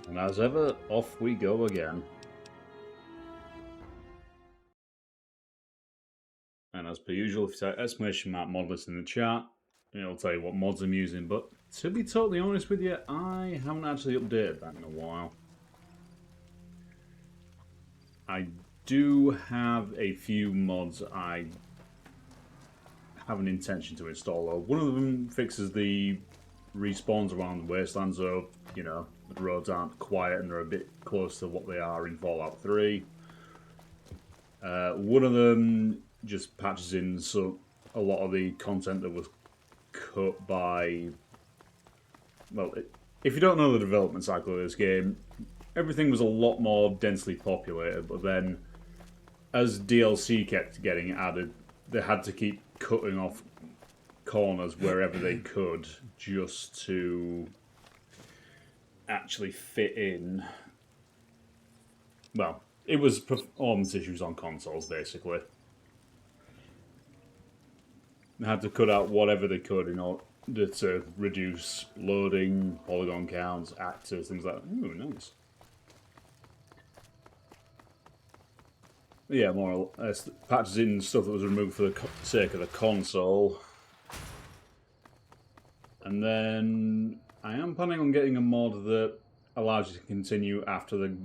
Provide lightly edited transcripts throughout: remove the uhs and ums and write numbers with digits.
And as ever, off we go again. And as per usual, if you type exclamation mark modless in the chat, it'll tell you what mods I'm using. But to be totally honest with you, I haven't actually updated that in a while. I do have a few mods I have an intention to install, though. One of them fixes the respawns around the wasteland, so, you know, the roads aren't quiet and they're a bit close to what they are in Fallout 3. One of them just patches in so a lot of the content that was cut by... Well, if you don't know the development cycle of this game, everything was a lot more densely populated, but then as DLC kept getting added, they had to keep cutting off corners wherever they could just to actually fit in. Well, it was performance issues on consoles, basically. They had to cut out whatever they could in order to reduce loading, polygon counts, actors, things like that. Ooh, nice. Yeah, more or less patches in stuff that was removed for the sake of the console. And then I am planning on getting a mod that allows you to continue after the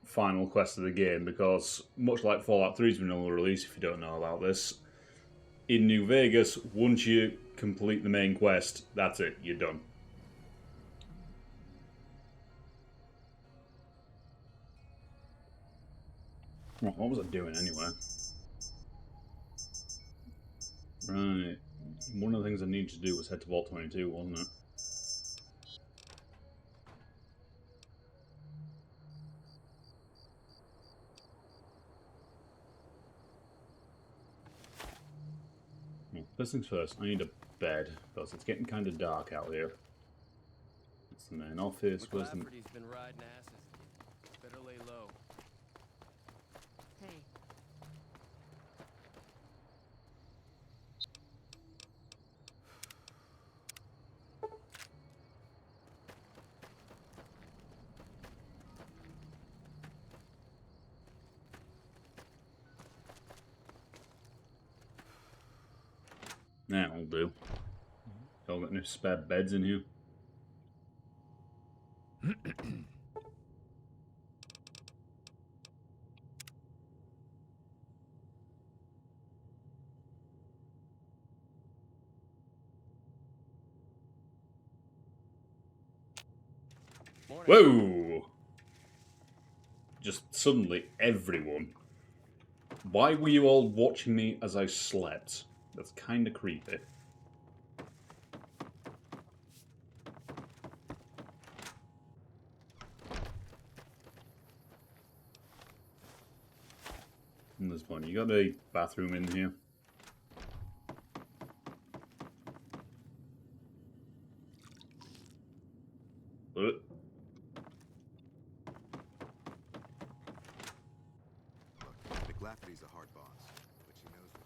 final quest of the game, because much like Fallout 3's vanilla release, if you don't know about this, in New Vegas, once you complete the main quest, that's it, you're done. What was I doing anyway? Right. One of the things I needed to do was head to Vault 22, wasn't it? Well, first things first, I need a bed, because it's getting kind of dark out here. It's the main office. Where's the... Lafferty's been riding asses. Better lay low. Hey. That'll do. Y'all got no spare beds in here? Morning. Whoa! Just suddenly, everyone. Why were you all watching me as I slept? That's kind of creepy. And there's one. You got a bathroom in here? Look. Lafferty's a hard boss, but she knows what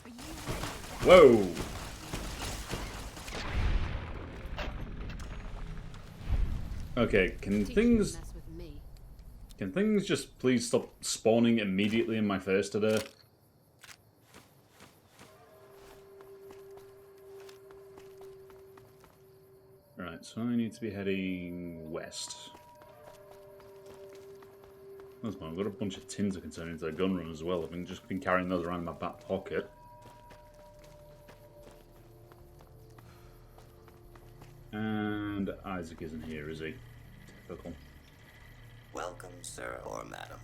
she's doing. Whoa! Okay, can things just please stop spawning immediately in my face today? Right, so I need to be heading west. That's fine. I've got a bunch of tins I can turn into a gun run as well. I've just been carrying those around in my back pocket. And Isaac isn't here, is he? Typical. Welcome, sir or madam.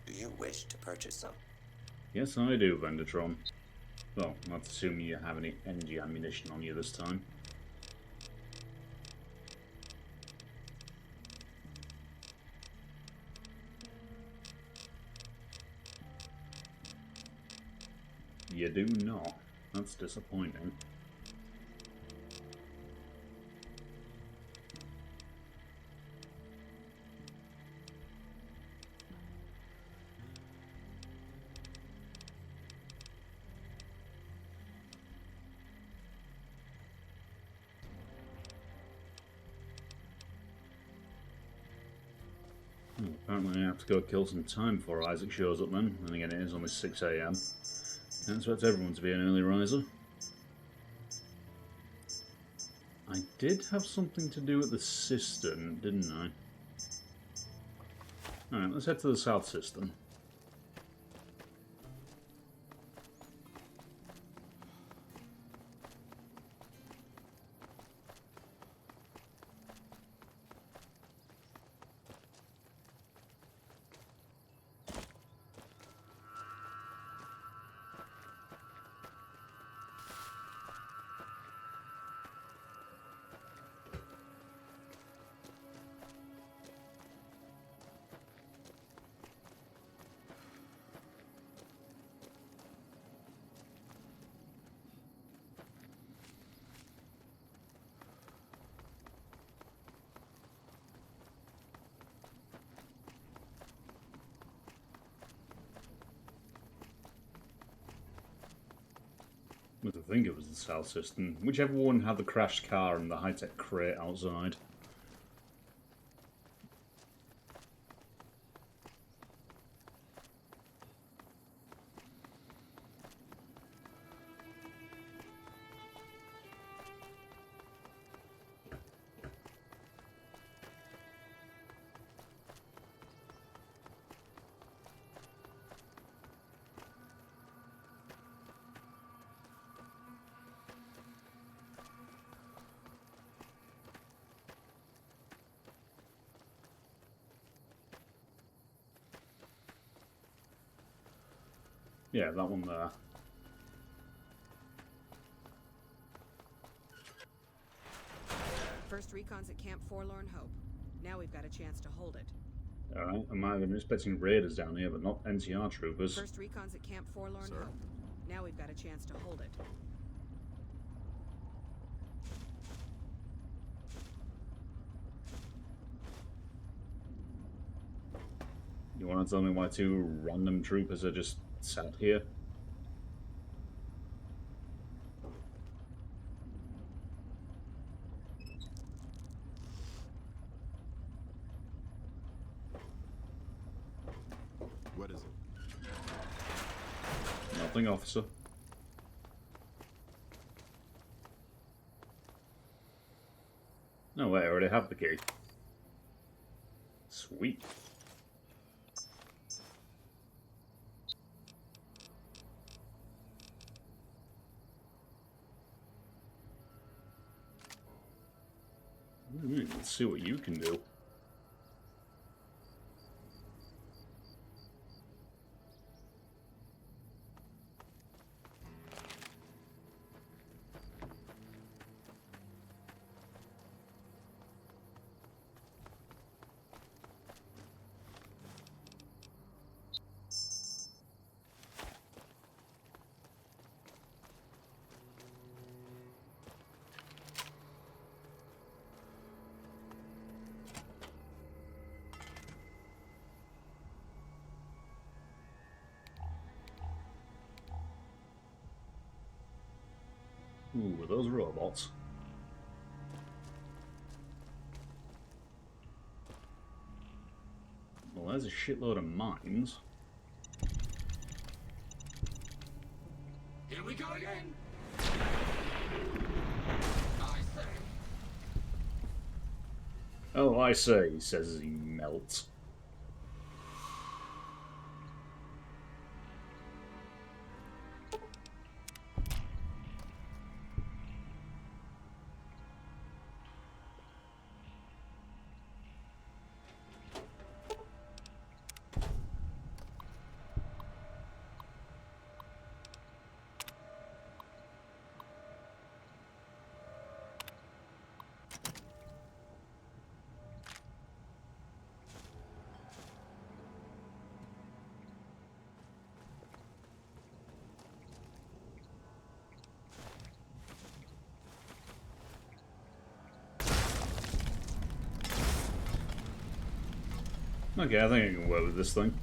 Do you wish to purchase some? Yes, I do, Vendertron. Well, let's assume you have any energy ammunition on you this time. You do not. That's disappointing. Apparently I have to go kill some time before Isaac shows up then. And again, it is only 6 AM. Can't expect everyone to be an early riser. I did have something to do at the cistern, didn't I? Alright, let's head to the south cistern. I think it was the south cistern. Whichever one had the crashed car and the high-tech crate outside. Yeah, that one there. First recon's at Camp Forlorn Hope. Now we've got a chance to hold it. Alright, I've been expecting raiders down here, but not NCR troopers. First recon's at Camp Forlorn Sir? Hope. Now we've got a chance to hold it. You want to tell me why two random troopers are just sat here? What is it? Nothing, officer. No way, I already have the key. Sweet. Let's see what you can do. Ooh, are those robots? Well, there's a shitload of mines. Here we go again. I say. Oh, I say, he says as he melts. Okay, I think I can work with this thing.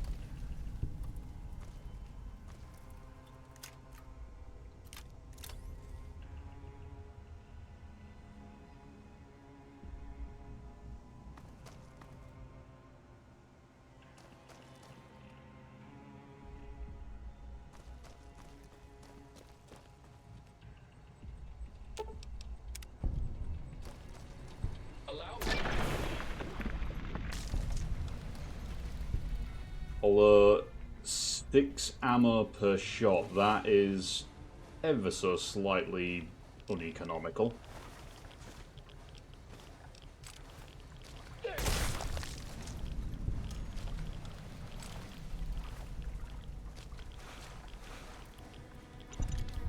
Although 6 ammo per shot, that is ever so slightly uneconomical.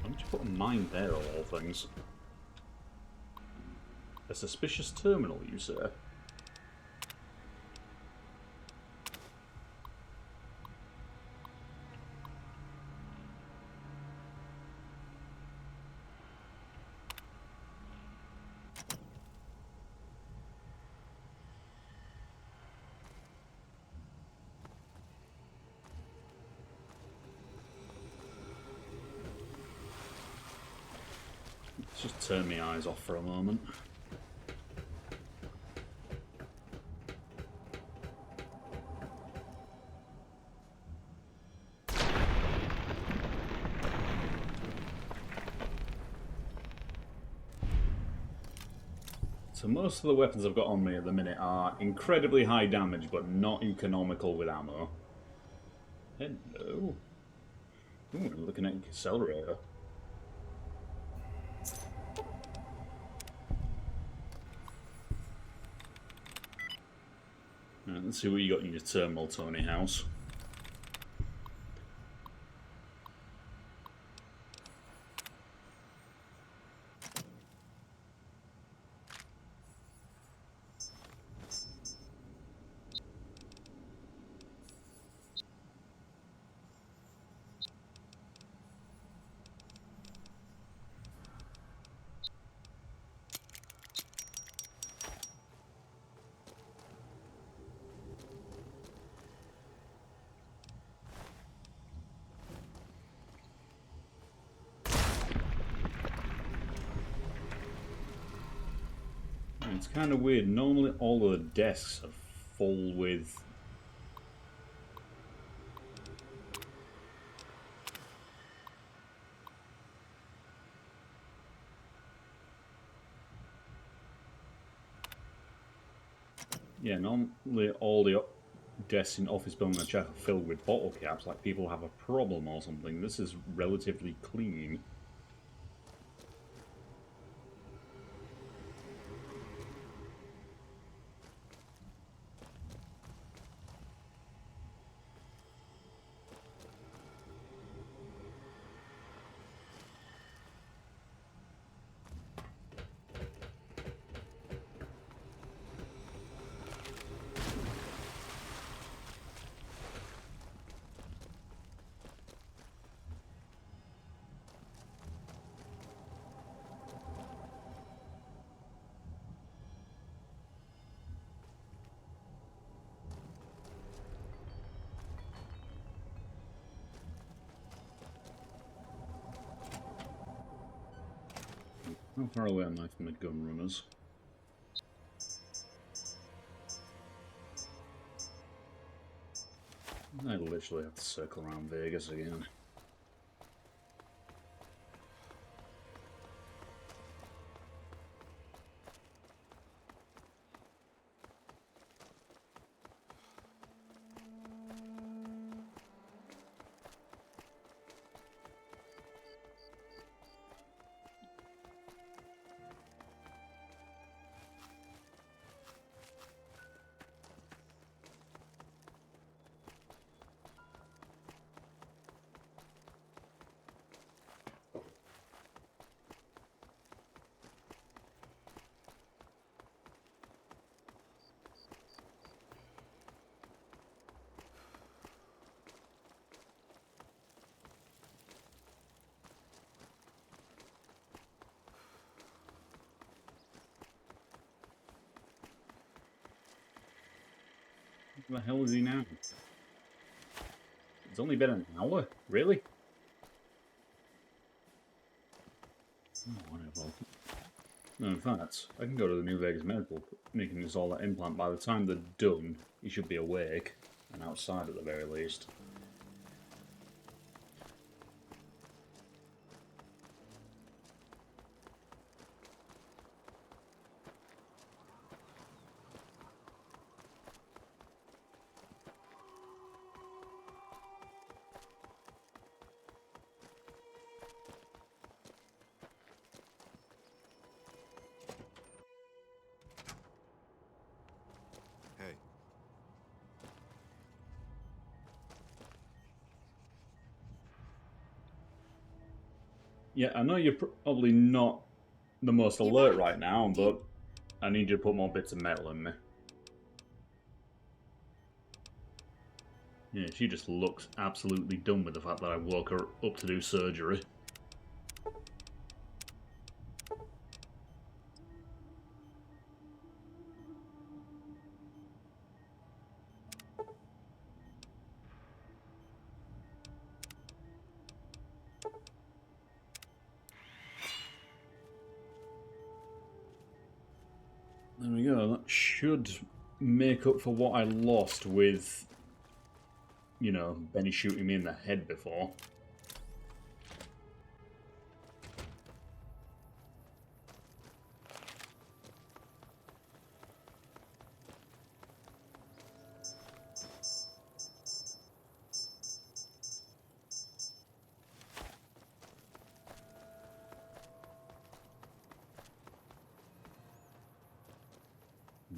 Why don't you put a mine there, of all things? A suspicious terminal, you say? Let's just turn my eyes off for a moment. So most of the weapons I've got on me at the minute are incredibly high damage, but not economical with ammo. Hello. Ooh, looking at accelerator. Right, let's see what you got in your terminal, Tony House. It's kind of weird. Normally all of the desks are full with... Yeah, normally all the desks in office buildings and chat are filled with bottle caps, like people have a problem or something. This is relatively clean. How far away am I from the gun runners? I literally have to circle around Vegas again. Where the hell is he now? It's only been an hour? Really? Oh, whatever. No, in fact, I can go to the New Vegas Medical and he can install that implant. By the time they're done, he should be awake and outside at the very least. Yeah, I know you're probably not the most You're alert back. right now, Do you- but I need you to put more bits of metal in me. Yeah, she just looks absolutely done with the fact that I woke her up to do surgery. There we go. That should make up for what I lost with, you know, Benny shooting me in the head before.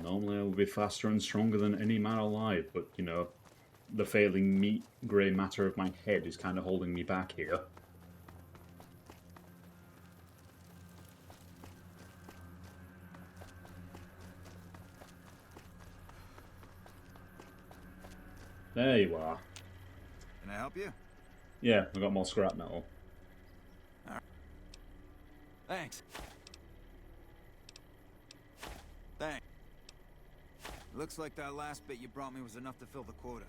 Normally I would be faster and stronger than any man alive, but, you know, the failing meat grey matter of my head is kind of holding me back here. There you are. Can I help you? Yeah, I got more scrap metal. Thanks. Thanks. Looks like that last bit you brought me was enough to fill the quota.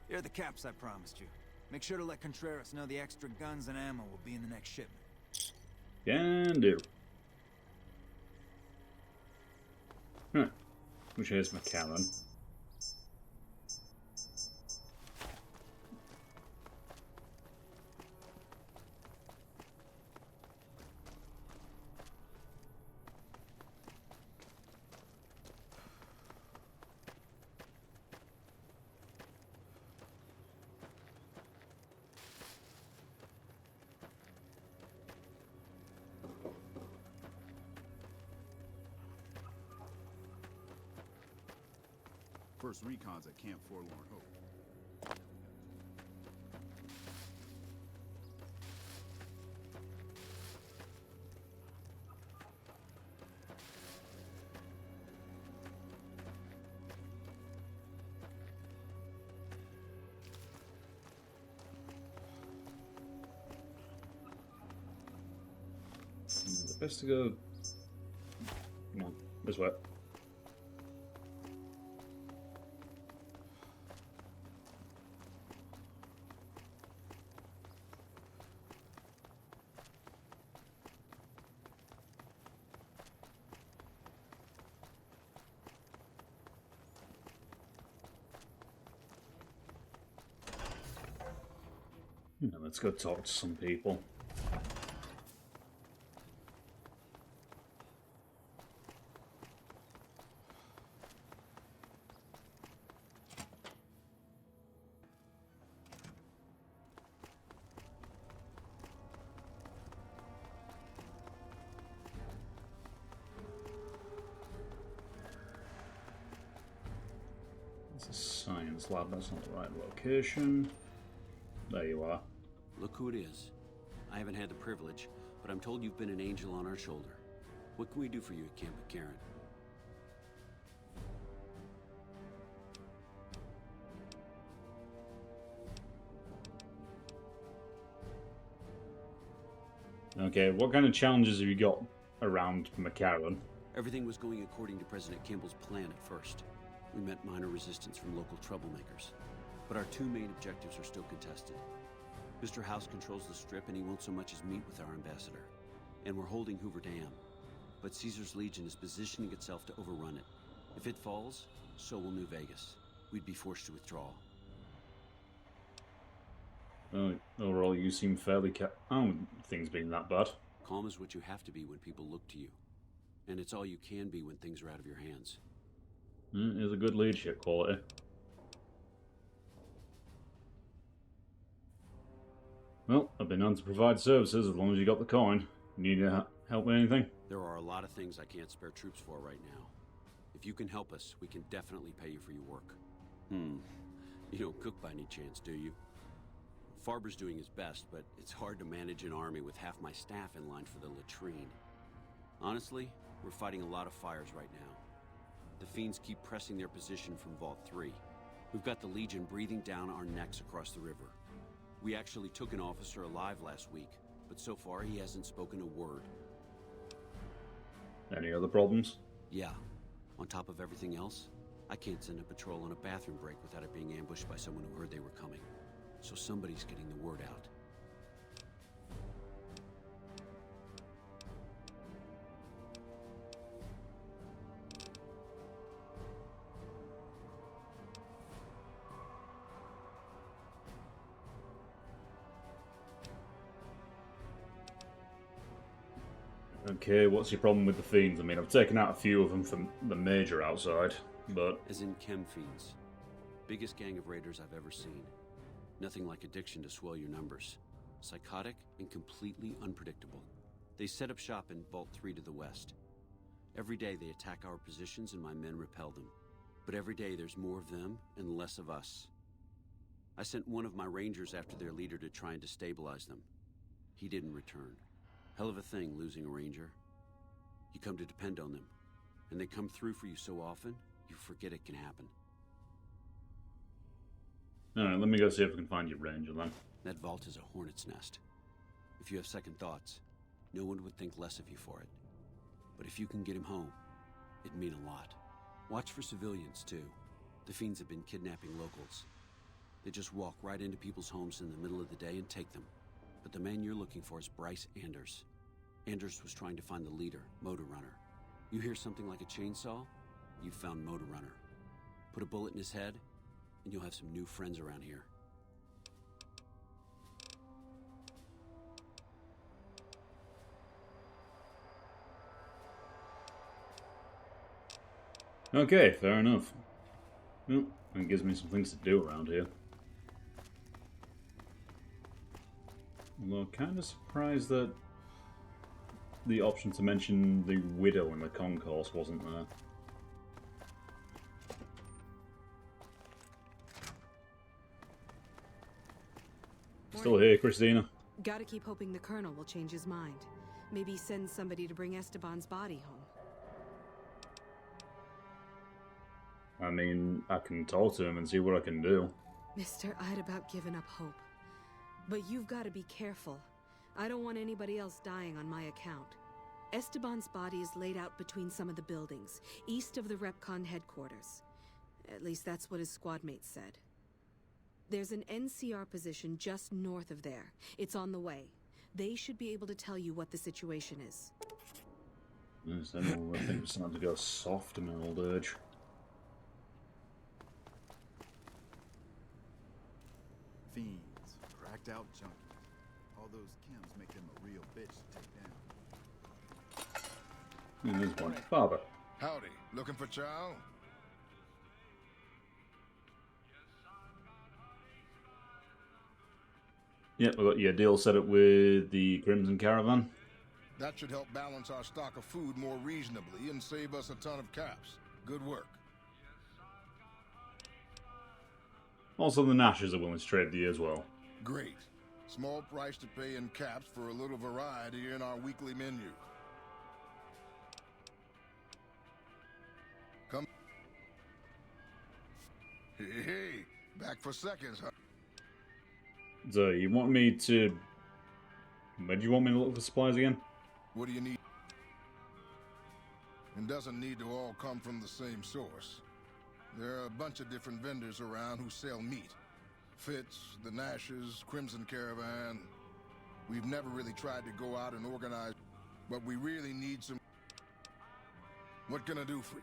Here are the caps I promised you. Make sure to let Contreras know the extra guns and ammo will be in the next shipment. Can do. Huh. Which is McCallan. First recon's at Camp Forlorn Hope. The best to go. Come on, this way. Let's go talk to some people. It's a science lab, that's not the right location. There you are. Look who it is. I haven't had the privilege, but I'm told you've been an angel on our shoulder. What can we do for you at Camp McCarran? Okay, what kind of challenges have you got around McCarran? Everything was going according to President Kimball's plan at first. We met minor resistance from local troublemakers. But our two main objectives are still contested. Mr. House controls the Strip and he won't so much as meet with our ambassador. And we're holding Hoover Dam. But Caesar's Legion is positioning itself to overrun it. If it falls, so will New Vegas. We'd be forced to withdraw. Overall, you seem fairly things being that bad. Calm is what you have to be when people look to you. And it's all you can be when things are out of your hands. It is a good leadership quality. Well, I've been on to provide services as long as you got the coin. Need help with anything? There are a lot of things I can't spare troops for right now. If you can help us, we can definitely pay you for your work. You don't cook by any chance, do you? Farber's doing his best, but it's hard to manage an army with half my staff in line for the latrine. Honestly, we're fighting a lot of fires right now. The Fiends keep pressing their position from Vault 3. We've got the Legion breathing down our necks across the river. We actually took an officer alive last week, but so far he hasn't spoken a word. Any other problems? Yeah. On top of everything else, I can't send a patrol on a bathroom break without it being ambushed by someone who heard they were coming. So somebody's getting the word out. Okay, what's your problem with the Fiends? I mean, I've taken out a few of them from the major outside, but... As in chem fiends. Biggest gang of raiders I've ever seen. Nothing like addiction to swell your numbers. Psychotic and completely unpredictable. They set up shop in Vault 3 to the west. Every day they attack our positions and my men repel them. But every day there's more of them and less of us. I sent one of my rangers after their leader to try and destabilize them. He didn't return. Hell of a thing, losing a ranger. You come to depend on them, and they come through for you so often, you forget it can happen. Alright, let me go see if I can find your ranger then. That vault is a hornet's nest. If you have second thoughts, no one would think less of you for it. But if you can get him home, it'd mean a lot. Watch for civilians, too. The Fiends have been kidnapping locals. They just walk right into people's homes in the middle of the day and take them. But the man you're looking for is Bryce Anders. Anders was trying to find the leader, Motor Runner. You hear something like a chainsaw? You've found Motor Runner. Put a bullet in his head, and you'll have some new friends around here. Okay, fair enough. Well, it gives me some things to do around here. Although I'm kind of surprised that the option to mention the widow in the concourse wasn't there. Still here, Christina? Gotta keep hoping the Colonel will change his mind. Maybe send somebody to bring Esteban's body home. I mean, I can talk to him and see what I can do. Mister, I'd about given up hope. But you've got to be careful. I don't want anybody else dying on my account. Esteban's body is laid out between some of the buildings, east of the Repcon headquarters. At least that's what his squad mates said. There's an NCR position just north of there. It's on the way. They should be able to tell you what the situation is. Yes, I know, I think it's time to go soft in my old age. Fiends, cracked out junkies. All those chems make them a real bitch to take down. There's one. Father. Howdy. Looking for chow? Yep, we got your deal set up with the Crimson Caravan. That should help balance our stock of food more reasonably and save us a ton of caps. Good work. Also, the Nashes are willing to trade with you as well. Great. Small price to pay in caps for a little variety in our weekly menu. Come. Hey, back for seconds, huh? So, you want me to... Where do you want me to look for supplies again? What do you need? It doesn't need to all come from the same source. There are a bunch of different vendors around who sell meat. Fitz, the Nashes, Crimson Caravan. We've never really tried to go out and organize, but we really need some... What can I do for you?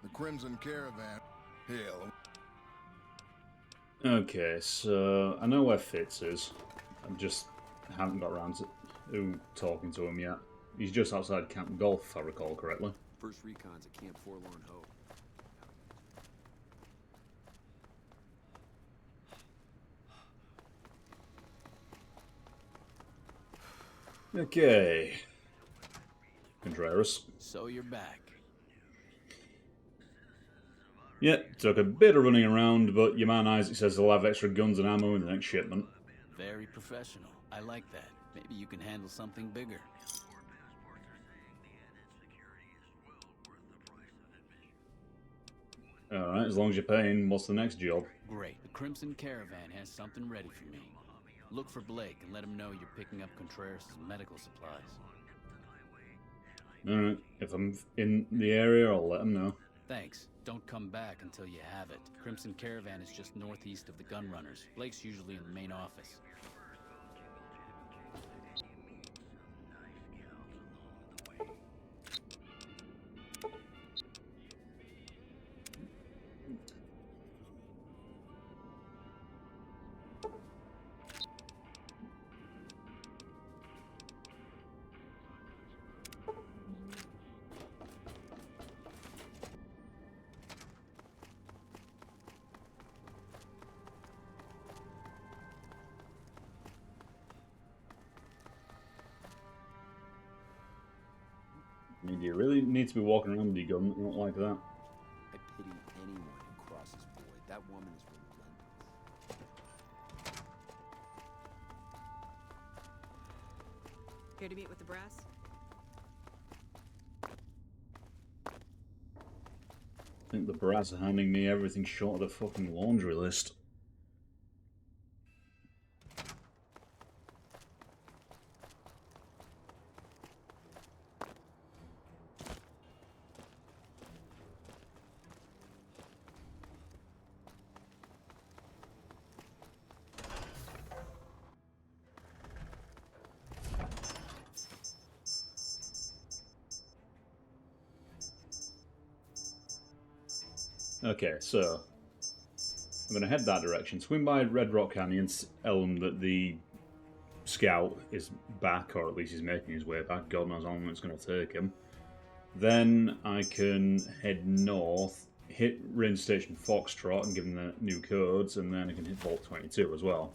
The Crimson Caravan... Hell... Okay, so I know where Fitz is. I just haven't got around to talking to him yet. He's just outside Camp Golf, if I recall correctly. First recon's at Camp Forlorn Hope. Okay. Contreras. So you're back. Yeah, took a bit of running around, but your man Isaac says they'll have extra guns and ammo in the next shipment. Very professional. I like that. Maybe you can handle something bigger. Alright, as long as you're paying, what's the next job? Great. The Crimson Caravan has something ready for me. Look for Blake and let him know you're picking up Contreras' medical supplies. Alright, if I'm in the area, I'll let him know. Thanks. Don't come back until you have it. Crimson Caravan is just northeast of the Gunrunners. Blake's usually in the main office. I mean, do you really need to be walking around with your gun? Not like that. I pity anyone who crosses Void. That woman is relentless. Here to meet with the brass? I think the brass are handing me everything short of the fucking laundry list. Okay, so I'm going to head that direction, swim by Red Rock Canyon, tell them that the scout is back, or at least he's making his way back. God knows how long it's going to take him. Then I can head north, hit Range Station Foxtrot and give them the new codes, and then I can hit Vault 22 as well.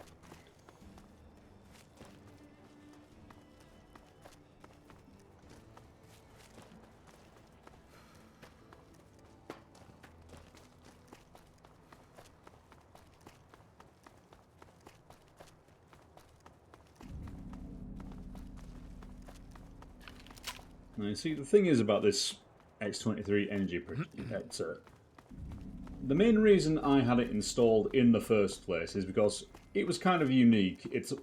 Now, see, the thing is about this X23 energy protector, the main reason I had it installed in the first place is because it was kind of unique. It's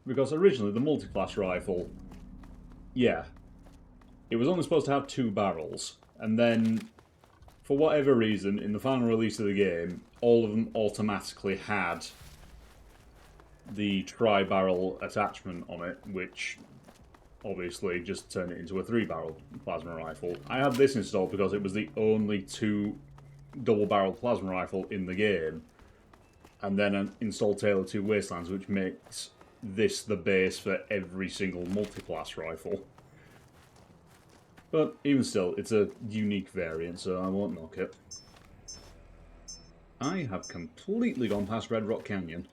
because originally the multi-class rifle, yeah, it was only supposed to have 2 barrels, and then for whatever reason, in the final release of the game, all of them automatically had the tri-barrel attachment on it, which obviously just turned it into a 3-barrel plasma rifle. I had this installed because it was the only 2 double-barrel plasma rifle in the game, and then I installed Tale of Two Wastelands, which makes this the base for every single multi-class rifle. But even still, it's a unique variant, so I won't knock it. I have completely gone past Red Rock Canyon.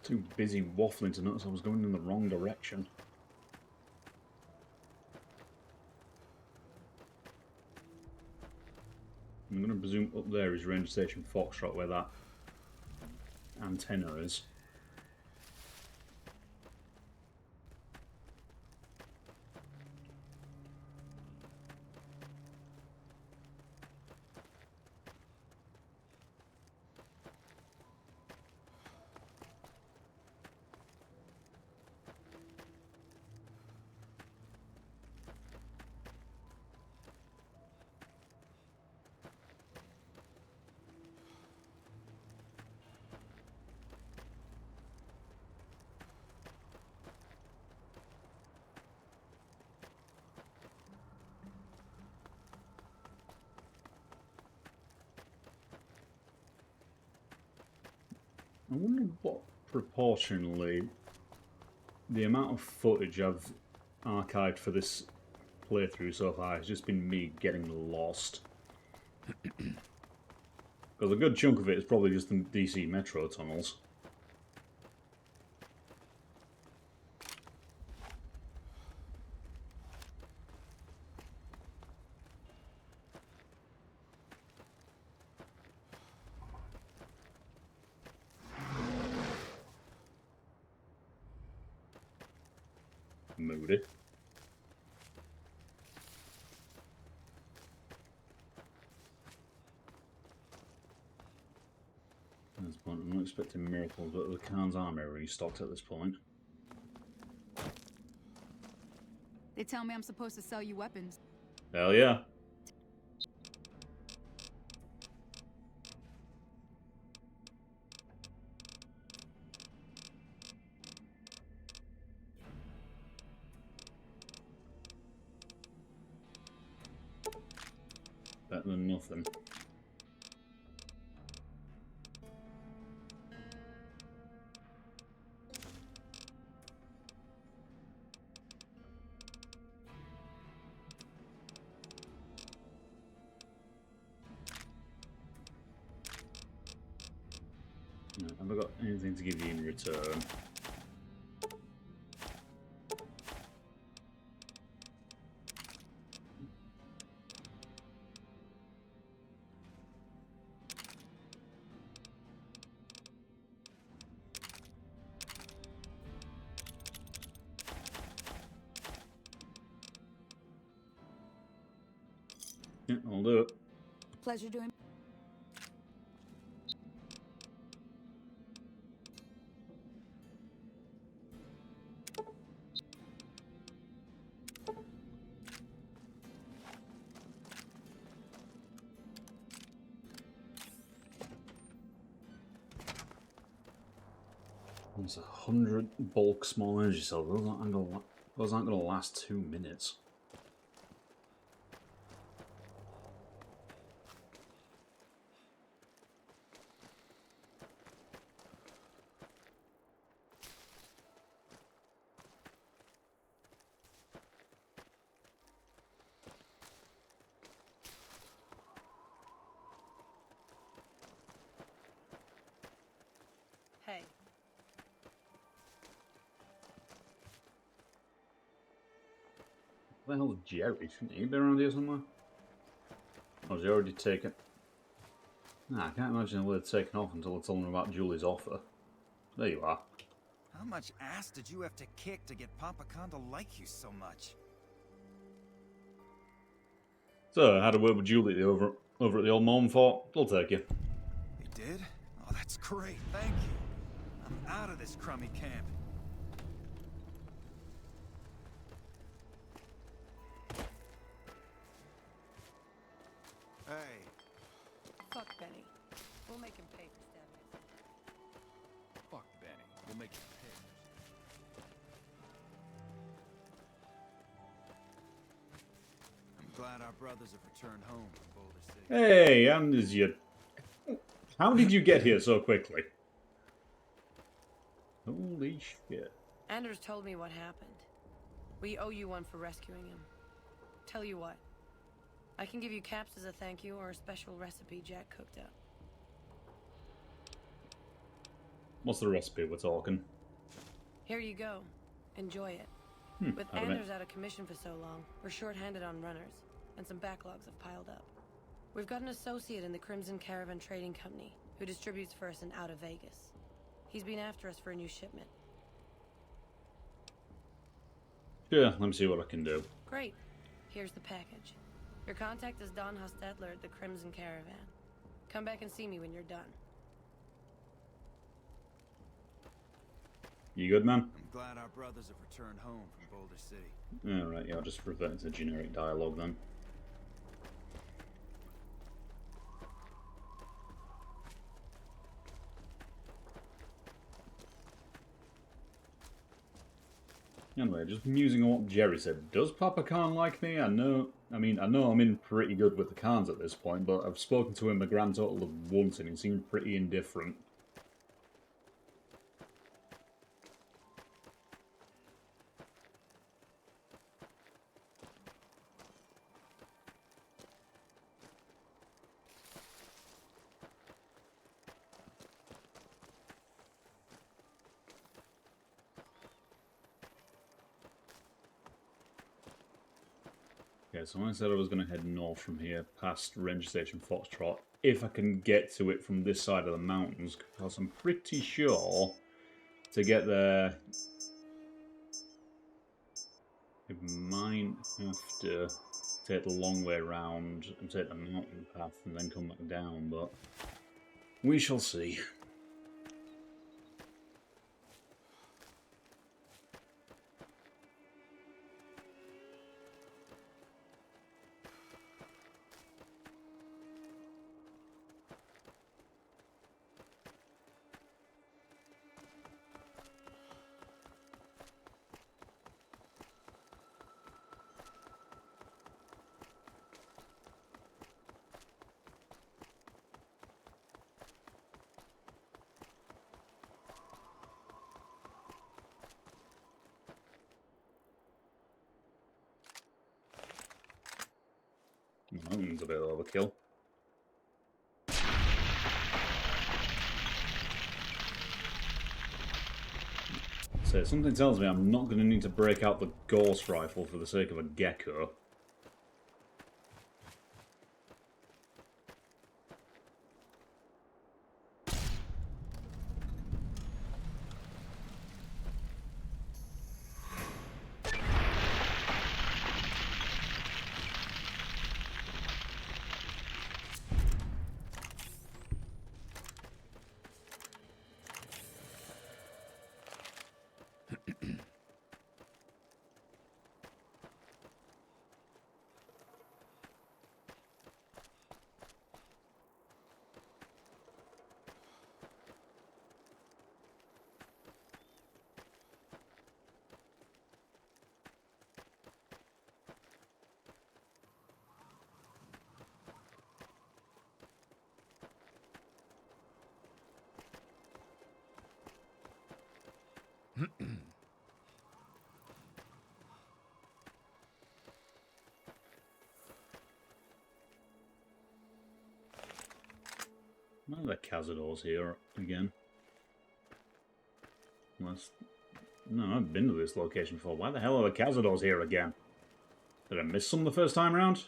Too busy waffling to notice I was going in the wrong direction. I'm going to presume up there is Range Station Foxtrot, where that antenna is. I wonder what proportionally the amount of footage I've archived for this playthrough so far has just been me getting lost. Because a good chunk of it is probably just the DC Metro tunnels. Moody. At this point, I'm not expecting miracles, but the Khan's army are restocked at this point. They tell me I'm supposed to sell you weapons. Hell yeah. Better than nothing. No, have I got anything to give you in return? Yeah, I'll do it. Pleasure doing. It's 100 bulk small energy cells. Those aren't gonna last 2 minutes. Hey. Where the hell's Jerry? Shouldn't he be around here somewhere? Or has he already taken... Nah, I can't imagine they would have taken off until I told him about Julie's offer. There you are. How much ass did you have to kick to get Papa Khan to like you so much? So, I had a word with Julie over at the old mom fort. I'll take you. You did? Oh, that's great. Thank you. I'm out of this crummy camp. Hey. Fuck Benny. We'll make him pay for stabbing. Fuck Benny. We'll make it pay. I'm glad our brothers have returned home from Boulder City. Hey, and you... How did you get here so quickly? Holy shit. Anders told me what happened. We owe you one for rescuing him. Tell you what. I can give you caps as a thank you or a special recipe Jack cooked up. What's the recipe we're talking? Here you go. Enjoy it. With I don't know. Anders out of commission for so long, we're short-handed on runners, and some backlogs have piled up. We've got an associate in the Crimson Caravan Trading Company who distributes for us in out of Vegas. He's been after us for a new shipment. Yeah, let me see what I can do. Great. Here's the package. Your contact is Don Hostetler at the Crimson Caravan. Come back and see me when you're done. You good, man? I'm glad our brothers have returned home from Boulder City. Alright, yeah, I'll just revert to generic dialogue then. Anyway, just musing on what Jerry said. Does Papa Khan like me? I know I'm in pretty good with the Khans at this point, but I've spoken to him a grand total of once and he seemed pretty indifferent. Okay, so I said I was going to head north from here, past Ranger Station Foxtrot, if I can get to it from this side of the mountains, because I'm pretty sure to get there We might have to take the long way round and take the mountain path and then come back down, but we shall see. That one's a bit overkill. So something tells me I'm not going to need to break out the ghost rifle for the sake of a gecko. Why are the cazadors here again? Unless... No, I've been to this location before. Why the hell are the cazadors here again? Did I miss some the first time round?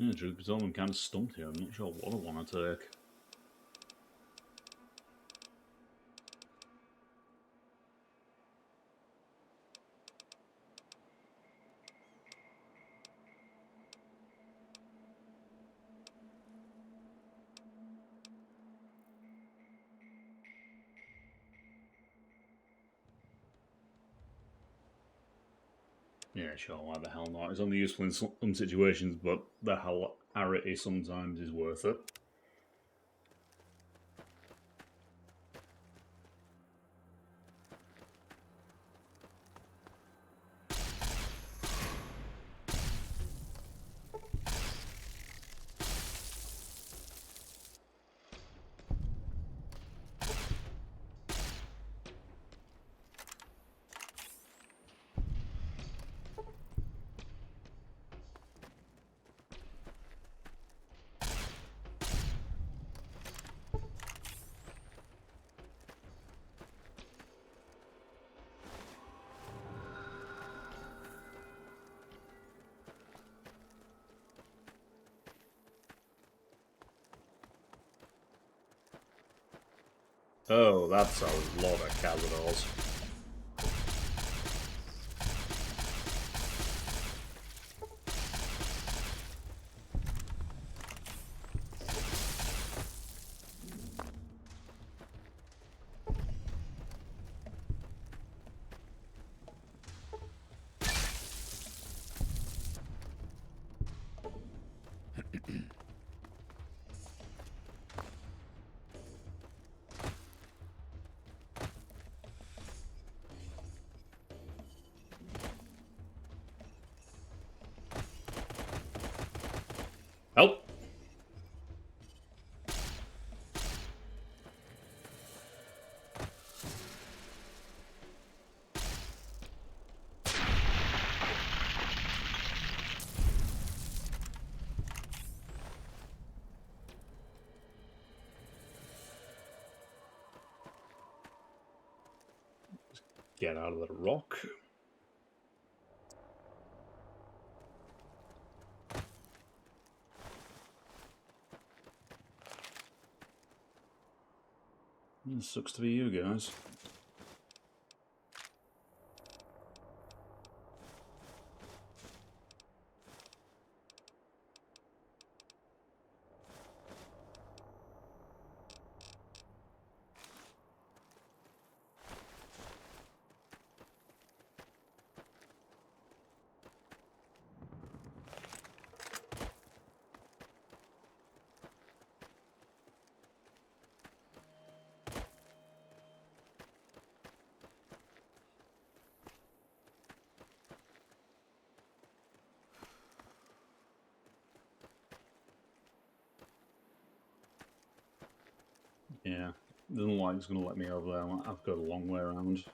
Yeah, truth be told, I'm kind of stumped here. I'm not sure what I want to take. Yeah, sure, why the hell not? It's only useful in some situations, but the hilarity sometimes is worth it. Oh, that's a lot of Cazadors. Help! Get out of the rock. It sucks to be you guys. Yeah, doesn't like it's going to let me over there. I've got a long way around.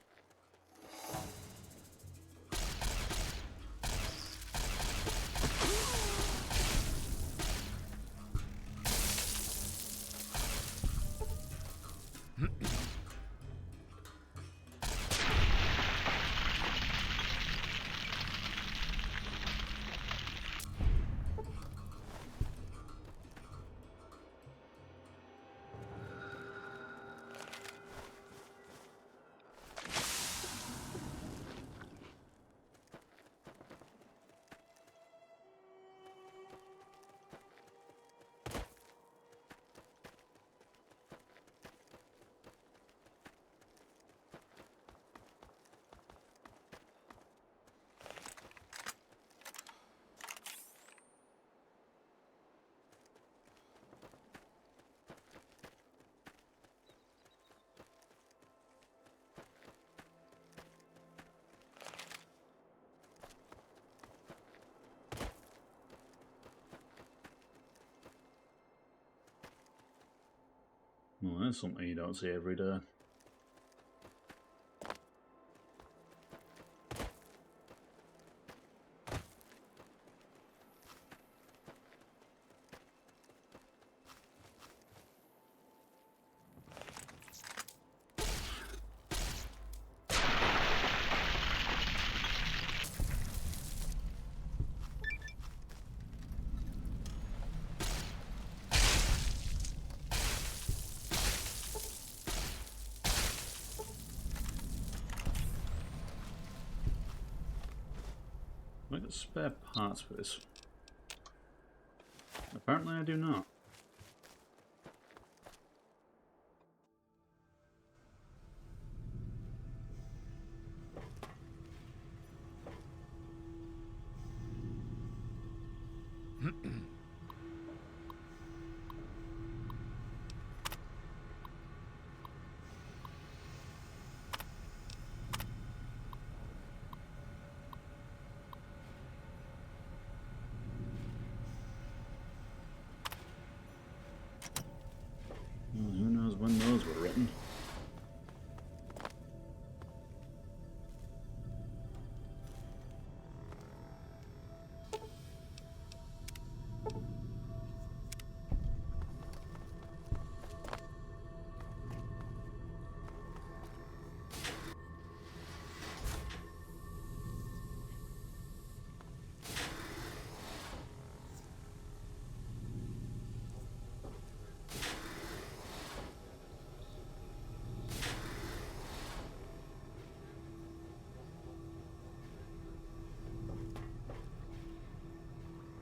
Well, that's something you don't see every day. I got spare parts for this? Apparently I do not. Well, who knows when those were written?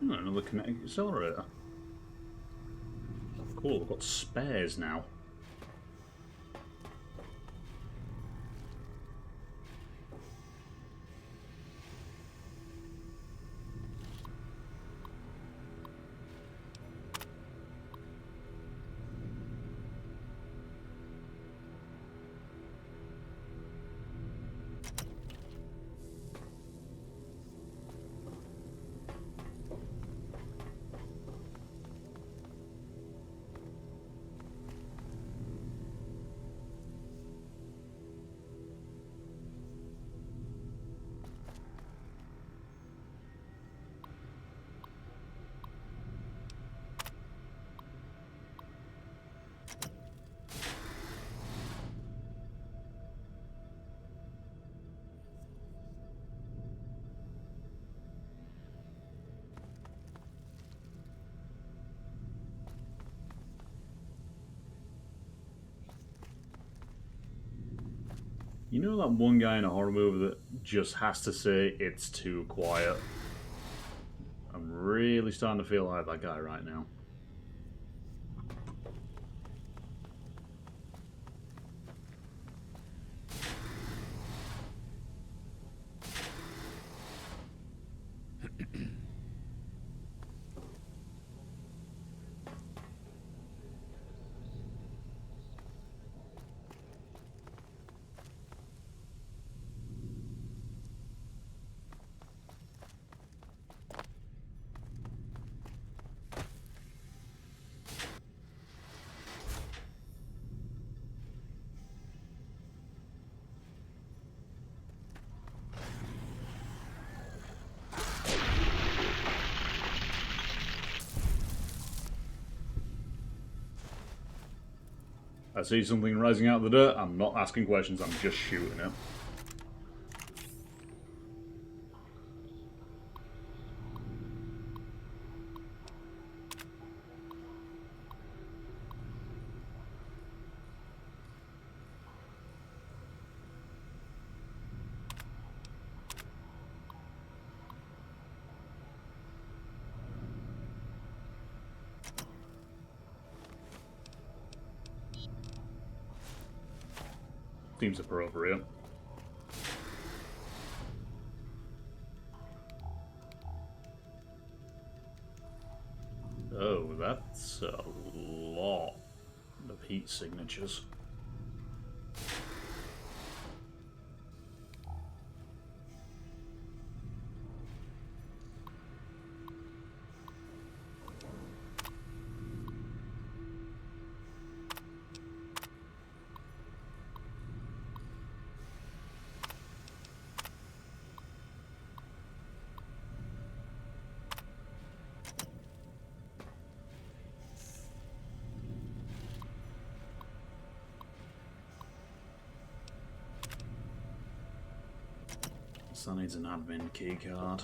Oh, another kinetic accelerator. Cool, we've got spares now. You know that one guy in a horror movie that just has to say it's too quiet? I'm really starting to feel like that guy right now. I see something rising out of the dirt, I'm not asking questions, I'm just shooting it. Seems appropriate. Oh, that's a lot of heat signatures. So that needs an admin keycard.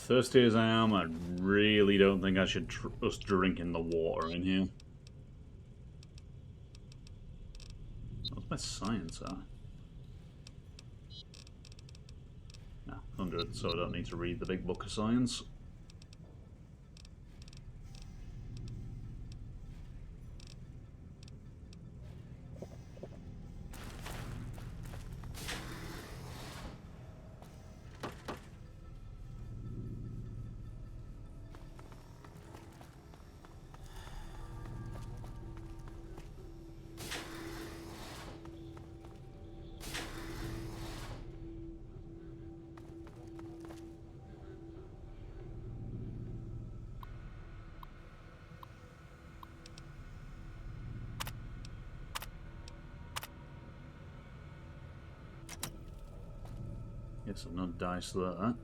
Thirsty as I am, I really don't think I should trust drinking the water in here. What's my science at? No, 100, so I don't need to read the big book of science. Yes, another dice there.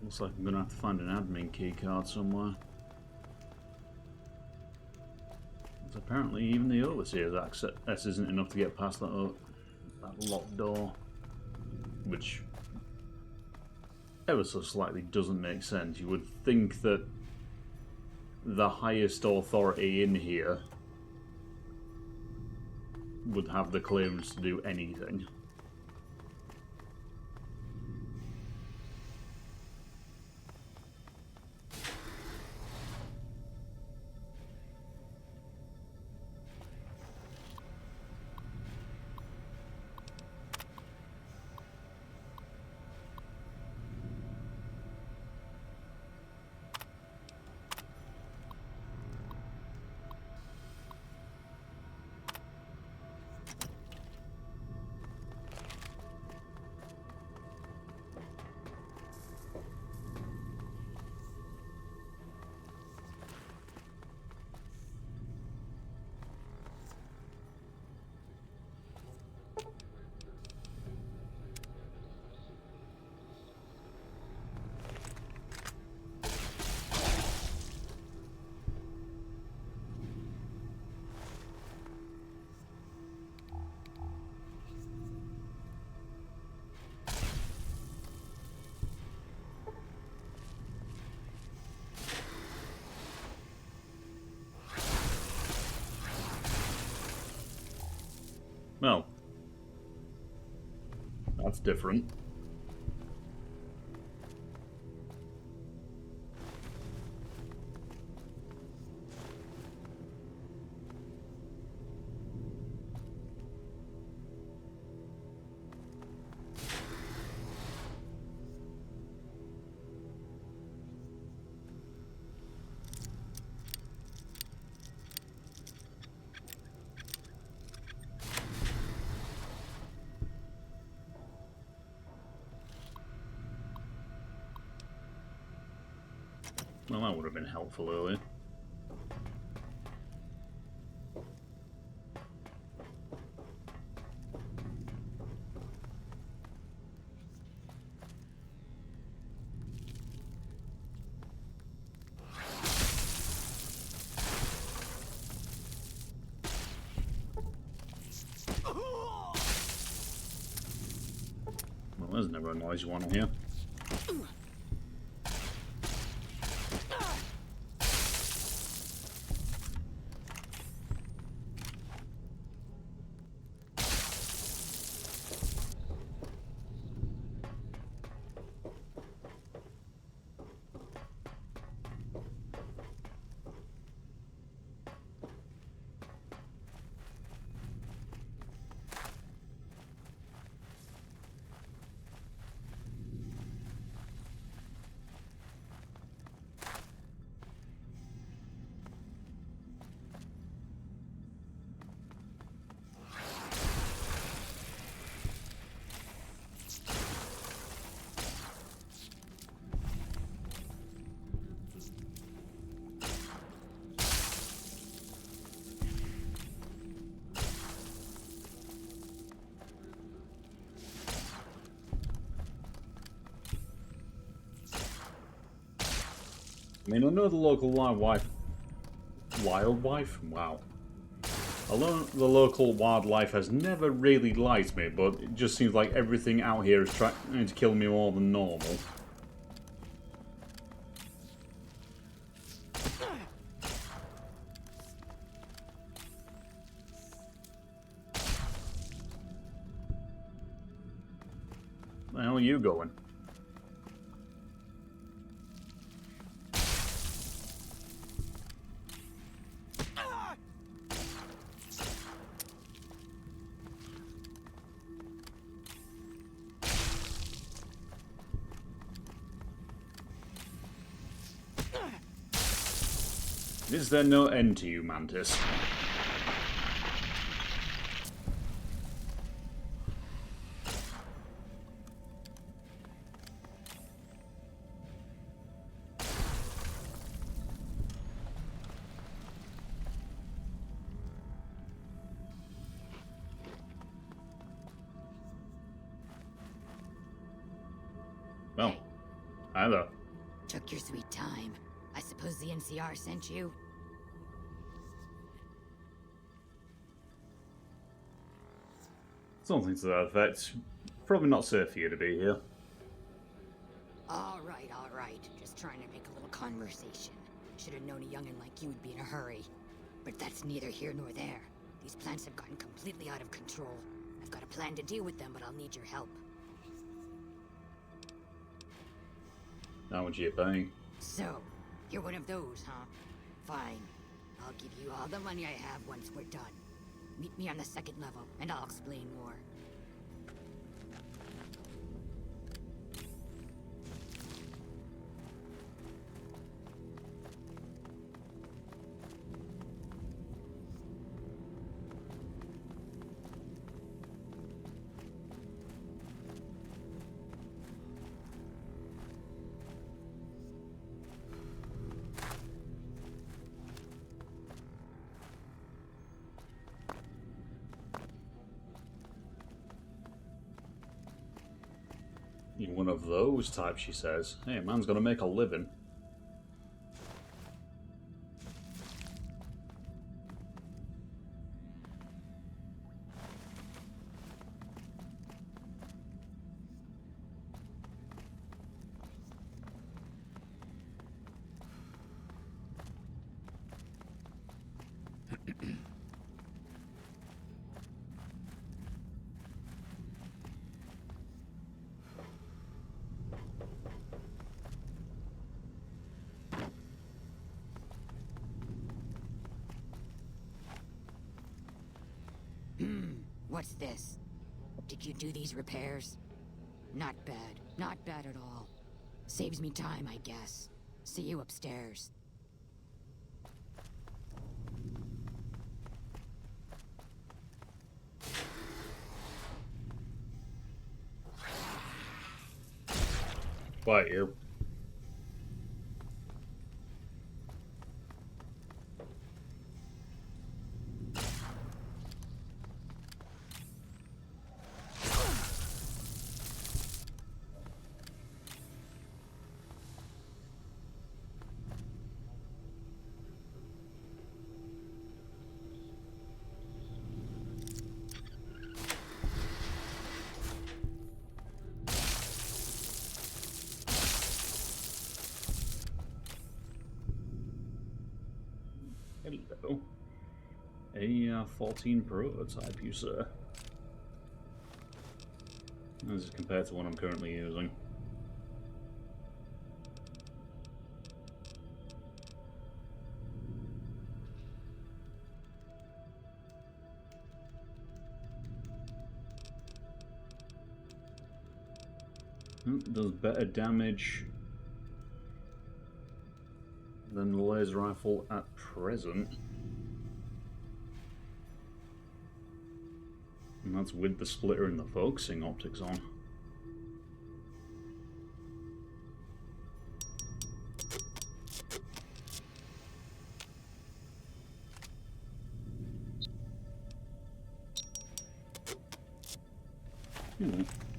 Looks like I'm gonna have to find an admin key card somewhere. Because apparently even the Overseer's access isn't enough to get past that locked door. Which ever so slightly doesn't make sense. You would think that the highest authority in here would have the clearance to do anything. Well, that's different. Well, that would have been helpful earlier. there's never a noisy one on here. I mean, I know the local wildlife... Wildlife? Wow. I know the local wildlife has never really liked me, but it just seems like everything out here is trying to kill me more than normal. Where the hell are you going? Is there no end to you, Mantis? Well, hi there. Took your sweet time. I suppose the NCR sent you? Something to that effect. Probably not safe for you to be here. All right. Just trying to make a little conversation. Should have known a youngin' like you would be in a hurry. But that's neither here nor there. These plants have gotten completely out of control. I've got a plan to deal with them, but I'll need your help. How much are you paying? So, you're one of those, huh? Fine. I'll give you all the money I have once we're done. Meet me on the second level, and I'll explain more. You're one of those types, she says. Hey, man's gonna make a living. What's this? Did you do these repairs? Not bad. Not bad at all. Saves me time, I guess. See you upstairs. Quiet you. Hello. A 14 prototype, you sir. This is compared to what I'm currently using. Does better damage than the laser rifle at present. And that's with the splitter and the focusing optics on.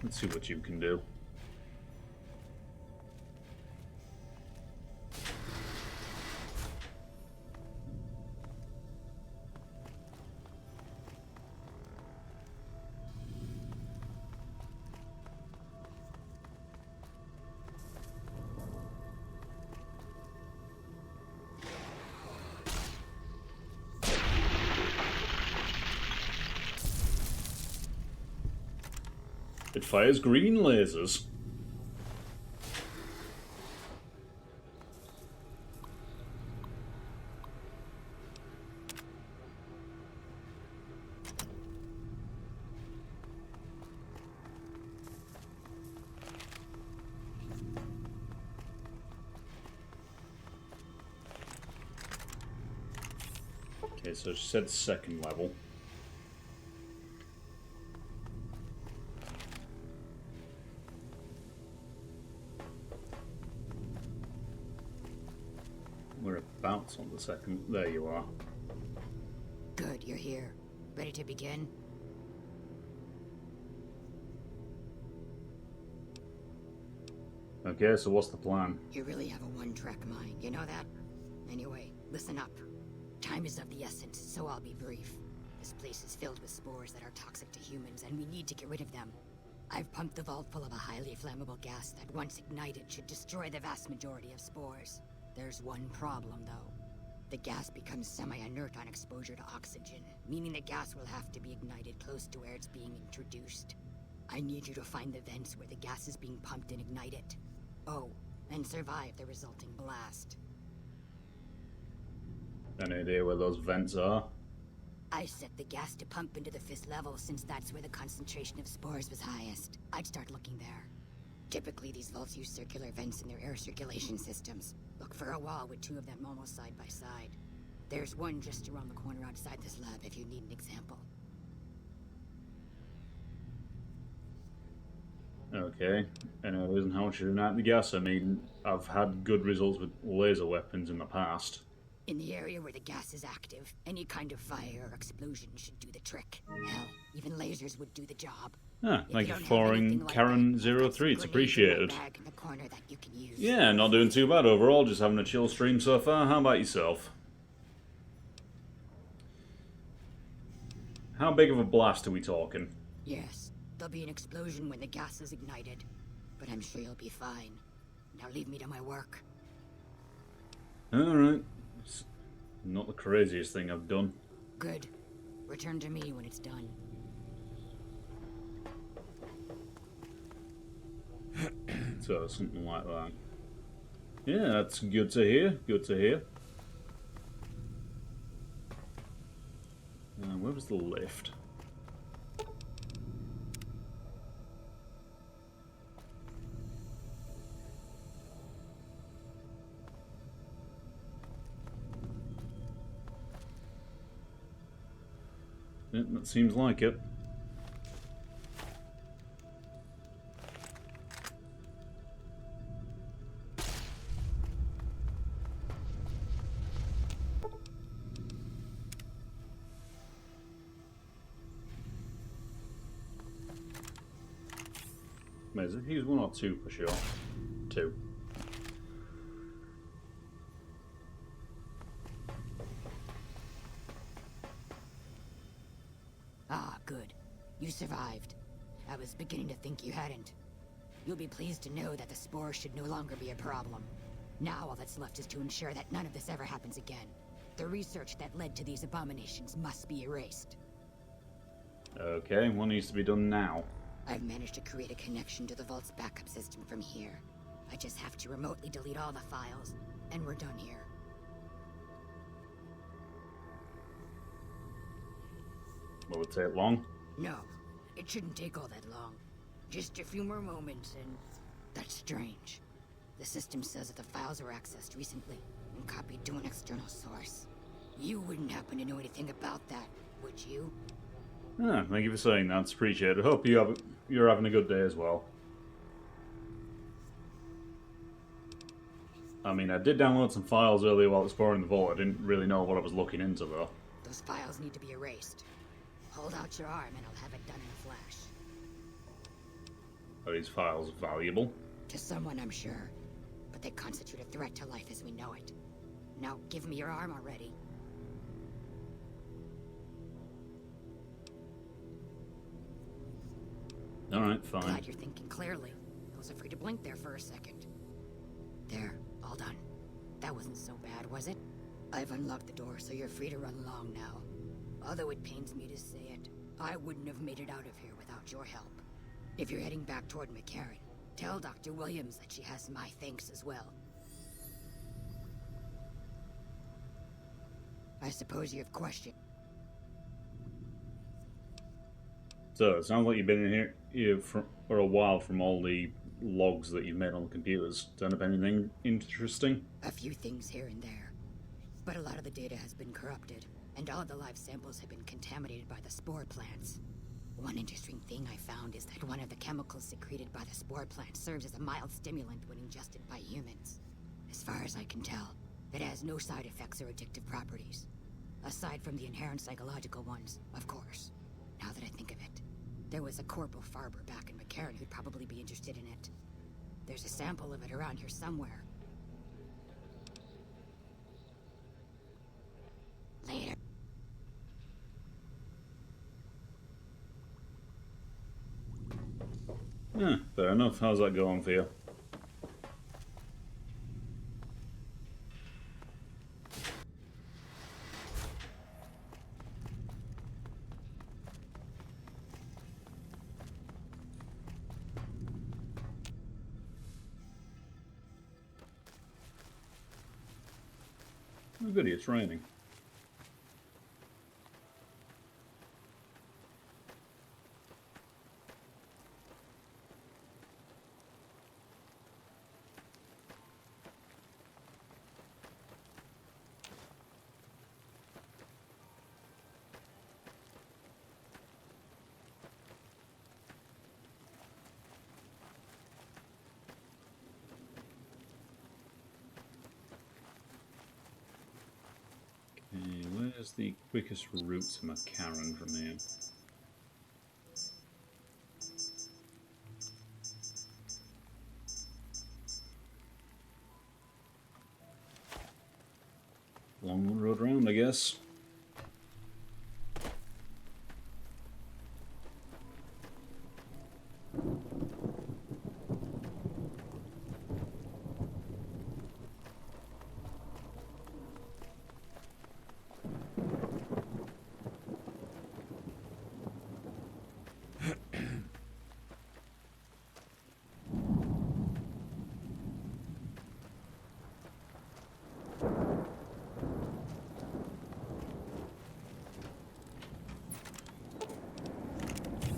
Let's see what you can do. It fires green lasers. Okay, so she said second level. Whereabouts on the second? There you are. Good, you're here. Ready to begin? Okay, so what's the plan? You really have a one-track mind, you know that? Anyway, listen up. Time is of the essence, so I'll be brief. This place is filled with spores that are toxic to humans, and we need to get rid of them. I've pumped the vault full of a highly flammable gas that, once ignited, should destroy the vast majority of spores. There's one problem, though. The gas becomes semi-inert on exposure to oxygen, meaning the gas will have to be ignited close to where it's being introduced. I need you to find the vents where the gas is being pumped and ignite it. Oh, and survive the resulting blast. Any idea where those vents are? I set the gas to pump into the 5th level since that's where the concentration of spores was highest. I'd start looking there. Typically, these vaults use circular vents in their air circulation systems. Look for a wall with 2 of them almost side by side. There's one just around the corner outside this lab if you need an example. Okay. Anyways, and how much is ignite the gas? I mean, I've had good results with laser weapons in the past. In the area where the gas is active, any kind of fire or explosion should do the trick. Hell, even lasers would do the job. Ah, thank you for following Karen03, it's appreciated. Yeah, not doing too bad overall, just having a chill stream so far. How about yourself? How big of a blast are we talking? Yes, there'll be an explosion when the gas is ignited, but I'm sure you'll be fine. Now leave me to my work. Alright. Not the craziest thing I've done. Good. Return to me when it's done. So, something like that. Yeah, that's good to hear. Good to hear. Where was the lift? Yeah, that seems like it. Amazing. He's 1 or 2 for sure. 2. Ah, good. You survived. I was beginning to think you hadn't. You'll be pleased to know that the spores should no longer be a problem. Now all that's left is to ensure that none of this ever happens again. The research that led to these abominations must be erased. Okay, what needs to be done now? I've managed to create a connection to the Vault's backup system from here. I just have to remotely delete all the files, and we're done here. Will it take long? No, it shouldn't take all that long. Just a few more moments, and that's strange. The system says that the files were accessed recently and copied to an external source. You wouldn't happen to know anything about that, would you? Ah, thank you for saying that. It's appreciated. Hope you're having a good day as well. I mean, I did download some files earlier while exploring the vault. I didn't really know what I was looking into, though. Those files need to be erased. Hold out your arm and I'll have it done in a flash. Are these files valuable? To someone, I'm sure. But they constitute a threat to life as we know it. Now, give me your arm already. Alright, fine. Glad you're thinking clearly. I was afraid to blink there for a second. There, all done. That wasn't so bad, was it? I've unlocked the door, so you're free to run along now. Although it pains me to say it, I wouldn't have made it out of here without your help. If you're heading back toward McCarran, tell Dr. Williams that she has my thanks as well. I suppose you have questions. So, it sounds like you've been in here for a while from all the logs that you've made on the computers. Turn up anything interesting? A few things here and there. But a lot of the data has been corrupted, and all of the live samples have been contaminated by the spore plants. One interesting thing I found is that one of the chemicals secreted by the spore plant serves as a mild stimulant when ingested by humans. As far as I can tell, it has no side effects or addictive properties. Aside from the inherent psychological ones, of course. Now that I think of it, there was a Corporal Farber back in McCarran who'd probably be interested in it. There's a sample of it around here somewhere. Later. Yeah, fair enough. How's that going for you? Oh, goody, it's raining. Okay, where's the quickest route to McCarran from here? Long road round, I guess.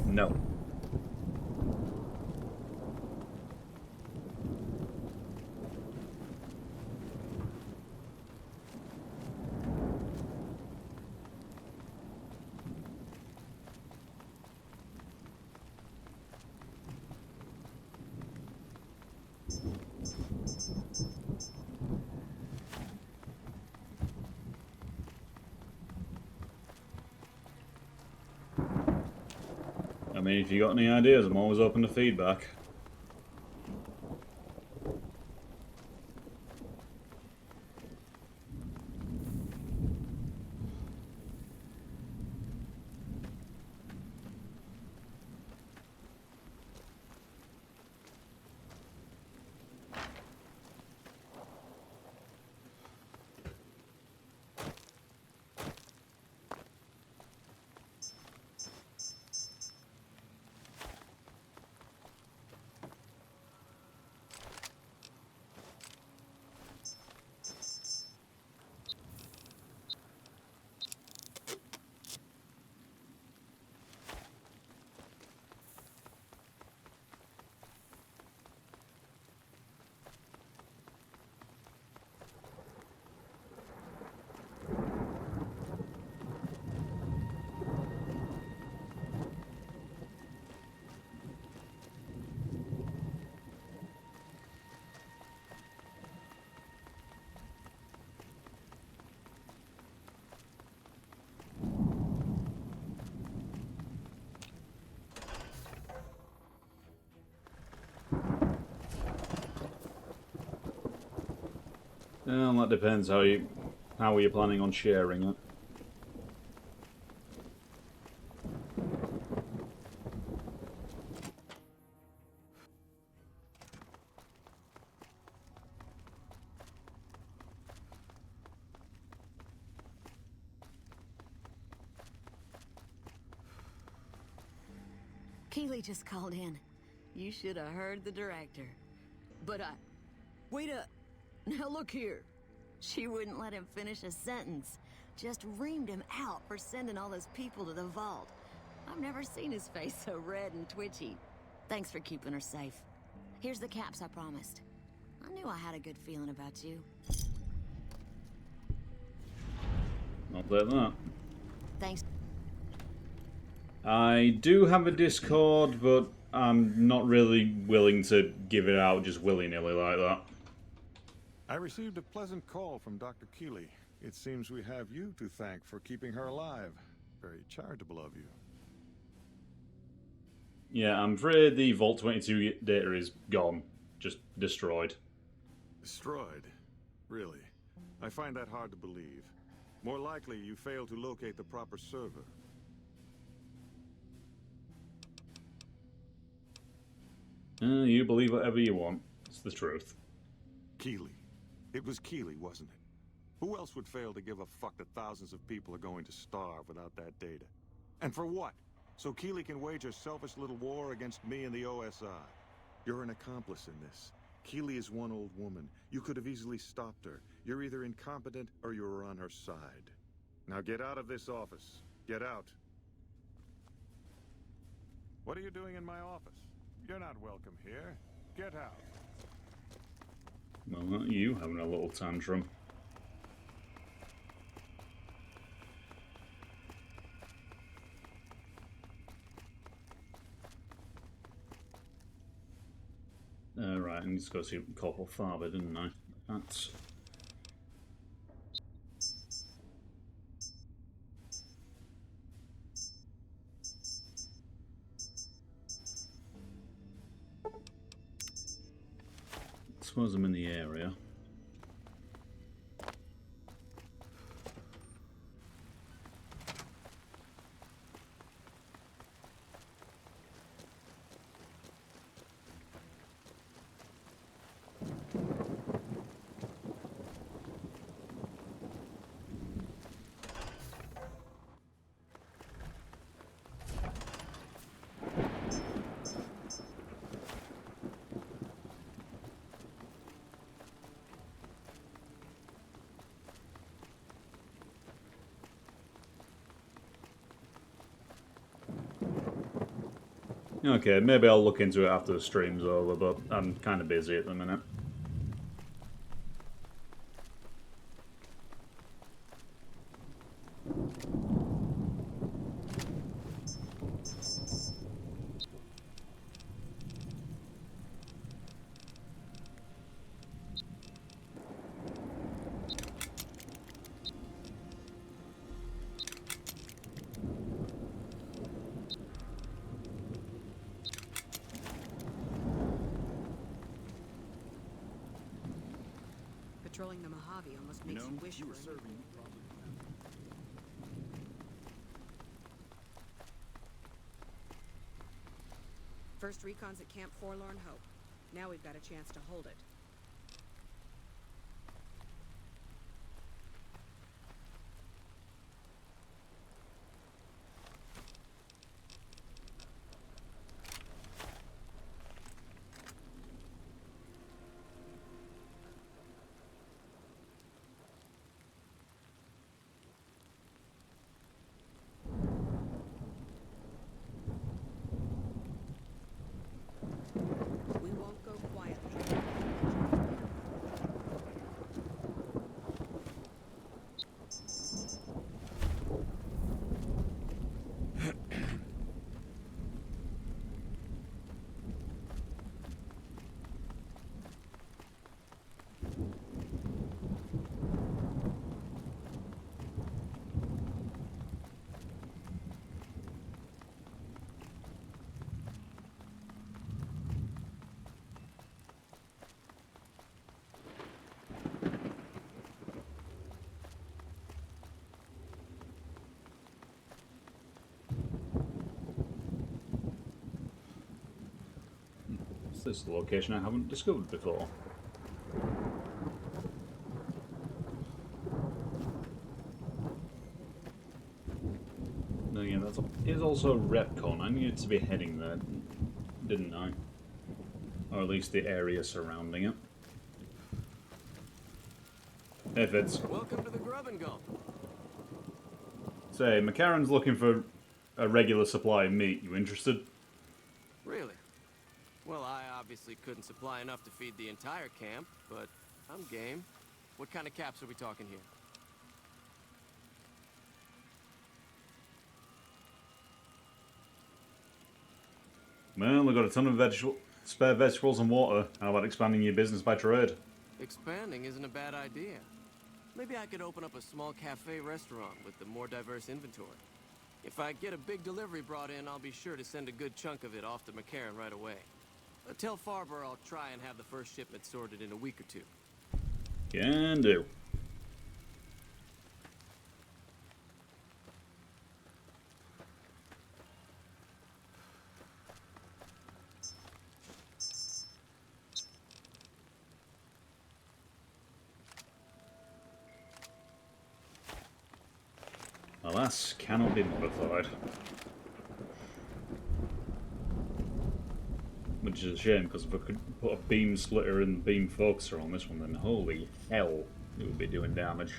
No. I mean, if you got any ideas, I'm always open to feedback. Well, that depends how you're planning on sharing it. Keeley just called in. You should have heard the director. But wait up. Now look here. She wouldn't let him finish a sentence. Just reamed him out for sending all those people to the vault. I've never seen his face so red and twitchy. Thanks for keeping her safe. Here's the caps I promised. I knew I had a good feeling about you. I'll take that. Thanks. I do have a Discord, but I'm not really willing to give it out just willy-nilly like that. I received a pleasant call from Dr. Keeley. It seems we have you to thank for keeping her alive. Very charitable of you. Yeah, I'm afraid the Vault 22 data is gone. Just destroyed. Destroyed? Really? I find that hard to believe. More likely, you failed to locate the proper server. You believe whatever you want. It's the truth. Keeley. It was Keeley, wasn't it? Who else would fail to give a fuck that thousands of people are going to starve without that data? And for what? So Keeley can wage a selfish little war against me and the OSI. You're an accomplice in this. Keeley is one old woman. You could have easily stopped her. You're either incompetent or you're on her side. Now get out of this office. Get out. What are you doing in my office? You're not welcome here. Get out. Well, not you having a little tantrum. Right, I need to go see Corporal Farber, didn't I? That's... I suppose I'm in the area. Okay, maybe I'll look into it after the stream's over, but I'm kind of busy at the minute. Patrolling the Mojave almost makes you wish you were for a serving new- me properly. First recon's at Camp Forlorn Hope. Now we've got a chance to hold it. We won't go quietly. This is a location I haven't discovered before. No, yeah, that is also Retcon. I needed to be heading there, didn't I? Or at least the area surrounding it. If it's... Welcome to the Grub and Gump. Say, McCarran's looking for a regular supply of meat. You interested? Really? Well, I obviously couldn't supply enough to feed the entire camp, but I'm game. What kind of caps are we talking here? Well, we've got a ton of spare vegetables and water. How about expanding your business by trade? Expanding isn't a bad idea. Maybe I could open up a small cafe restaurant with a more diverse inventory. If I get a big delivery brought in, I'll be sure to send a good chunk of it off to McCarran right away. Tell Farber I'll try and have the first shipment sorted in a week or two. Can do. Alas, cannot be modified. Which is a shame, because if I could put a beam splitter and beam focuser on this one, then holy hell, it would be doing damage.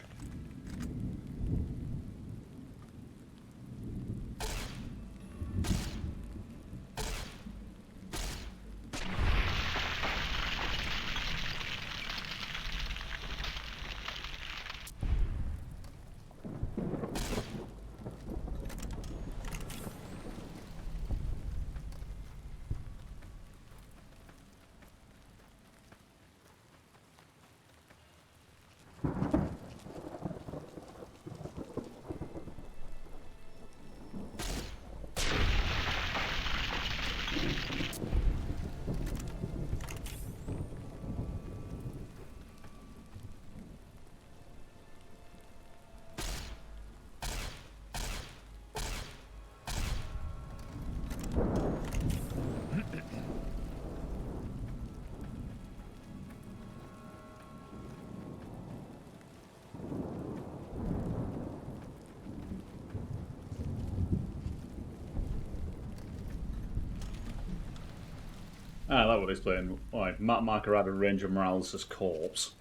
Ah, that would explain why Matt Marker had a Ranger Morales' corpse.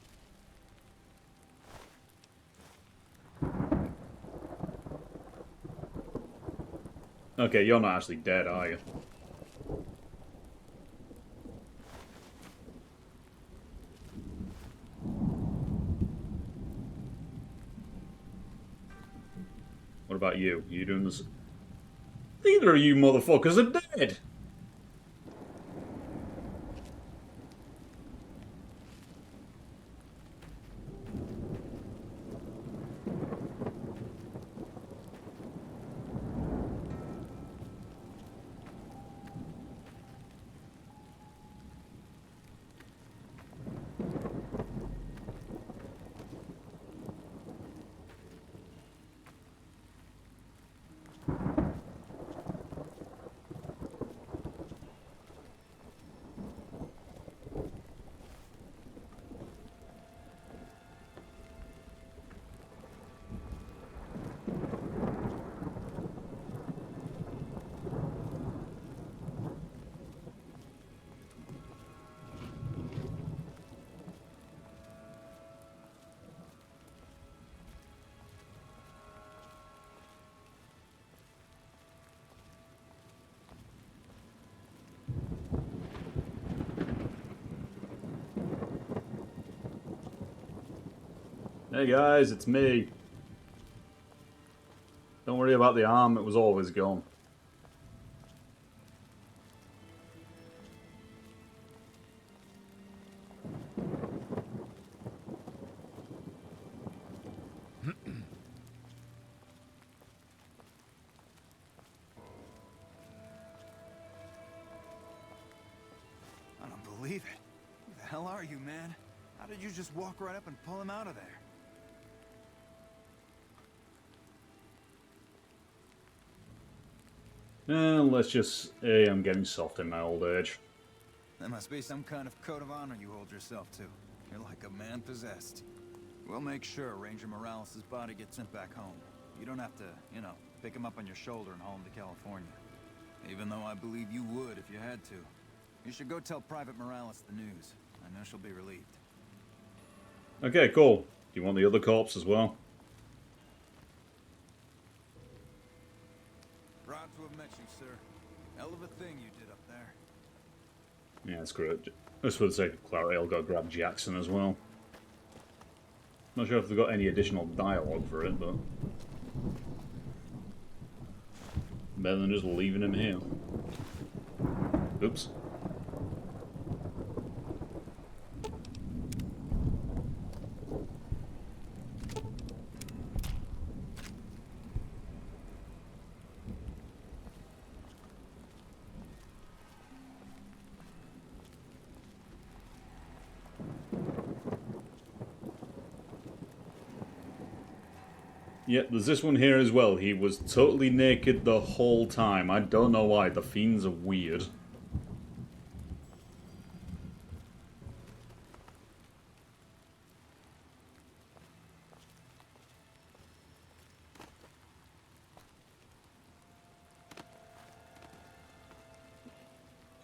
Okay, you're not actually dead, are you? What about you? Are you doing this? Neither of you motherfuckers are dead! Hey guys, it's me. Don't worry about the arm, it was always gone. I don't believe it. Who the hell are you, man? How did you just walk right up and pull him out of there? Let's just say I'm getting soft in my old age. There must be some kind of code of honor you hold yourself to. You're like a man possessed. We'll make sure Ranger Morales' body gets sent back home. You don't have to, you know, pick him up on your shoulder and haul him to California. Even though I believe you would if you had to. You should go tell Private Morales the news. I know she'll be relieved. Okay, cool. Do you want the other corpse as well? Proud to have met you, sir. Hell of a thing you did up there. Yeah, that's great. Just for the sake of clarity, I'll go grab Jackson as well. Not sure if they've got any additional dialogue for it, but better than just leaving him here. Oops. Yeah, there's this one here as well. He was totally naked the whole time. I don't know why. The fiends are weird.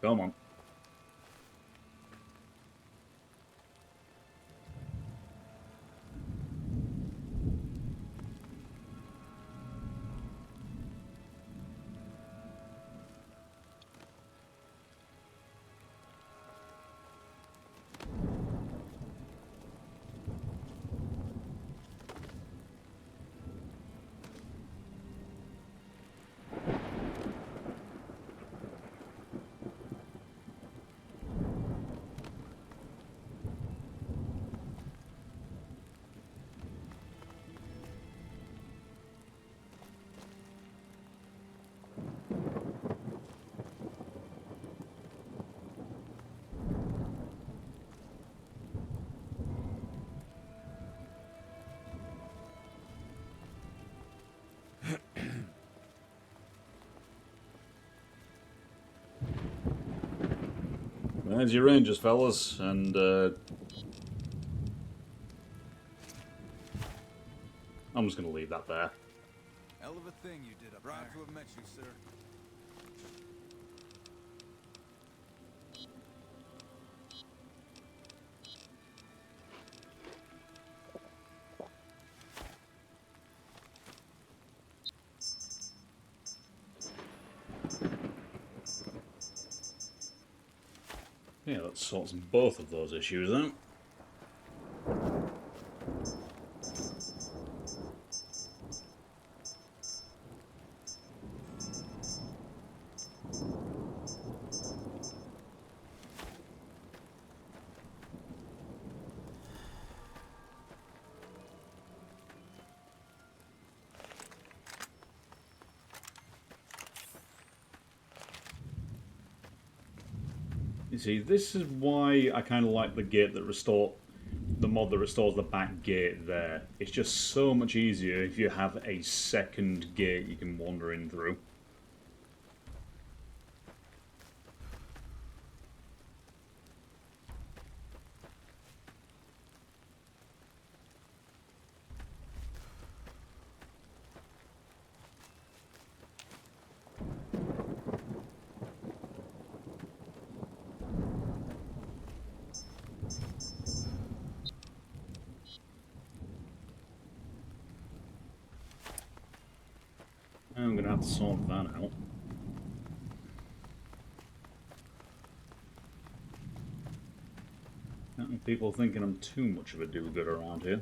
Come on. There's your Rangers, fellas, and I'm just gonna leave that there. Hell of a thing you did up there. Proud to have met you, sir. Yeah, that sorts both of those issues out. You see, this is why I kind of like the gate that the mod that restores the back gate there. It's just so much easier if you have a second gate you can wander in through. I'm going to have to sort that out. People thinking I'm too much of a do-gooder around here.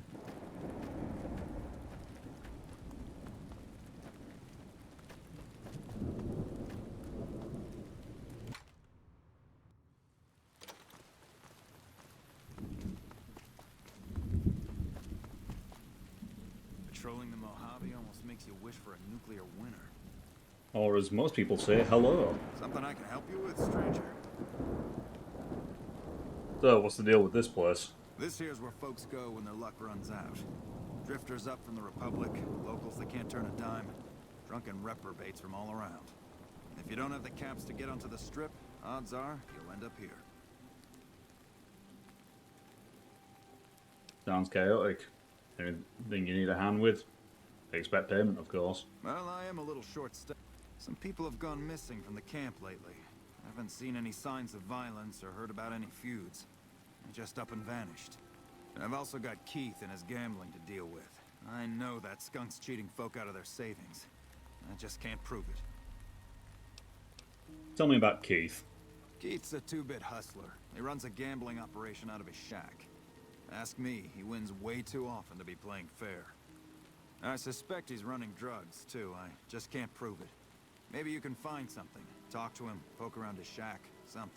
Patrolling the Mojave almost makes you wish for a nuclear winter. Or as most people say, hello. Something I can help you with, stranger? So, what's the deal with this place? This here's where folks go when their luck runs out. Drifters up from the Republic, locals that can't turn a dime, drunken reprobates from all around. If you don't have the caps to get onto the Strip, odds are you'll end up here. Sounds chaotic. Anything you need a hand with? Expect payment, of course. Well, I am a little short-staffed. Some people have gone missing from the camp lately. I haven't seen any signs of violence or heard about any feuds. They just up and vanished. And I've also got Keith and his gambling to deal with. I know that skunk's cheating folk out of their savings. I just can't prove it. Tell me about Keith. Keith's a two-bit hustler. He runs a gambling operation out of his shack. Ask me, he wins way too often to be playing fair. I suspect he's running drugs, too. I just can't prove it. Maybe you can find something. Talk to him, poke around his shack, something.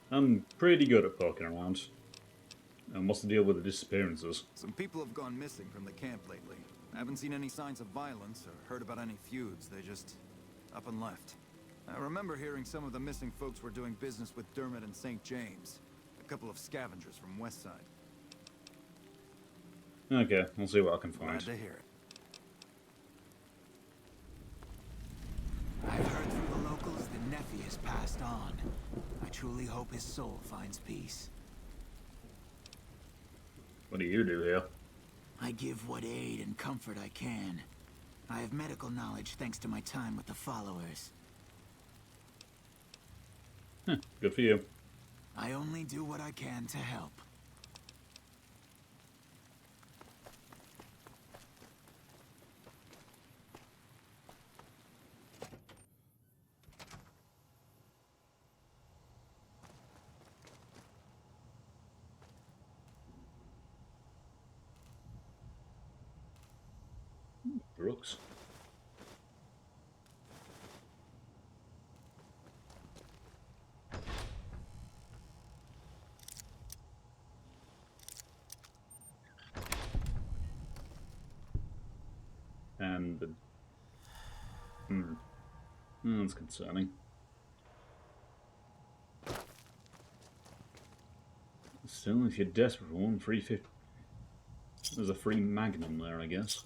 I'm pretty good at poking around. And what's the deal with the disappearances? Some people have gone missing from the camp lately. I haven't seen any signs of violence or heard about any feuds. They just up and left. I remember hearing some of the missing folks were doing business with Dermot and St. James. A couple of scavengers from Westside. Okay, I'll see what I can find. Glad to hear it. I've heard through the locals that Nephi has passed on. I truly hope his soul finds peace. What do you do here? I give what aid and comfort I can. I have medical knowledge thanks to my time with the followers. Good for you. I only do what I can to help. Brooks. And the... that's concerning. Still, if you're desperate for one, 350. There's a free Magnum there, I guess.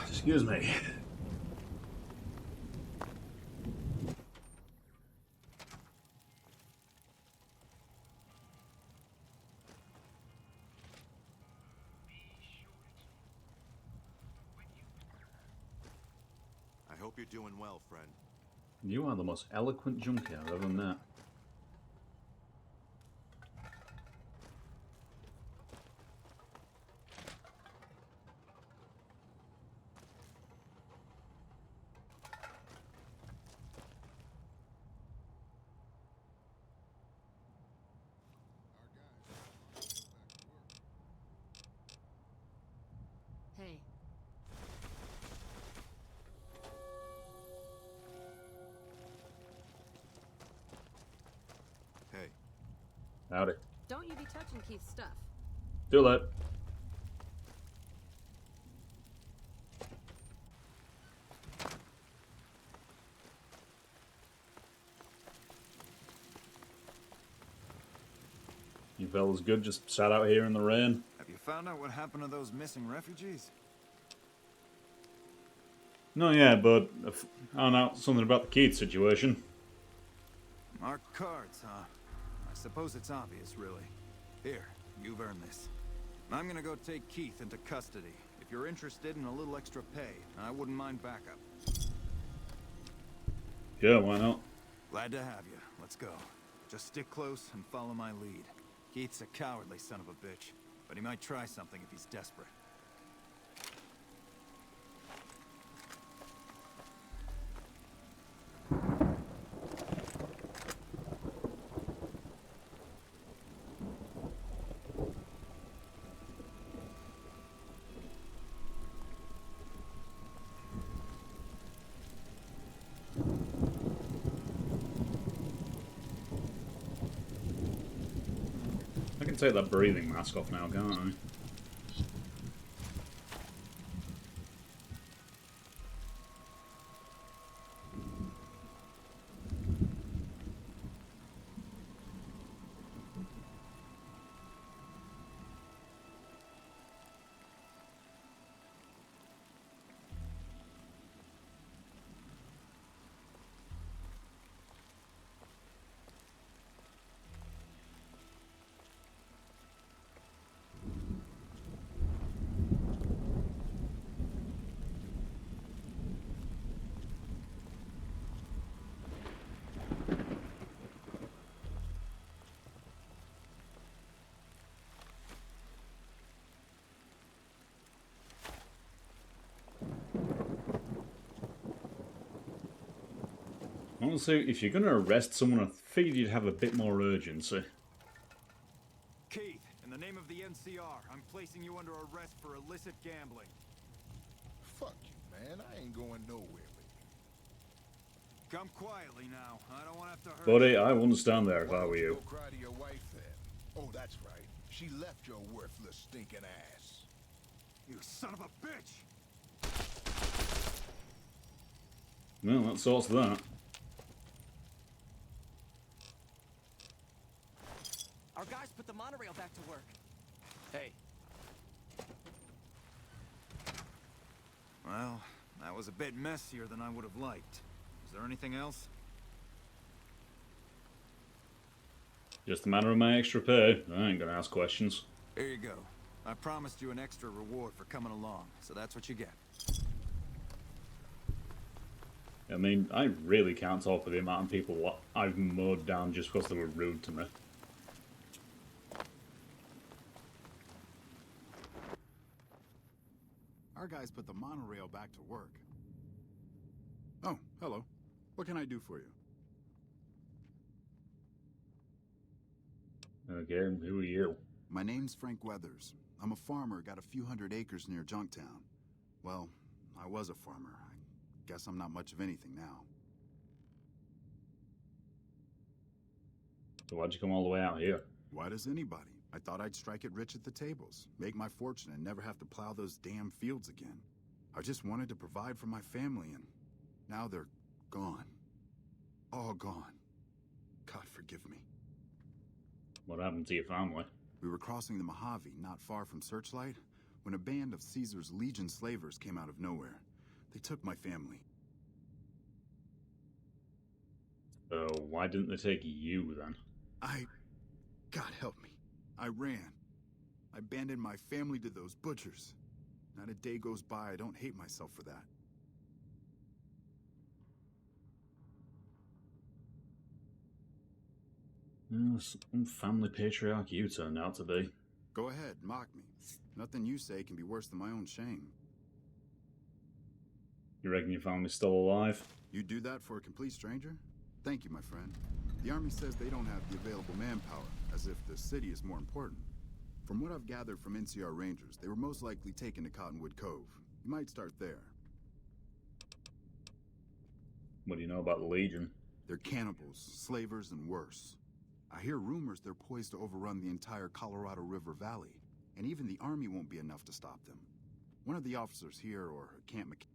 Excuse me. I hope you're doing well, friend. You are the most eloquent junkie I've ever met. Hey. Hey. Howdy. Don't you be touching Keith's stuff. Do that. You fellas good? Just sat out here in the rain? Have you found out what happened to those missing refugees? No, yeah, but I found out something about the Keith situation. Marked cards, huh? I suppose it's obvious, really. Here, you've earned this. I'm gonna go take Keith into custody. If you're interested in a little extra pay, I wouldn't mind backup. Yeah, why not? Glad to have you. Let's go. Just stick close and follow my lead. Keith's a cowardly son of a bitch, but he might try something if he's desperate. I can take that breathing mask off now, can't I? Also, if you're going to arrest someone, I figured you'd have a bit more urgency. Keith, in the name of the NCR, I'm placing you under arrest for illicit gambling. Fuck you, man. I ain't going nowhere with you. Come quietly now. I don't want to have to hurt Buddy, you. I wouldn't stand there if Why I don't were you you. go cry to your wife then? Oh, that's right. She left your worthless stinking ass. You son of a bitch! Well, that sorts that. Our guys put the monorail back to work. Hey. Well, that was a bit messier than I would have liked. Is there anything else? Just a matter of my extra pay. I ain't gonna ask questions. Here you go. I promised you an extra reward for coming along, so that's what you get. I mean, I really can't talk with the amount of people I've mowed down just because they were rude to me. Our guys put the monorail back to work. Oh, hello. What can I do for you? Okay, who are you? My name's Frank Weathers. I'm a farmer, got a few hundred acres near Junktown. Well, I was a farmer. I guess I'm not much of anything now. So why'd you come all the way out here? Why does anybody? I thought I'd strike it rich at the tables, make my fortune and never have to plow those damn fields again. I just wanted to provide for my family and now they're gone. All gone. God forgive me. What happened to your family? We were crossing the Mojave, not far from Searchlight, when a band of Caesar's Legion slavers came out of nowhere. They took my family. Why didn't they take you then? God help me. I ran. I abandoned my family to those butchers. Not a day goes by I don't hate myself for that. Some family patriarch you turned out to be. Go ahead, mock me. Nothing you say can be worse than my own shame. You reckon your family's still alive? You do that for a complete stranger? Thank you, my friend. The Army says they don't have the available manpower, as if the city is more important. From what I've gathered from NCR Rangers, they were most likely taken to Cottonwood Cove. You might start there. What do you know about the Legion? They're cannibals, slavers, and worse. I hear rumors they're poised to overrun the entire Colorado River Valley, and even the Army won't be enough to stop them. One of the officers here, or Camp McKay.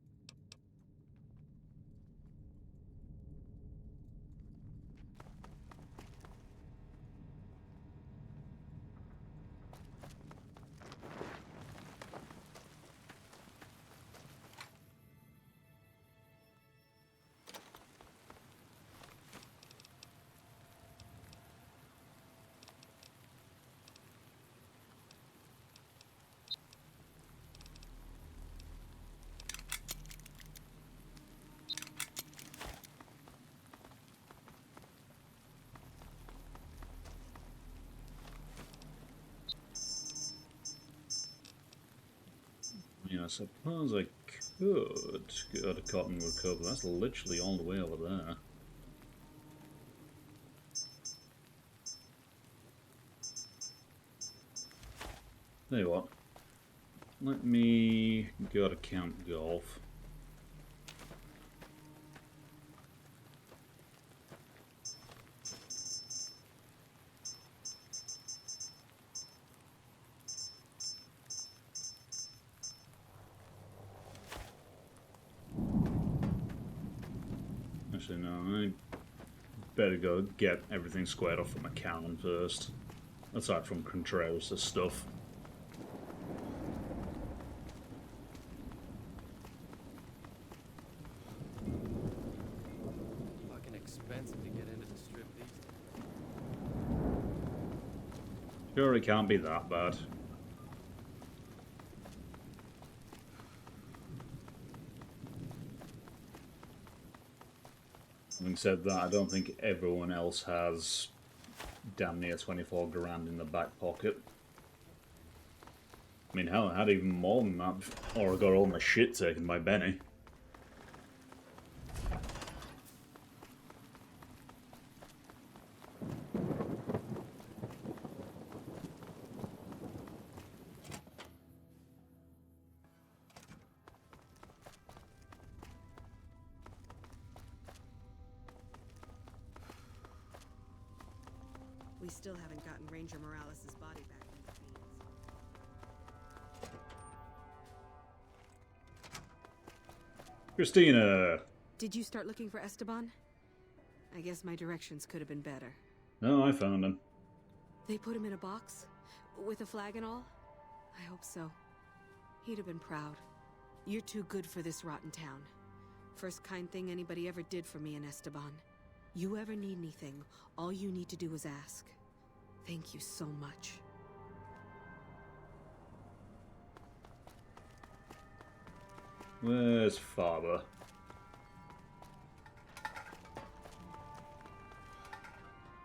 I suppose I could go to Cottonwood Cove, but that's literally all the way over there. Tell you what, let me go to Camp Golf. Actually, no, I better go get everything squared off with McCallum first. Aside from Contreras' stuff. Fucking expensive to get into the strip these days. Sure, it can't be that bad. Having said that, I don't think everyone else has damn near 24 grand in the back pocket. I mean, hell, I had even more than that, or I got all my shit taken by Benny. We still haven't gotten Ranger Morales' body back from the fiends. Christina! Did you start looking for Esteban? I guess my directions could have been better. No, I found him. They put him in a box? With a flag and all? I hope so. He'd have been proud. You're too good for this rotten town. First kind thing anybody ever did for me in Esteban. You ever need anything, all you need to do is ask. Thank you so much. Where's Father?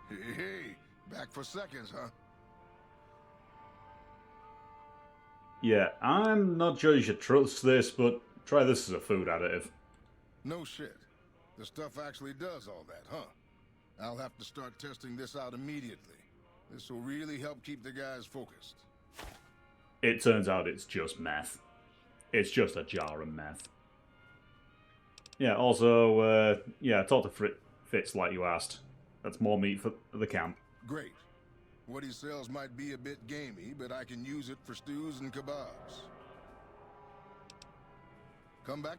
Hey, back for seconds, huh? Yeah, I'm not sure you should trust this, but try this as a food additive. No shit. The stuff actually does all that, huh? I'll have to start testing this out immediately. This will really help keep the guys focused. It turns out it's just meth. It's just a jar of meth. Yeah, also, yeah, talk to Fitz like you asked. That's more meat for the camp. Great. What he sells might be a bit gamey, but I can use it for stews and kebabs. Come back.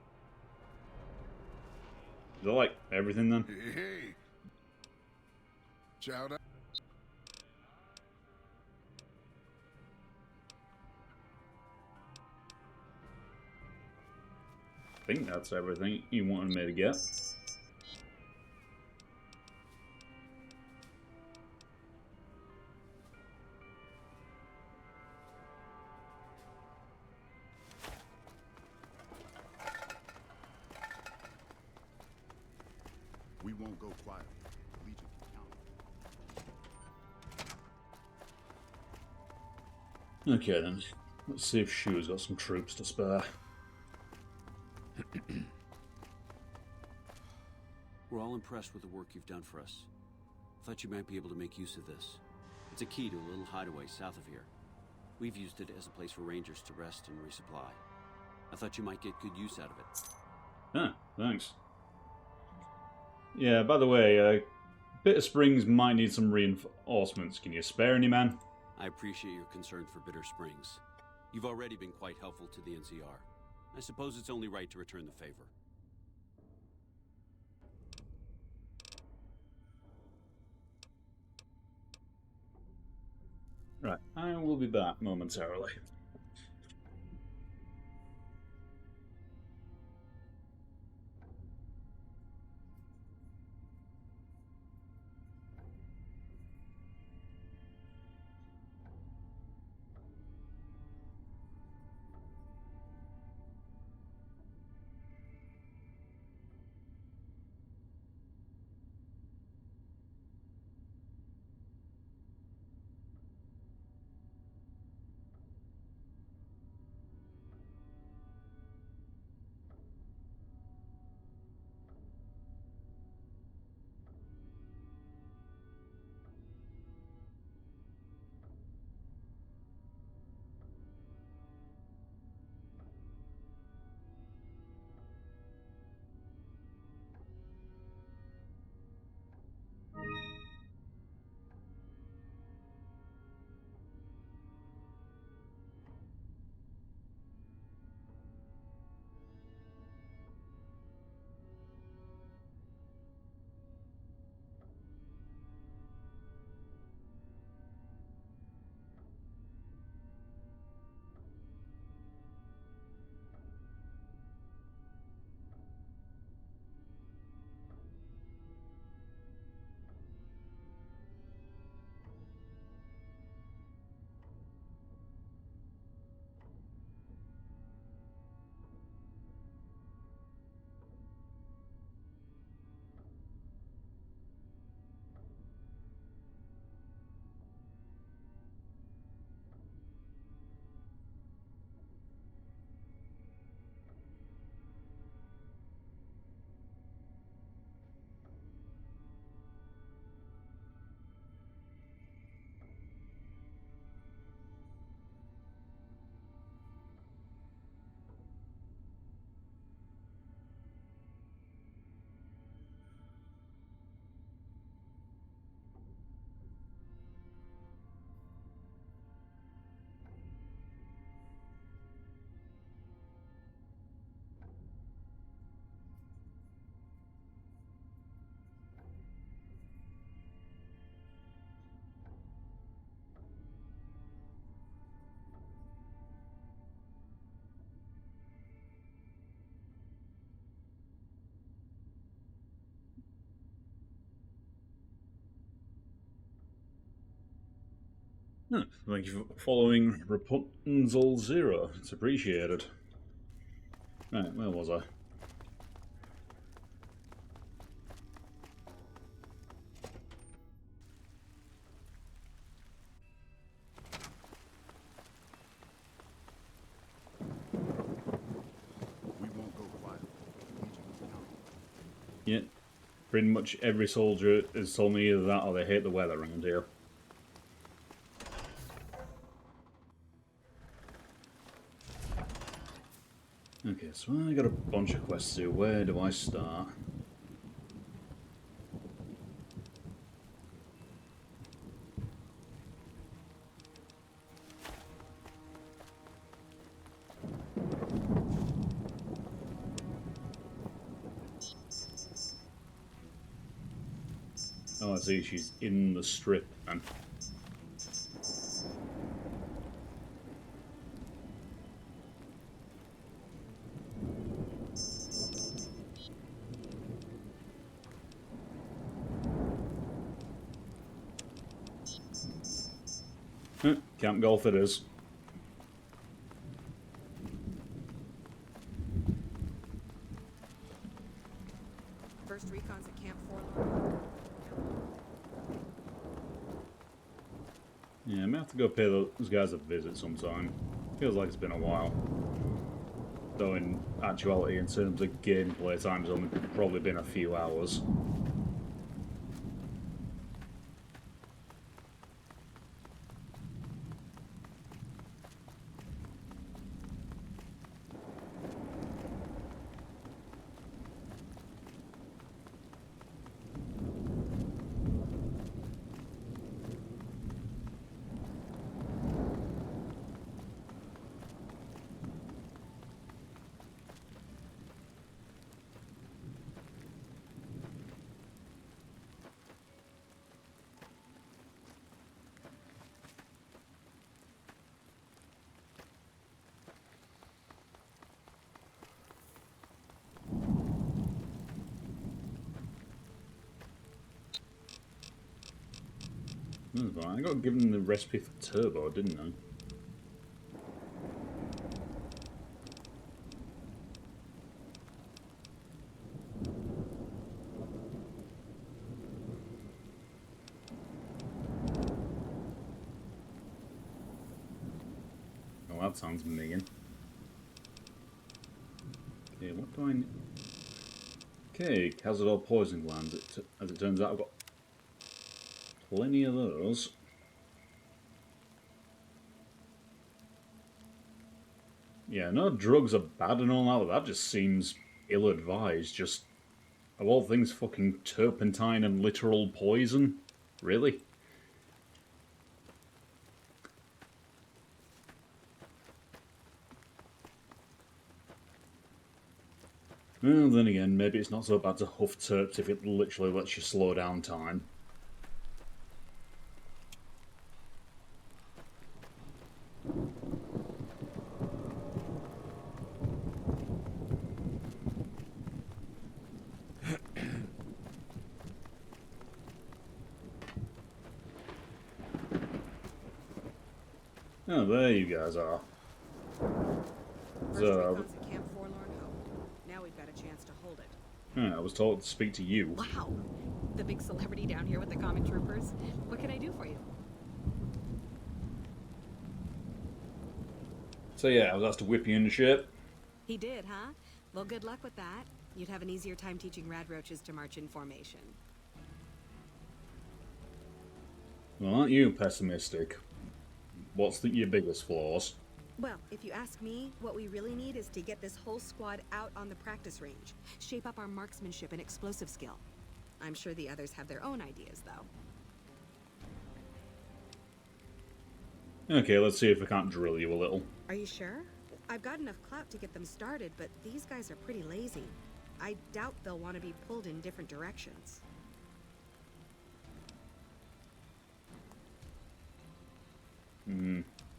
Is that like everything then? Hey. Chow down. I think that's everything you wanted me to get. We won't go quiet. Legion can count. Okay then, let's see if Shu's got some troops to spare. We're all impressed with the work you've done for us. Thought you might be able to make use of this. It's a key to a little hideaway south of here. We've used it as a place for rangers to rest and resupply. I thought you might get good use out of it. Ah, thanks. Yeah, by the way, Bitter Springs might need some reinforcements. Can you spare any men? I appreciate your concern for Bitter Springs. You've already been quite helpful to the NCR. I suppose it's only right to return the favor. Right, I will be back momentarily. Thank you for following Rapunzel Zero. It's appreciated. Right, where was I? Yeah, pretty much every soldier has told me either that or they hate the weather around here. Okay, so I got a bunch of quests here. Where do I start? Oh, I see, she's in the strip then. Camp Golf it is. First recon's at Camp Forlorn. Yeah, I may have to go pay those guys a visit sometime. Feels like it's been a while. Though in actuality, in terms of gameplay time, it's only probably been a few hours. I got given the recipe for turbo, didn't I? Oh, that sounds mean. Okay, what do I need? Okay, Cazador poison glands. As it turns out, I've got plenty of those. Yeah, no, drugs are bad and all that, but that just seems ill-advised. Just, of all things, fucking turpentine and literal poison? Really? Well, then again, maybe it's not so bad to huff terps if it literally lets you slow down time. Oh, there you guys are. First recon's at Camp Forlorn Hope. Now we've got a chance to hold it. Yeah, I was told to speak to you. Wow! The big celebrity down here with the comic troopers. What can I do for you? So yeah, I was asked to whip you into shape. He did, huh? Well, good luck with that. You'd have an easier time teaching rad roaches to march in formation. Well, aren't you pessimistic? What's your biggest flaws? Well, if you ask me, what we really need is to get this whole squad out on the practice range. Shape up our marksmanship and explosive skill. I'm sure the others have their own ideas, though. Okay, let's see if I can't drill you a little. Are you sure? I've got enough clout to get them started, but these guys are pretty lazy. I doubt they'll want to be pulled in different directions.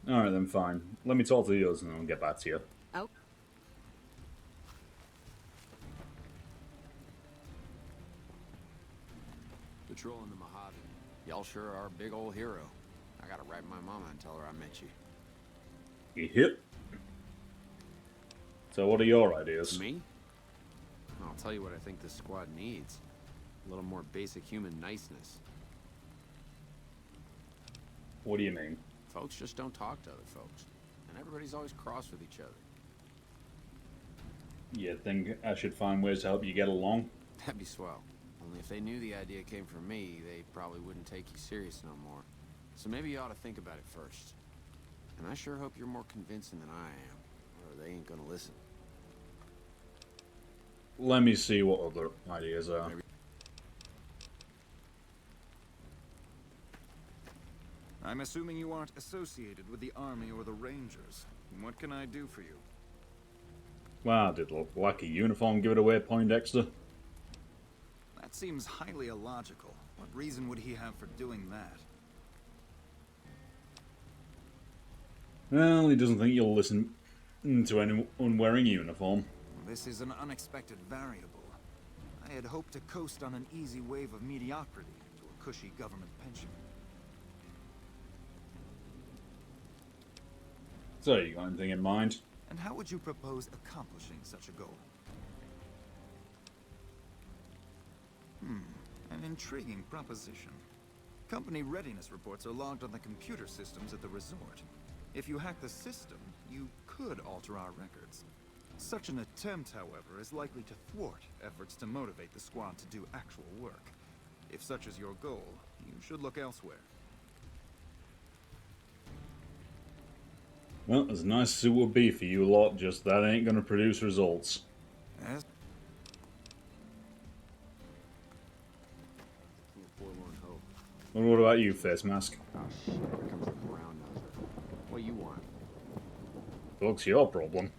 Alright then, fine. Let me talk to the others and I'll get back to you. Oh. Patrolling the Mojave. Y'all sure are a big old hero. I gotta write my mama and tell her I met you. Yep. So what are your ideas? Me? I'll tell you what I think this squad needs. A little more basic human niceness. What do you mean? Folks just don't talk to other folks. And everybody's always cross with each other. You think I should find ways to help you get along? That'd be swell. Only if they knew the idea came from me, they probably wouldn't take you serious no more. So maybe you ought to think about it first. And I sure hope you're more convincing than I am, or they ain't gonna listen. Let me see what other ideas are. I'm assuming you aren't associated with the Army or the Rangers. What can I do for you? Wow, did look like a uniform give it away, Poindexter? That seems highly illogical. What reason would he have for doing that? Well, he doesn't think you'll listen to anyone wearing a uniform. This is an unexpected variable. I had hoped to coast on an easy wave of mediocrity to a cushy government pension. So, you got anything in mind? And how would you propose accomplishing such a goal? An intriguing proposition. Company readiness reports are logged on the computer systems at the resort. If you hack the system, you could alter our records. Such an attempt, however, is likely to thwart efforts to motivate the squad to do actual work. If such is your goal, you should look elsewhere. Well, as nice as it would be for you lot, just that ain't gonna produce results. Yes. Well, what about you, Face Mask? Oh shit, here comes the brown noser. What do you want? Looks your problem.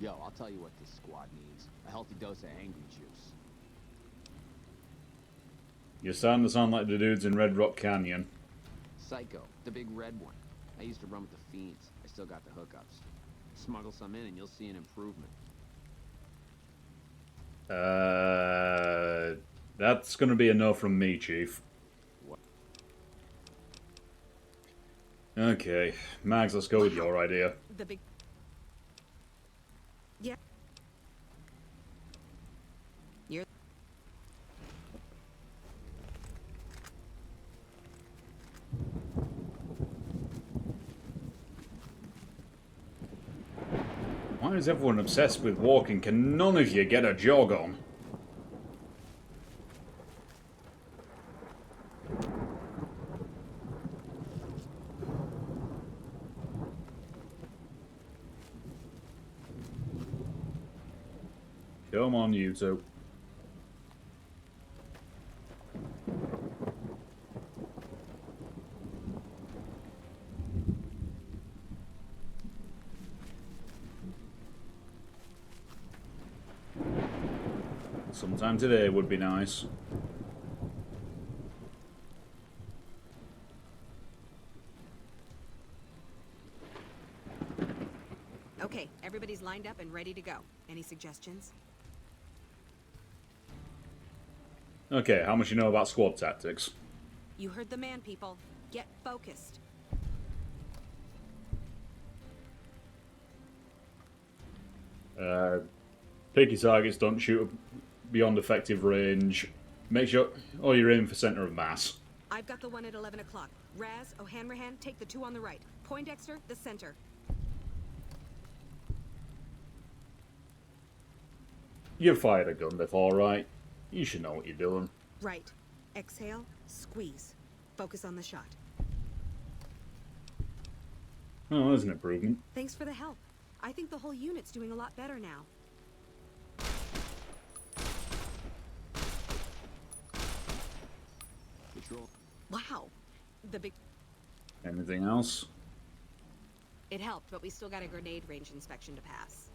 Yo, I'll tell you what this squad needs. A healthy dose of angry juice. You're starting to sound like the dudes in Red Rock Canyon. Psycho, the big red one. I used to run with the fiends. I still got the hookups. Smuggle some in and you'll see an improvement. That's gonna be a no from me, Chief. What? Okay, Mags, let's go with your idea. The big... Yeah. You're... Why is everyone obsessed with walking? Can none of you get a jog on? Come on, you two. Sometime today would be nice. Okay, everybody's lined up and ready to go. Any suggestions? Okay, how much you know about squad tactics? You heard the man, people. Get focused. Pick your targets, don't shoot beyond effective range. Make sure you're aiming for center of mass. I've got the one at 11 o'clock. Raz, O'Hanrahan, take the two on the right. Poindexter, the center. You've fired a gun before, right? You should know what you're doing. Right. Exhale, squeeze. Focus on the shot. Oh, there's an improvement. Thanks for the help. I think the whole unit's doing a lot better now. Patrol. Wow. The big... Anything else? It helped, but we still got a grenade range inspection to pass.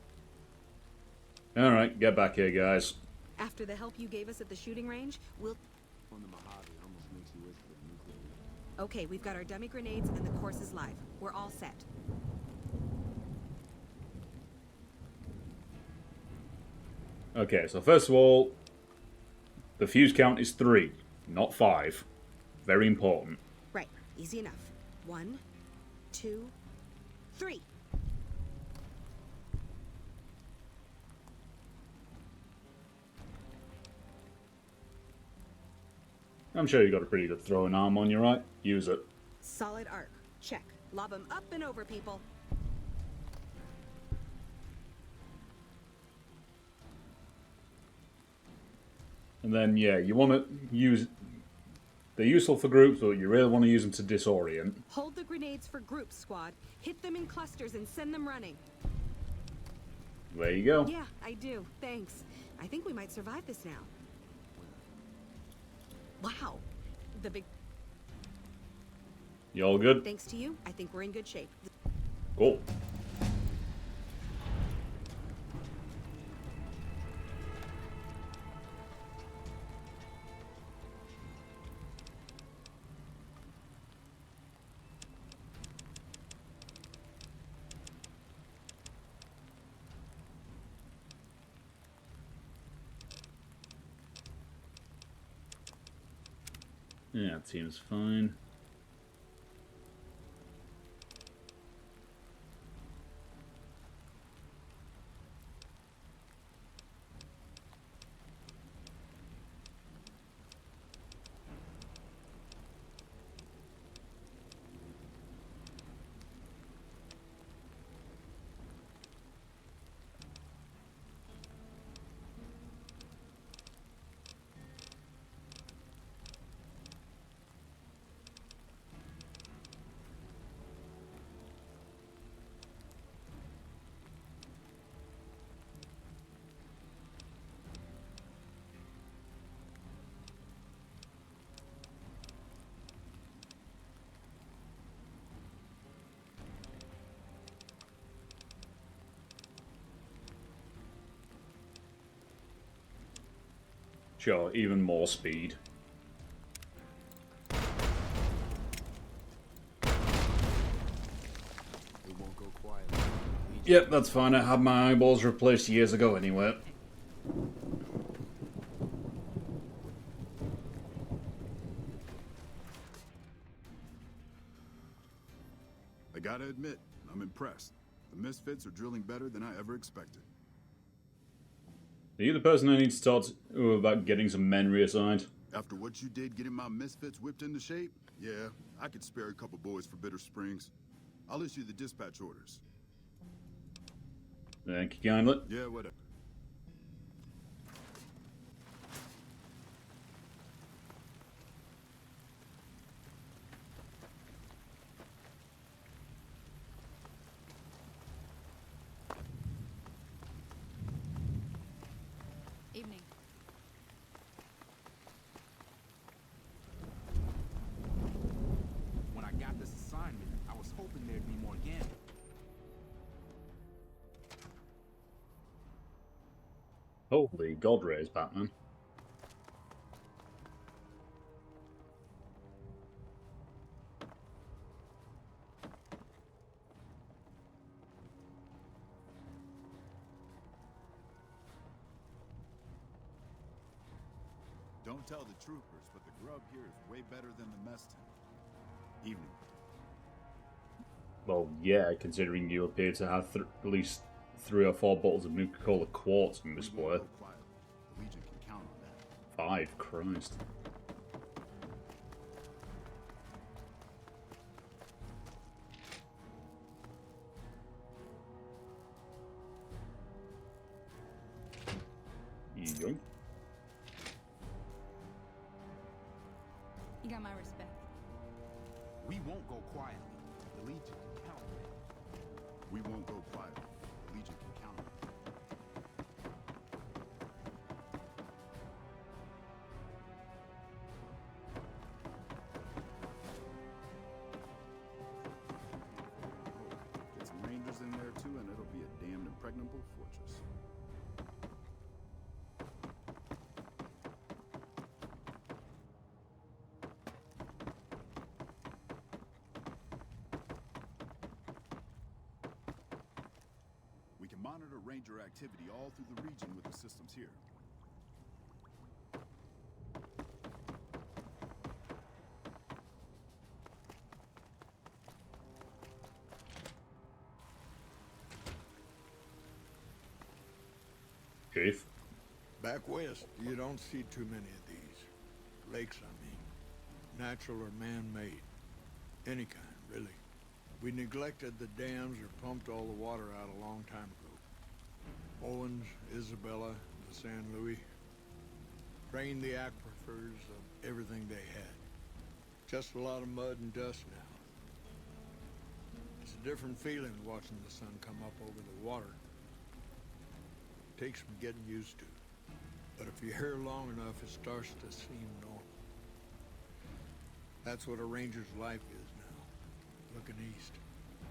Alright, get back here, guys. After the help you gave us at the shooting range, we'll... On the Mojave almost makes you wish for the nuclear. Okay, we've got our dummy grenades and the course is live. We're all set. Okay, so first of all, the fuse count is 3, not 5. Very important. Right, easy enough. 1, 2, 3. I'm sure you got a pretty good throwing arm on you, right? Use it. Solid arc. Check. Lob them up and over, people. And then, yeah, you want to use... They're useful for groups, but you really want to use them to disorient. Hold the grenades for groups, squad. Hit them in clusters and send them running. There you go. Yeah, I do. Thanks. I think we might survive this now. Wow. The big... You all good? Thanks to you, I think we're in good shape. Cool. Yeah, it seems fine. Sure, even more speed. Yep, that's fine. I had my eyeballs replaced years ago anyway. I gotta admit, I'm impressed. The Misfits are drilling better than I ever expected. Are you the person I need to talk to about getting some men reassigned? After what you did getting my Misfits whipped into shape, yeah, I could spare a couple boys for Bitter Springs. I'll issue the dispatch orders. Thank you kindly. Yeah, whatever. Evening. When I got this assignment, I was hoping there'd be more gambling. Holy God rays, Batman. Don't tell the troopers, but the grub here is way better than the mess tent. Evening. Well, yeah, considering you appear to have at least 3 or 4 bottles of Nuka-Cola quartz on display. The Legion can count on that. 5, Christ. Yoink. You got my respect. We won't go quietly. The Legion can count on it. We won't go quietly. The Legion can count on it. Get some Rangers in there too, and it'll be a damned impregnable fortress. We can monitor Ranger activity all through the region with the systems here. Chief. Back west, you don't see too many of these. Lakes, I mean. Natural or man-made. Any kind, really. We neglected the dams or pumped all the water out a long time ago. Owens, Isabella, the San Luis. Drained the aquifers of everything they had. Just a lot of mud and dust now. It's a different feeling watching the sun come up over the water. Takes some getting used to. But if you're here long enough, it starts to seem normal. That's what a ranger's life is now, looking east.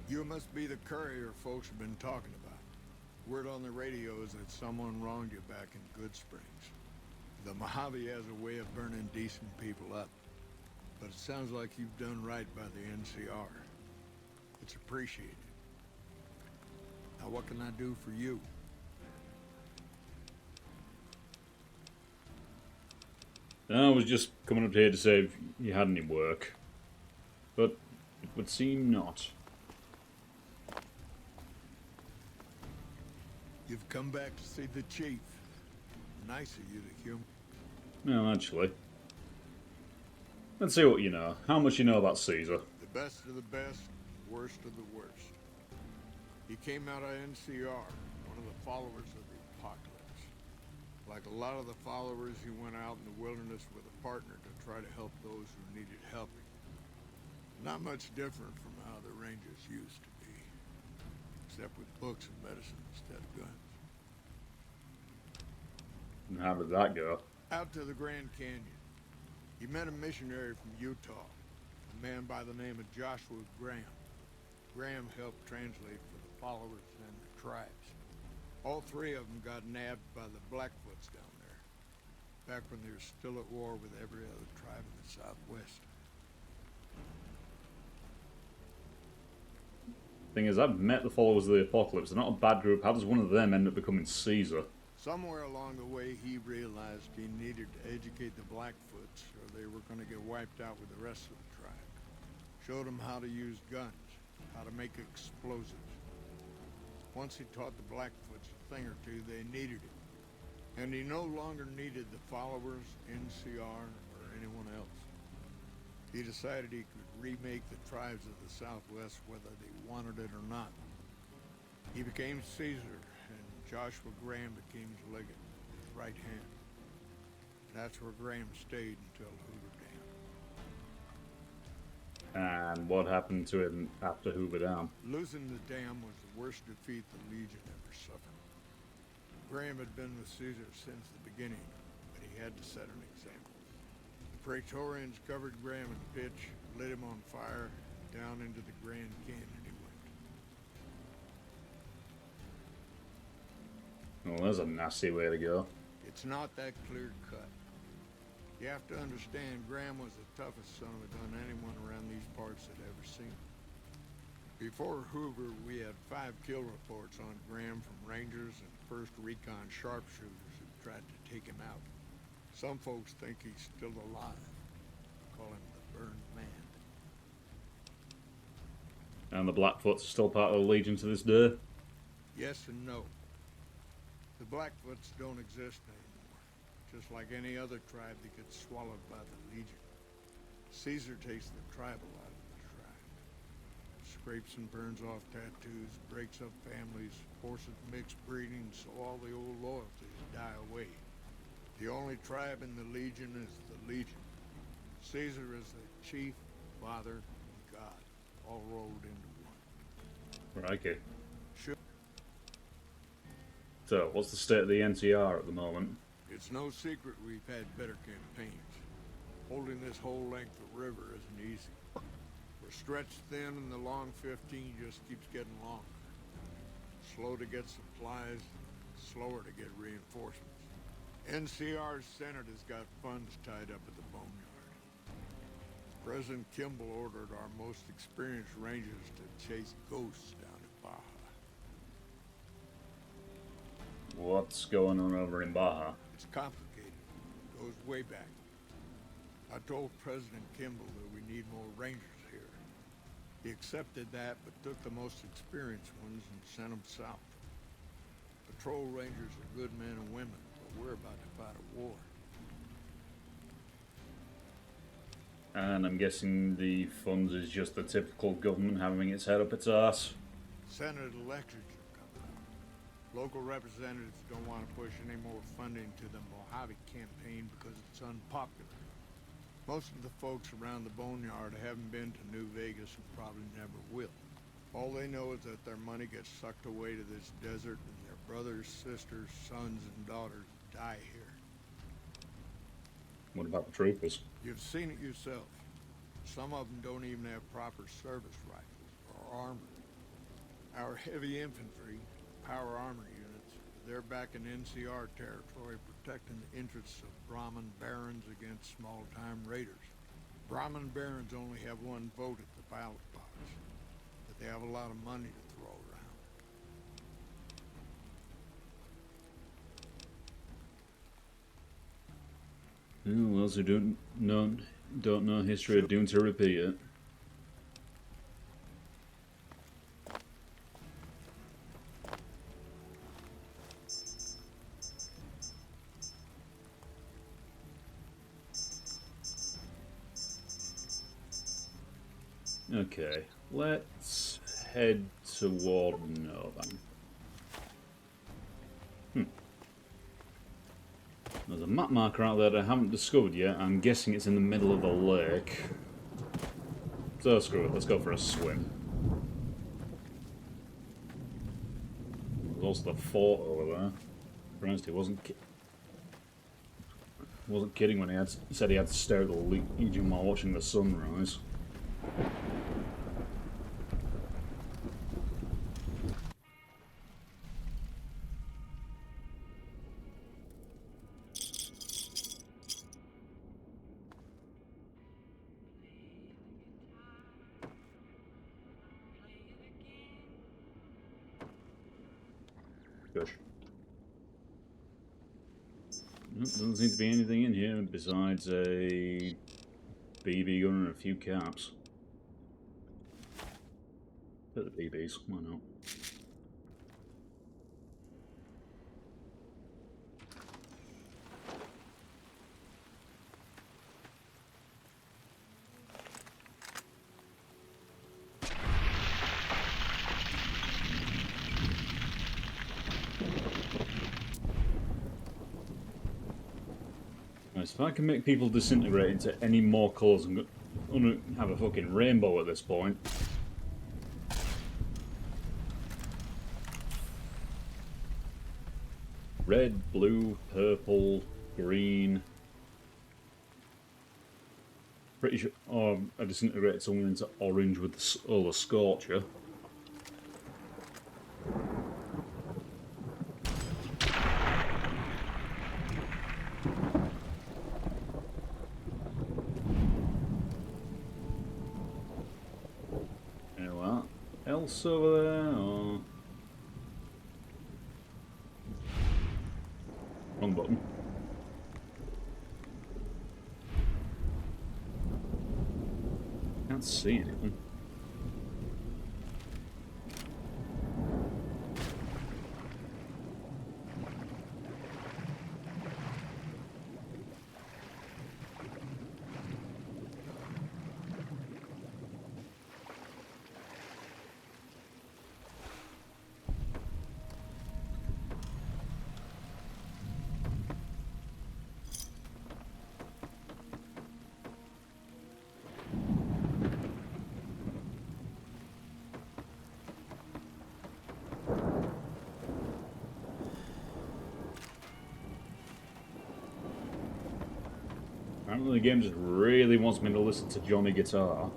You must be the courier folks have been talking about. Word on the radio is that someone wronged you back in Good Springs. The Mojave has a way of burning decent people up. But it sounds like you've done right by the NCR. It's appreciated. Now what can I do for you? I was just coming up here to see if you had any work. But it would seem not. You've come back to see the chief. Nice of you to humor. No, actually. Let's see what you know. How much you know about Caesar? The best of the best, worst of the worst. He came out of NCR, one of the followers of the apocalypse. Like a lot of the followers, he went out in the wilderness with a partner to try to help those who needed helping. Not much different from how the Rangers used to be. Except with books and medicine instead of guns. And how did that go? Out to the Grand Canyon. He met a missionary from Utah, a man by the name of Joshua Graham. Graham helped translate for the followers and the tribes. All three of them got nabbed by the Blackfoots down there, back when they were still at war with every other tribe in the Southwest. Thing is, I've met the followers of the apocalypse. They're not a bad group. How does one of them end up becoming Caesar? Somewhere along the way, he realized he needed to educate the Blackfoots, or they were going to get wiped out with the rest of the tribe. Showed them how to use guns, how to make explosives. Once he taught the Blackfoots a thing or two, they needed him. And he no longer needed the followers, NCR, or anyone else. He decided he could remake the tribes of the Southwest whether they wanted it or not. He became Caesar, and Joshua Graham became his legate, his right hand. That's where Graham stayed until Hoover Dam. And what happened to him after Hoover Dam? Losing the dam was the worst defeat the Legion ever suffered. Graham had been with Caesar since the beginning, but he had to set an example. The Praetorians covered Graham in pitch, lit him on fire, and down into the Grand Canyon he went. Well, that's a nasty way to go. It's not that clear-cut. You have to understand, Graham was the toughest son of a gun anyone around these parts had ever seen. Before Hoover, we had 5 kill reports on Graham from Rangers and 1st Recon sharpshooters who tried to take him out. Some folks think he's still alive. Call him the Burned Man. And the Blackfoots are still part of the Legion to this day? Yes and no. The Blackfoots don't exist anymore. Just like any other tribe that gets swallowed by the Legion. Caesar takes the tribal out of the tribe. Scrapes and burns off tattoos, breaks up families, forces mixed breeding so all the old loyalties die away. The only tribe in the Legion is the Legion. Caesar is the chief, father, and god, all rolled into one. Crikey. Sure. So, what's the state of the NCR at the moment? It's no secret we've had better campaigns. Holding this whole length of river isn't easy. We're stretched thin and the long 15 just keeps getting longer. Slow to get supplies, slower to get reinforcements. NCR's Senate has got funds tied up at the boneyard. President Kimball ordered our most experienced rangers to chase ghosts down at Baja. What's going on over in Baja? It's complicated. It goes way back. I told President Kimball that we need more rangers here. He accepted that, but took the most experienced ones and sent them south. Patrol rangers are good men and women, but we're about to fight a war. And I'm guessing the funds is just the typical government having its head up its ass. Senate elections are coming up. Local representatives don't want to push any more funding to the Mojave campaign because it's unpopular. Most of the folks around the Boneyard haven't been to New Vegas and probably never will. All they know is that their money gets sucked away to this desert and their brothers, sisters, sons, and daughters die here. What about the troopers? You've seen it yourself. Some of them don't even have proper service rifles or armor. Our heavy infantry, power armor units, they're back in NCR territory protecting the interests of Brahmin barons against small-time raiders. Brahmin barons only have one vote at the ballot box, but they have a lot of money to throw around. Who else who don't know history are doomed to repeat it? Okay, let's head toward Northern. There's a map marker out there that I haven't discovered yet. I'm guessing it's in the middle of the lake. So screw it, let's go for a swim. There's also the fort over there. Christ, he wasn't kidding when he said he had to stare at the Legion while watching the sunrise. Gosh. Nope, doesn't seem to be anything in here besides a BB gun and a few caps. Put the BBs, why not? If I can make people disintegrate into any more colours, I'm gonna have a fucking rainbow at this point. Red, blue, purple, green. Pretty sure. Oh, I disintegrated someone into orange with the Solar Scorcher. Else over there, or... Wrong button. Can't see anything. Apparently the game just really wants me to listen to Johnny Guitar.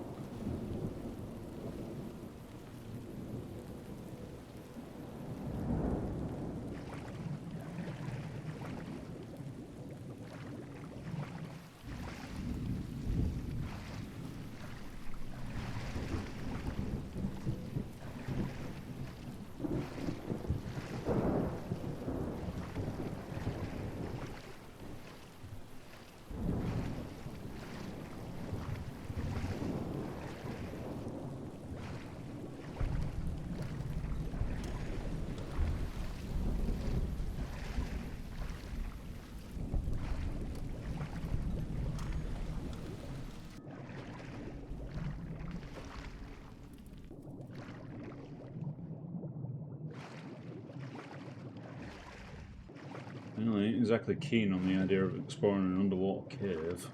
Well, I ain't exactly keen on the idea of exploring an underwater cave.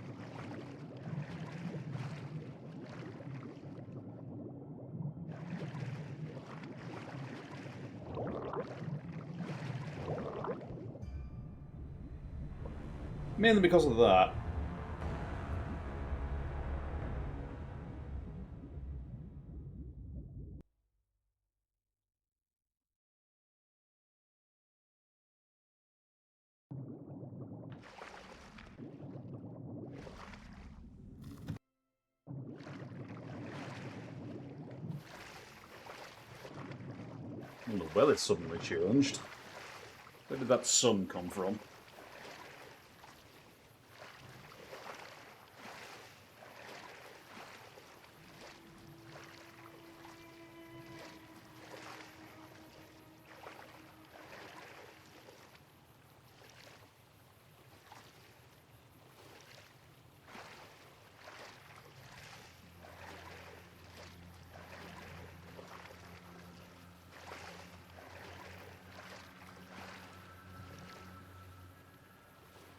Mainly because of that. Well, the weather suddenly changed. Where did that sun come from?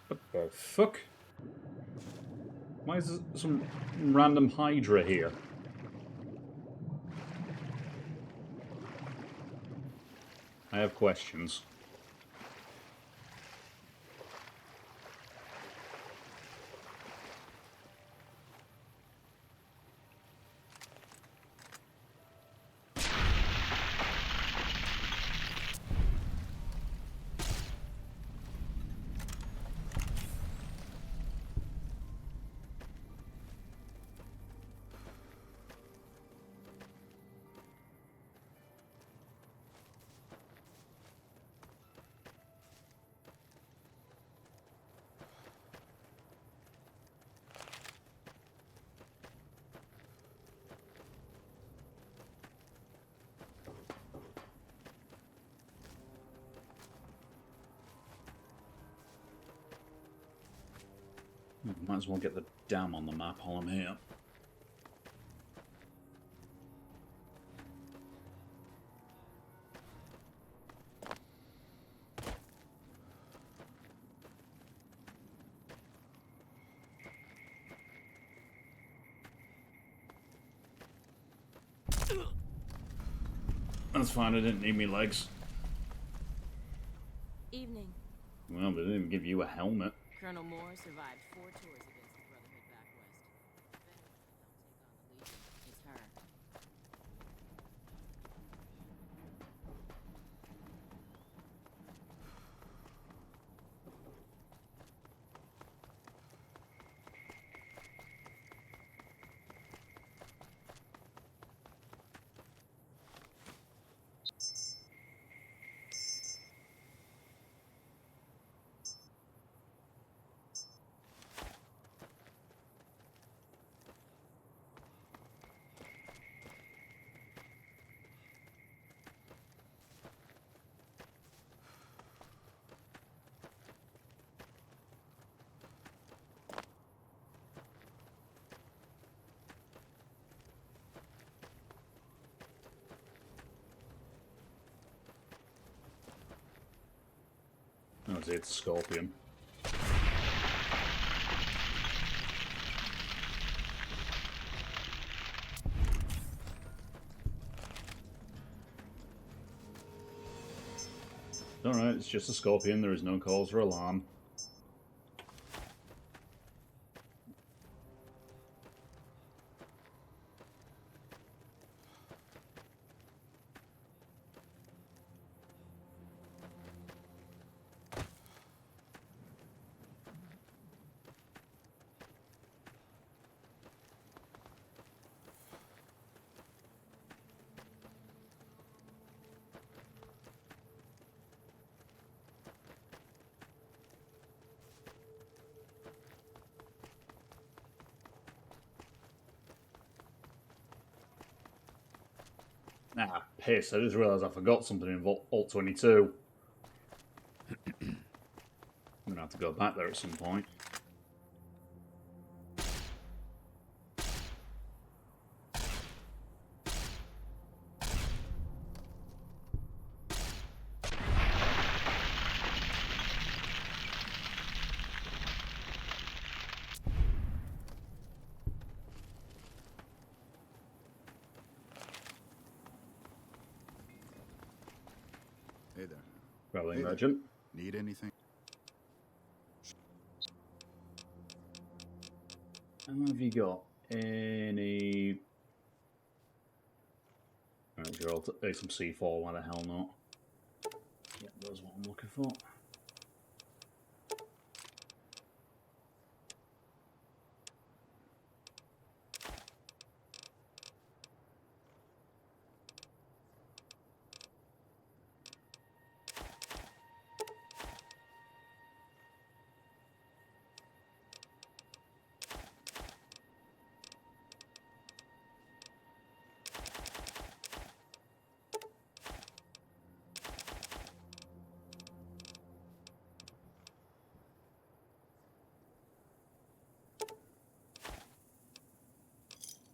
What the fuck? Why is there some random Hydra here? I have questions. Might as well get the dam on the map while I'm here. That's fine, I didn't need me legs. Evening. Well, they didn't even give you a helmet. Colonel Moore survived 4 tours against the Brotherhood back west. If anyone can help take on the Legion, it's her. Oh, it's a scorpion. Alright, it's just a scorpion, there is no cause for alarm. Ah, piss. I just realised I forgot something in Alt 22. I'm going to have to go back there at some point. Hey there. Traveling Hey there. merchant. Need anything? Have you got any... Right, sure, I'll take some C4, why the hell not? Yeah, that's what I'm looking for.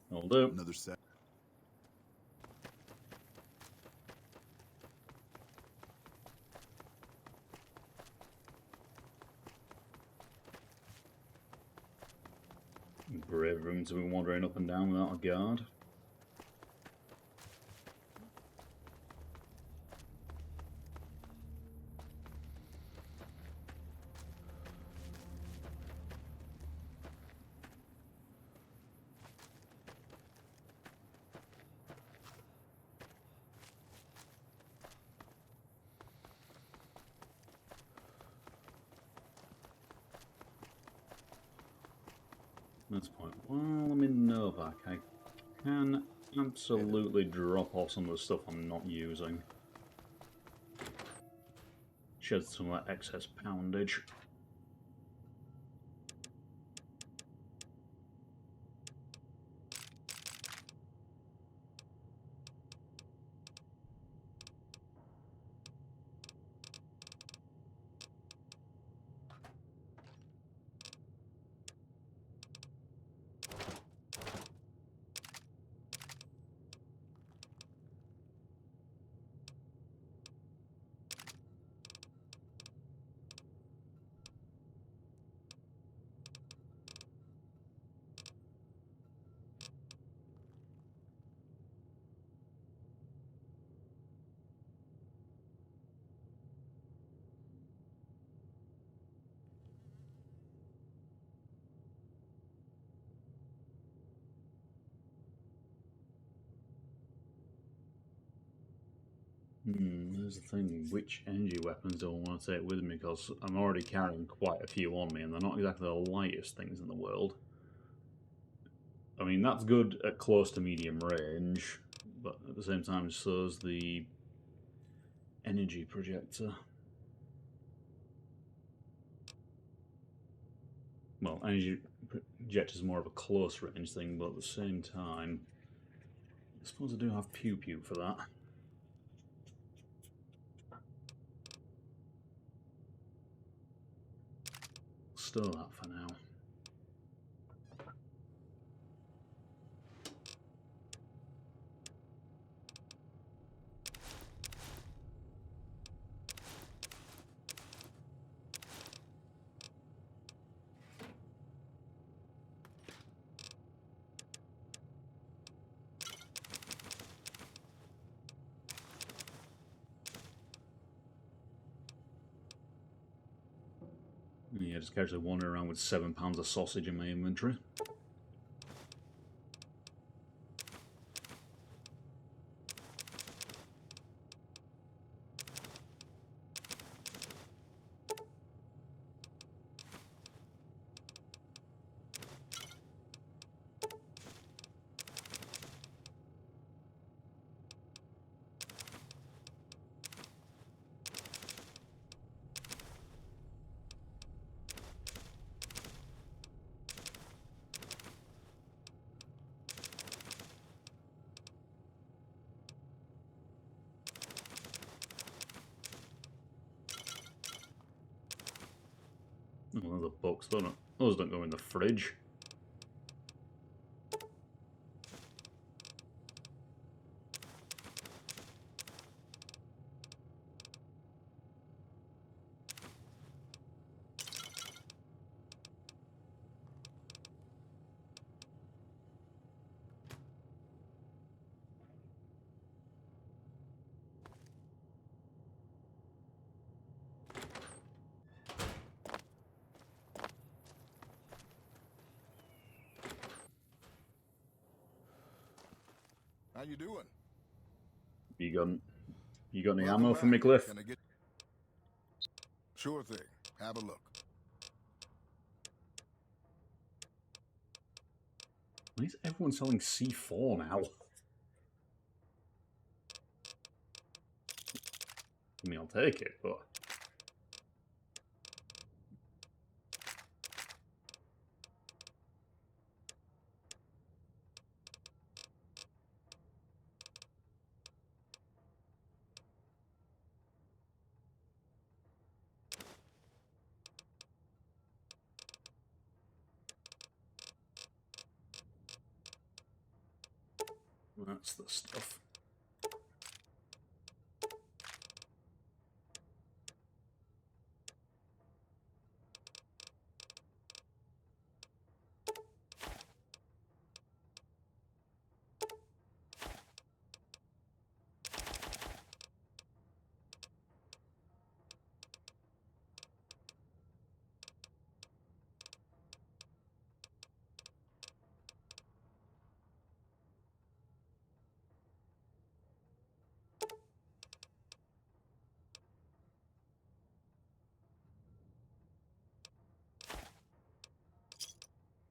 Will do. Another set. Brave room to be wandering up and down without a guard. That's point. Well, I'm in Novak. I can absolutely drop off some of the stuff I'm not using. Shed some of that excess poundage. There's the thing, which energy weapons do I want to take with me, because I'm already carrying quite a few on me, and they're not exactly the lightest things in the world. I mean, that's good at close to medium range, but at the same time, so is the energy projector. Well, energy projector is more of a close range thing, but at the same time, I suppose I do have pew pew for that. Store that for now. Yeah, just casually wandering around with 7 pounds of sausage in my inventory. Oh, the books, those don't go in the fridge. How you doing? You got any Welcome ammo for me, back. Cliff? Can I get... Sure thing. Have a look. Why is everyone selling C4 now? I mean, I'll take it, but... That's the stuff.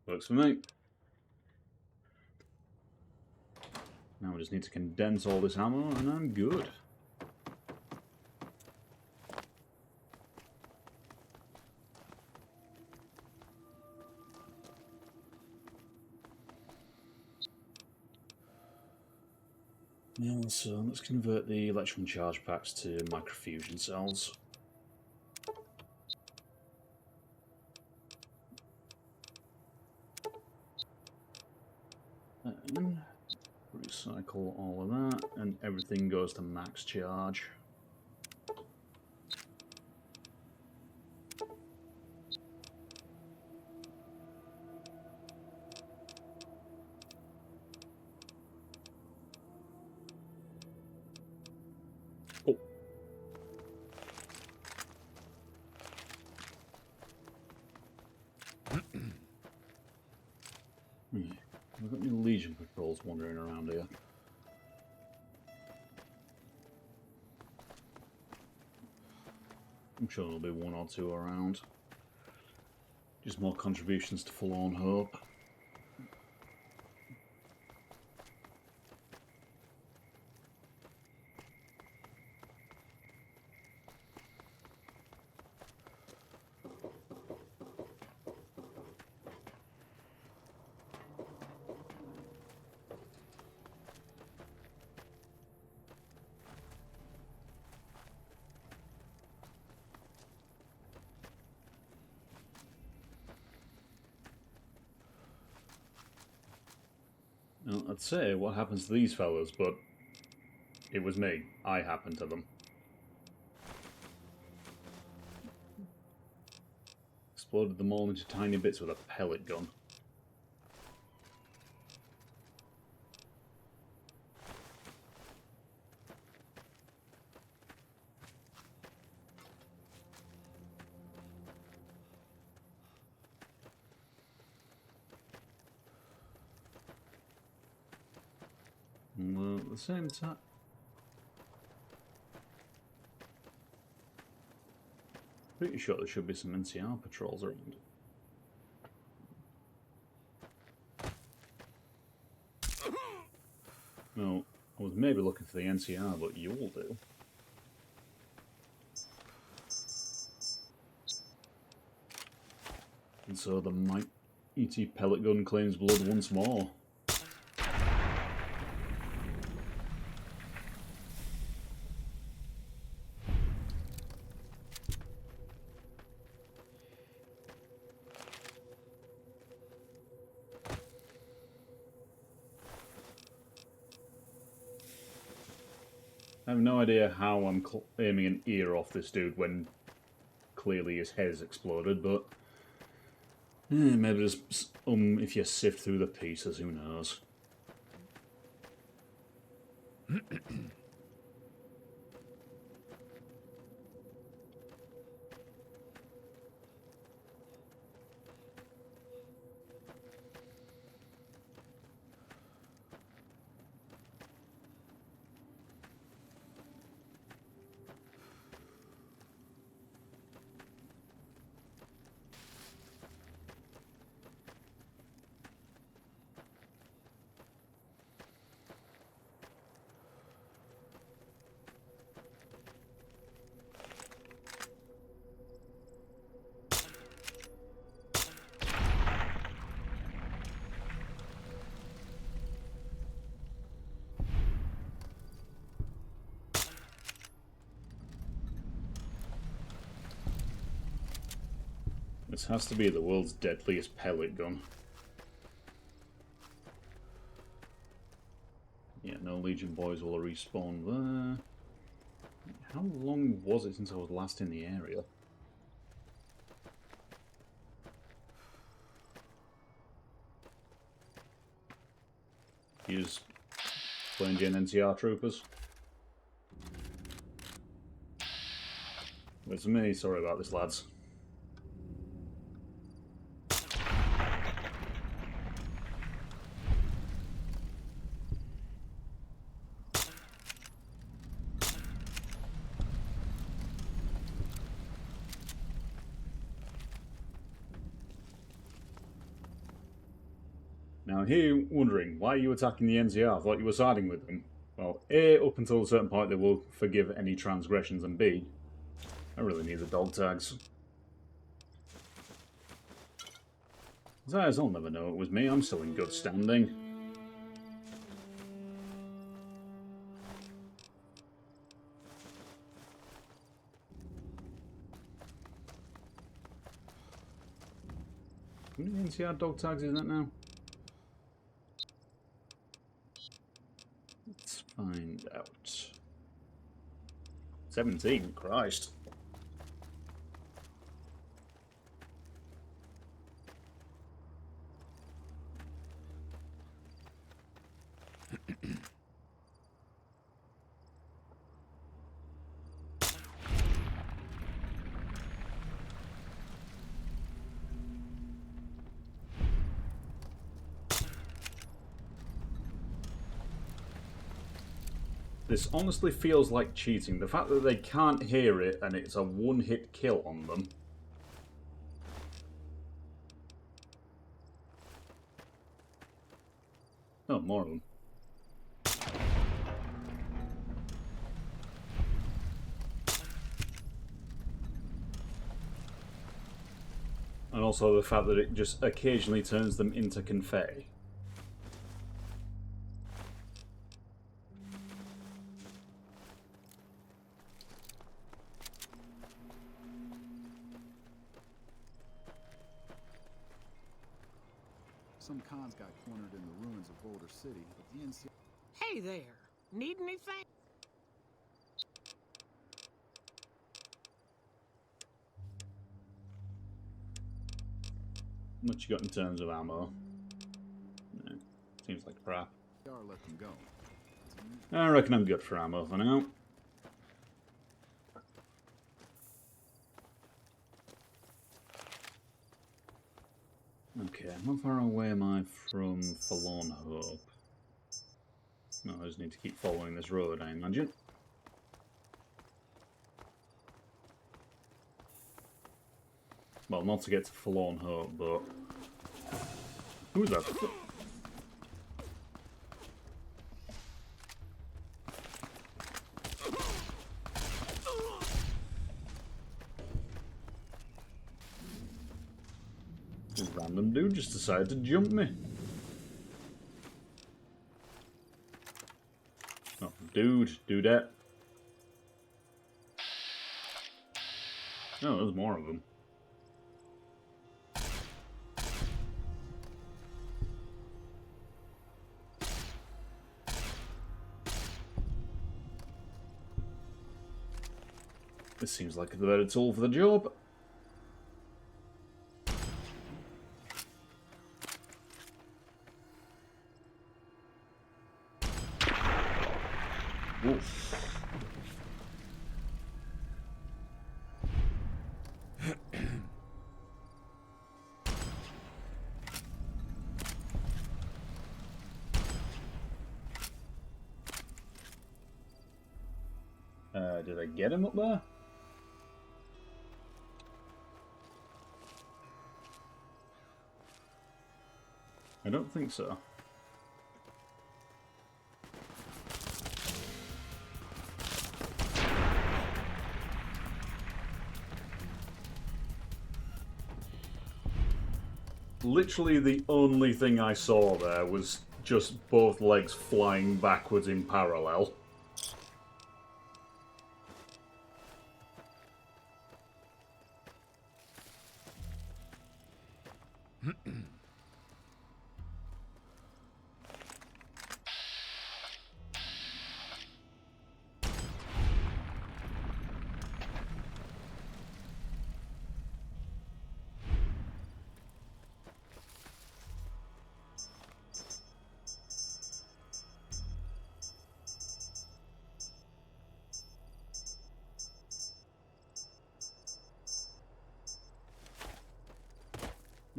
Works for me. Now we just need to condense all this ammo and I'm good. Yeah, so let's convert the electron charge packs to microfusion cells. And recycle all of that, and everything goes to max charge. Oh. We've got any Legion patrols wandering around here. I'm sure there'll be one or two around. Just more contributions to Forlorn Hope. Now, I'd say what happens to these fellas, but it was me. I happened to them. Exploded them all into tiny bits with a pellet gun. And at the same time... Pretty sure there should be some NCR patrols around. No, I was maybe looking for the NCR, but you'll do. And so the mighty pellet gun claims blood once more. I have no idea how I'm aiming an ear off this dude when clearly his head's exploded, but maybe just if you sift through the pieces, who knows. This has to be the world's deadliest pellet gun. Yeah, no Legion boys will respawn there. How long was it since I was last in the area? You just playing NCR troopers? It's me, sorry about this, lads. Now, here you're wondering, why are you attacking the NCR? I thought you were siding with them. Well, A, up until a certain point they will forgive any transgressions, and B, I really need the dog tags. Besides, I'll never know it was me, I'm still in good standing. How many NCR dog tags is that now? Let's find out. 17, Christ. This honestly feels like cheating. The fact that they can't hear it and it's a one-hit kill on them. Oh, more of them. And also the fact that it just occasionally turns them into confetti. Some cons got cornered in the ruins of Boulder City, but the NCR... Hey there. Need anything? What you got in terms of ammo? No, seems like crap. let them go. I reckon I'm good for ammo for now. Okay, how far away am I from Forlorn Hope? No, I just need to keep following this road, I imagine. Well, not to get to Forlorn Hope, but... Who's that? This random dude just decided to jump me. Oh, dudette. Oh, there's more of them. This seems like the better tool for the job. Oof. Did I get him up there? I don't think so. Literally the only thing I saw there was just both legs flying backwards in parallel.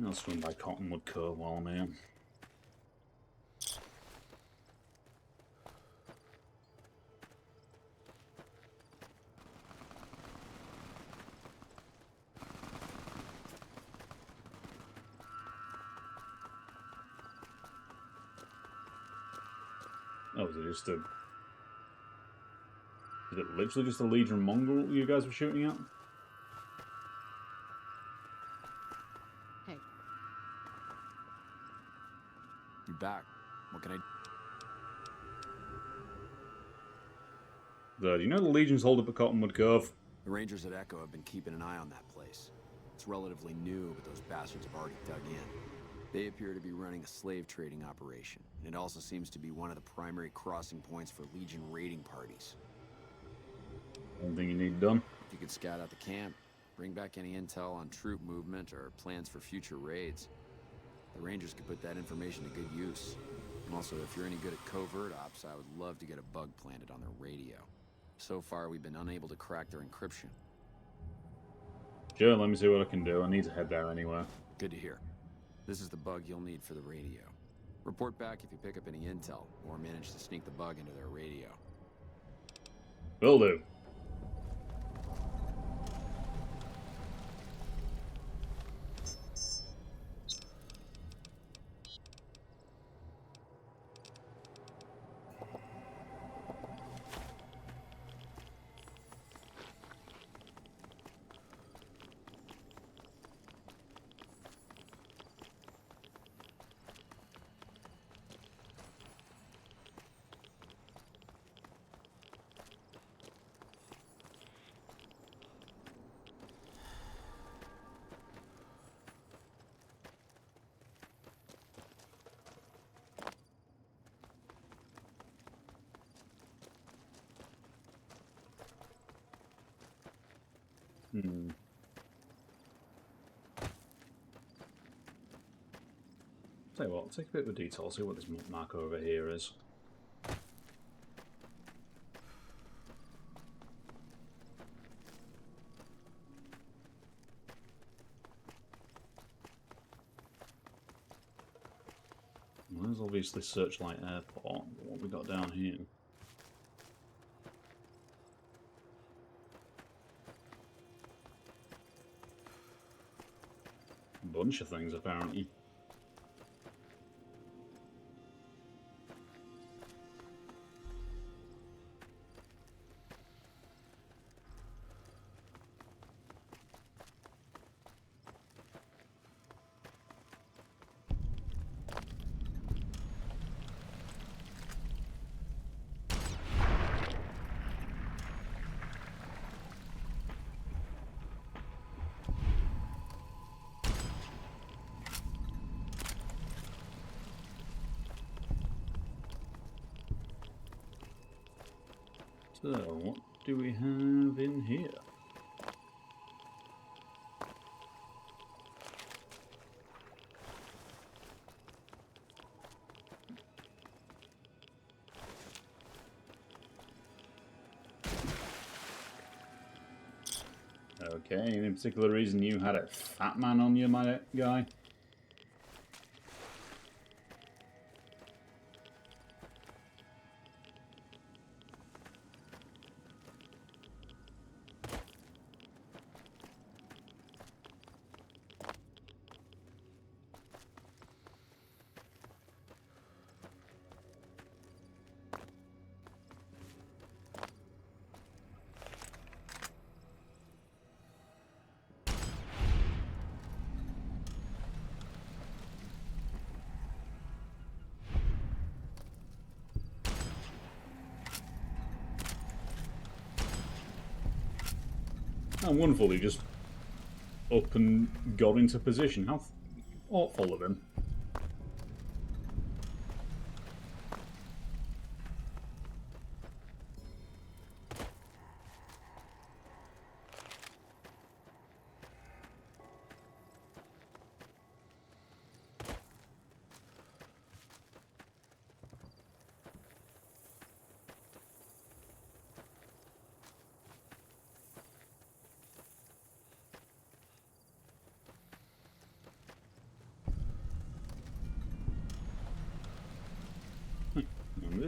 I'll swim by Cottonwood Cove while I'm here. Oh, is it just a... Is it literally just a Legion Mongol you guys were shooting at? Hey. You're back. What can I do? Do you know the Legion's hold up at Cottonwood Cove? The Rangers at Echo have been keeping an eye on that place. It's relatively new, but those bastards have already dug in. They appear to be running a slave trading operation, and it also seems to be one of the primary crossing points for Legion raiding parties. Anything you need done? If you could scout out the camp, bring back any intel on troop movement or plans for future raids. The Rangers could put that information to good use. And also, if you're any good at covert ops, I would love to get a bug planted on their radio. So far, we've been unable to crack their encryption. Sure, let me see what I can do. I need to head there anyway. Good to hear. This is the bug you'll need for the radio. Report back if you pick up any intel, or manage to sneak the bug into their radio. Will do. Tell you what, I'll take a bit of a detour, see what this marker over here is. Well, there's obviously Searchlight Airport, but what we got down here? A bunch of things, apparently. So, what do we have in here? Okay, any particular reason you had a fat man on you, my guy? Oh, wonderful, he just up and got into position. How awful of him.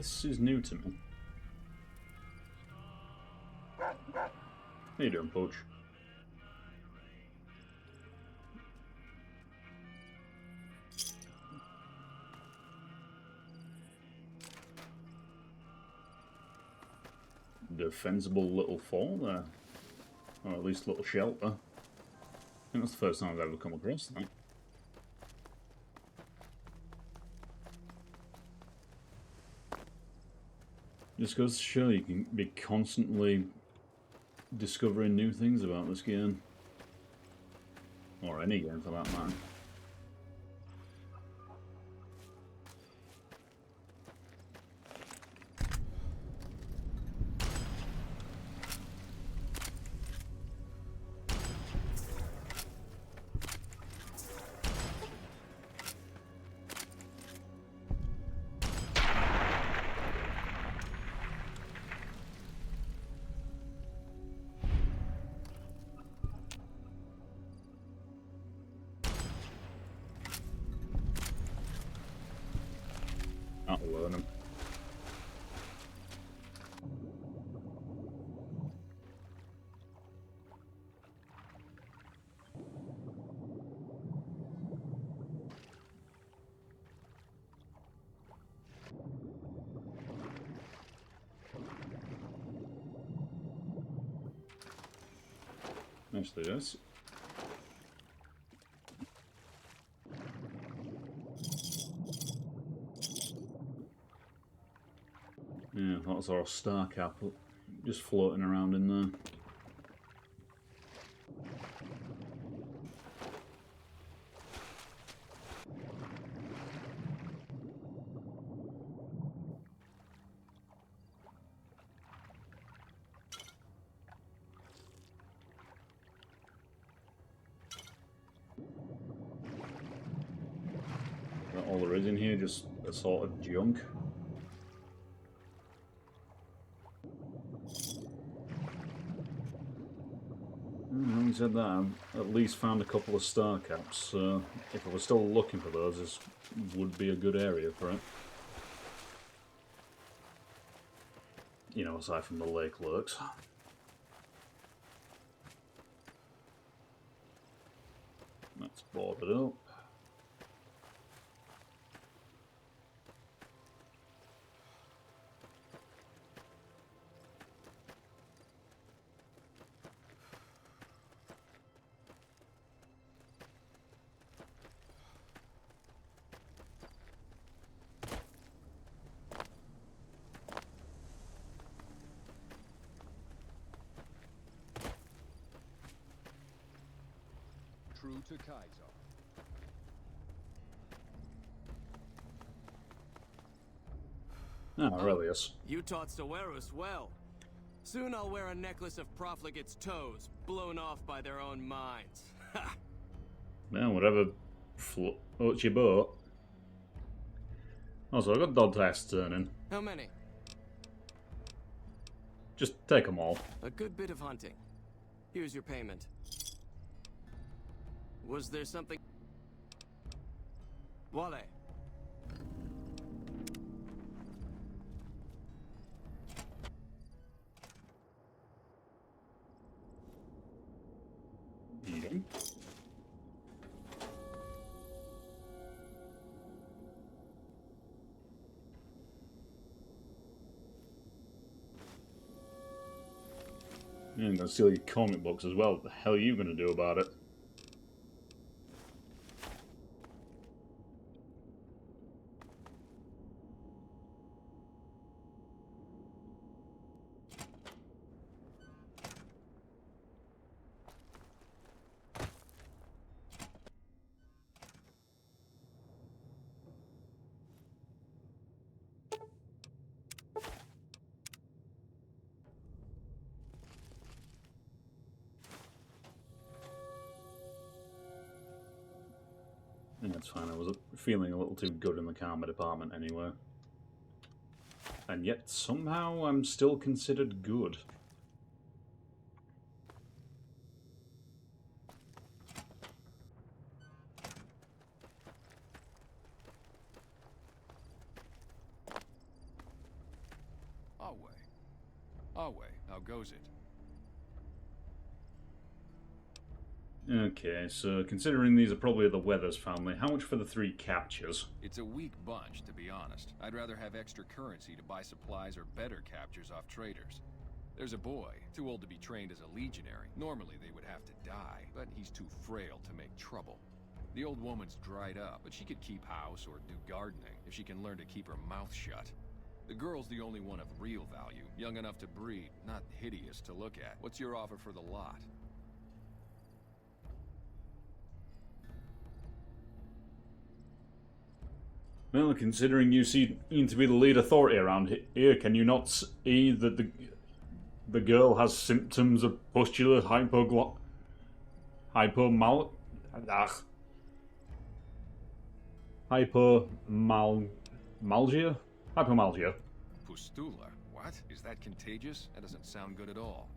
This is new to me. How you doing, Poach? Defensible little fall there. Or at least little shelter. I think that's the first time I've ever come across that. Just goes to show you can be constantly discovering new things about this game. Or any game for that matter. That'll learn them. Nicely, yes. Yeah, that's our star cap just floating around in there. Is that all there is in here? Just a sort of junk? Having said that, I've at least found a couple of star caps, so if I was still looking for those, this would be a good area for it. You know, aside from the lake lurks. That's boarded up. True to Kaiser. Ah, Aurelius. You taught Severus well. Soon I'll wear a necklace of profligates' toes, blown off by their own minds. Ha! Yeah, whatever floats your boat. Also, I've got dog tests turning. How many? Just take them all. A good bit of hunting. Here's your payment. Was there something... Wale. Eating. Yeah, I'm gonna steal your comic books as well. What the hell are you gonna do about it? That's fine, I was feeling a little too good in the karma department anyway. And yet, somehow, I'm still considered good. Yahweh, how goes it? Okay, so considering these are probably the Weathers family, how much for the 3 captures? It's a weak bunch, to be honest. I'd rather have extra currency to buy supplies or better captures off traders. There's a boy, too old to be trained as a legionary. Normally they would have to die, but he's too frail to make trouble. The old woman's dried up, but she could keep house or do gardening if she can learn to keep her mouth shut. The girl's the only one of real value, young enough to breed, not hideous to look at. What's your offer for the lot? Well, considering you seem to be the lead authority around here, can you not see that the girl has symptoms of pustular hypomalgia? Hypomalgia. Pustula? What? Is that contagious? That doesn't sound good at all.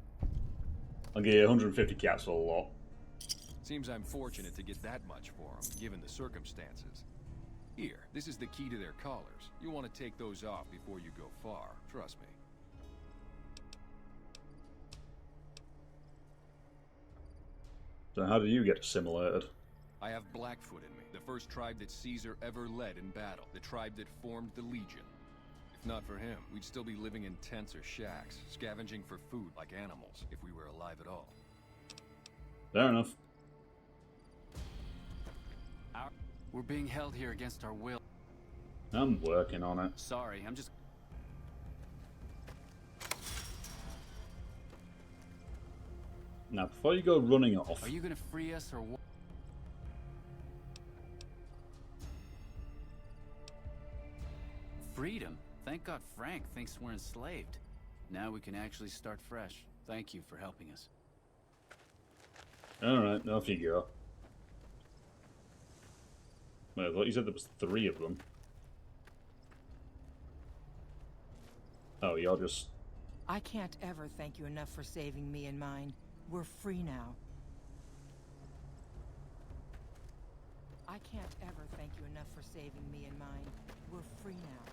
I'll give you 150 cats for the lot. Seems I'm fortunate to get that much for them, given the circumstances. Here, this is the key to their collars. You want to take those off before you go far, trust me. So how did you get assimilated? I have Blackfoot in me, the first tribe that Caesar ever led in battle, the tribe that formed the Legion. If not for him, we'd still be living in tents or shacks, scavenging for food like animals, if we were alive at all. Fair enough. We're being held here against our will. I'm working on it. Sorry, I'm just... Now, before you go running off... Are you gonna free us or what? Freedom? Thank God Frank thinks we're enslaved. Now we can actually start fresh. Thank you for helping us. Alright, off you go. Wait, I thought you said there was 3 of them. Oh, y'all just... I can't ever thank you enough for saving me and mine. We're free now. I can't ever thank you enough for saving me and mine. We're free now.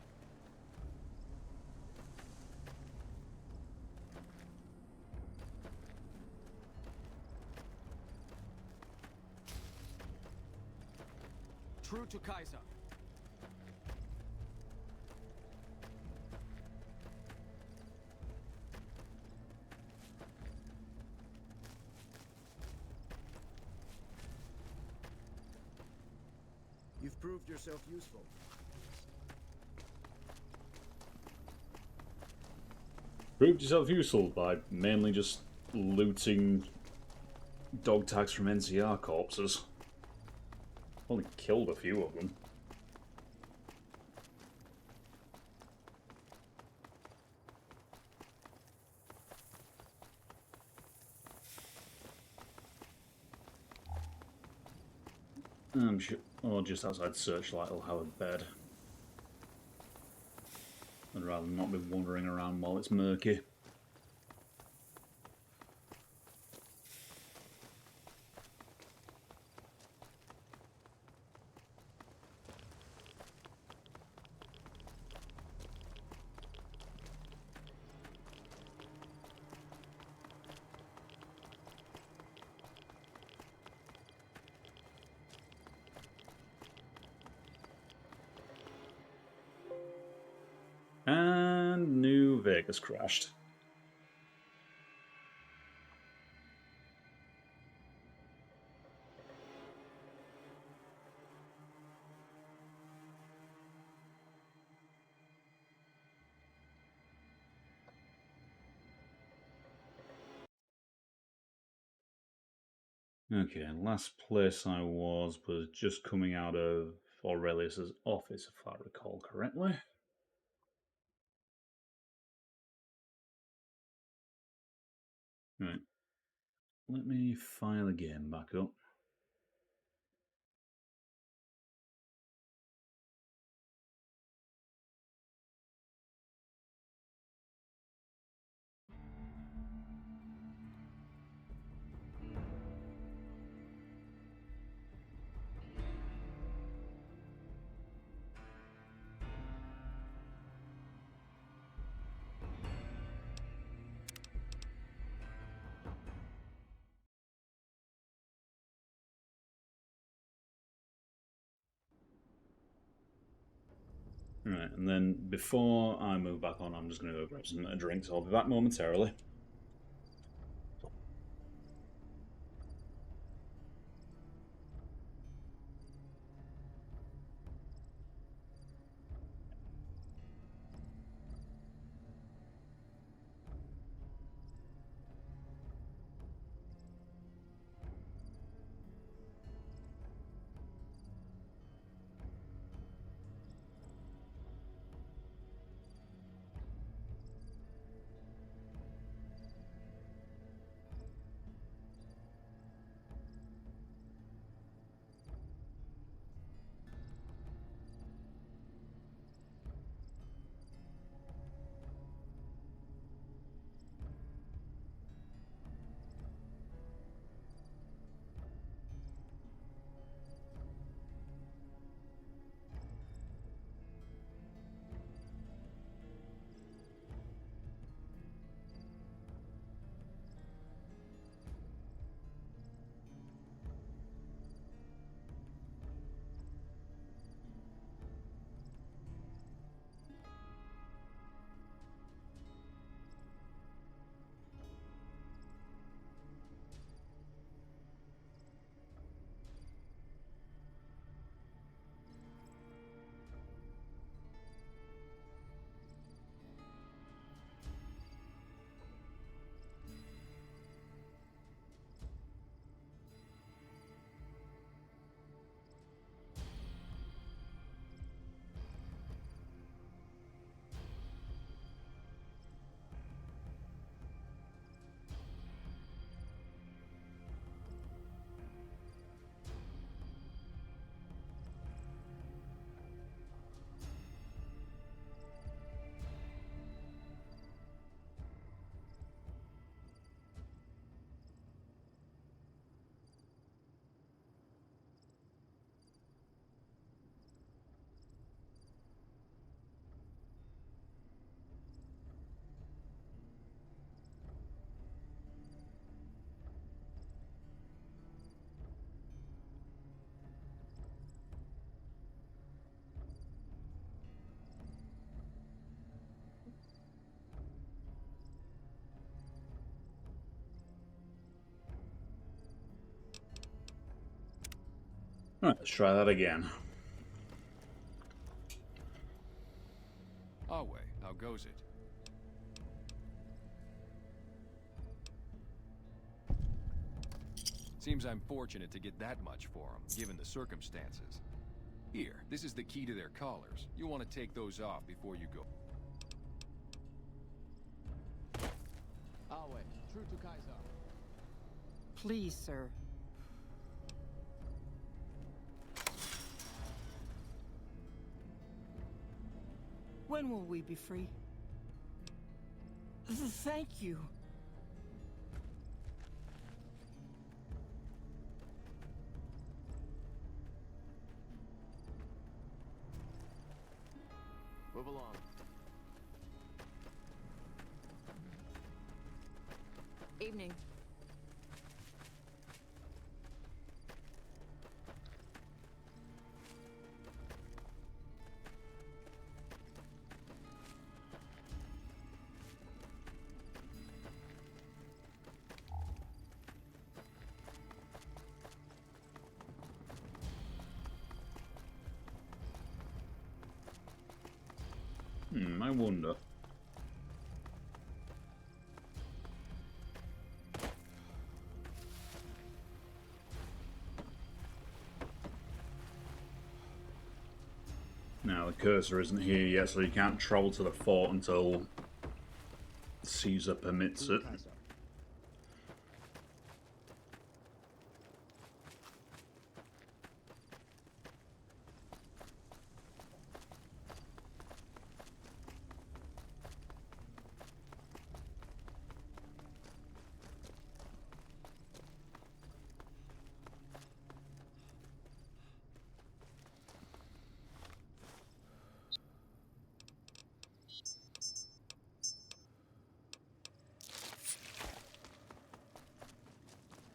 True to Kaiser. You've proved yourself useful. Proved yourself useful by mainly just looting dog tags from NCR corpses. Only killed a few of them. I'm sure, or just outside Searchlight will have a bed. I'd rather not be wandering around while it's murky. And New Vegas crashed. Okay, last place I was just coming out of Aurelius's office, if I recall correctly. Right. Let me fire the game back up. Right, and then before I move back on, I'm just going to go grab some drinks. I'll be back momentarily. Alright, let's try that again. Our way, how goes it? Seems I'm fortunate to get that much for them, given the circumstances. Here, this is the key to their collars. You'll want to take those off before you go. Our way, true to Kaiser. Please, sir. When will we be free? Thank you. Move along. Evening. I wonder. Now the cursor isn't here yet, so you can't travel to the fort until Caesar permits it.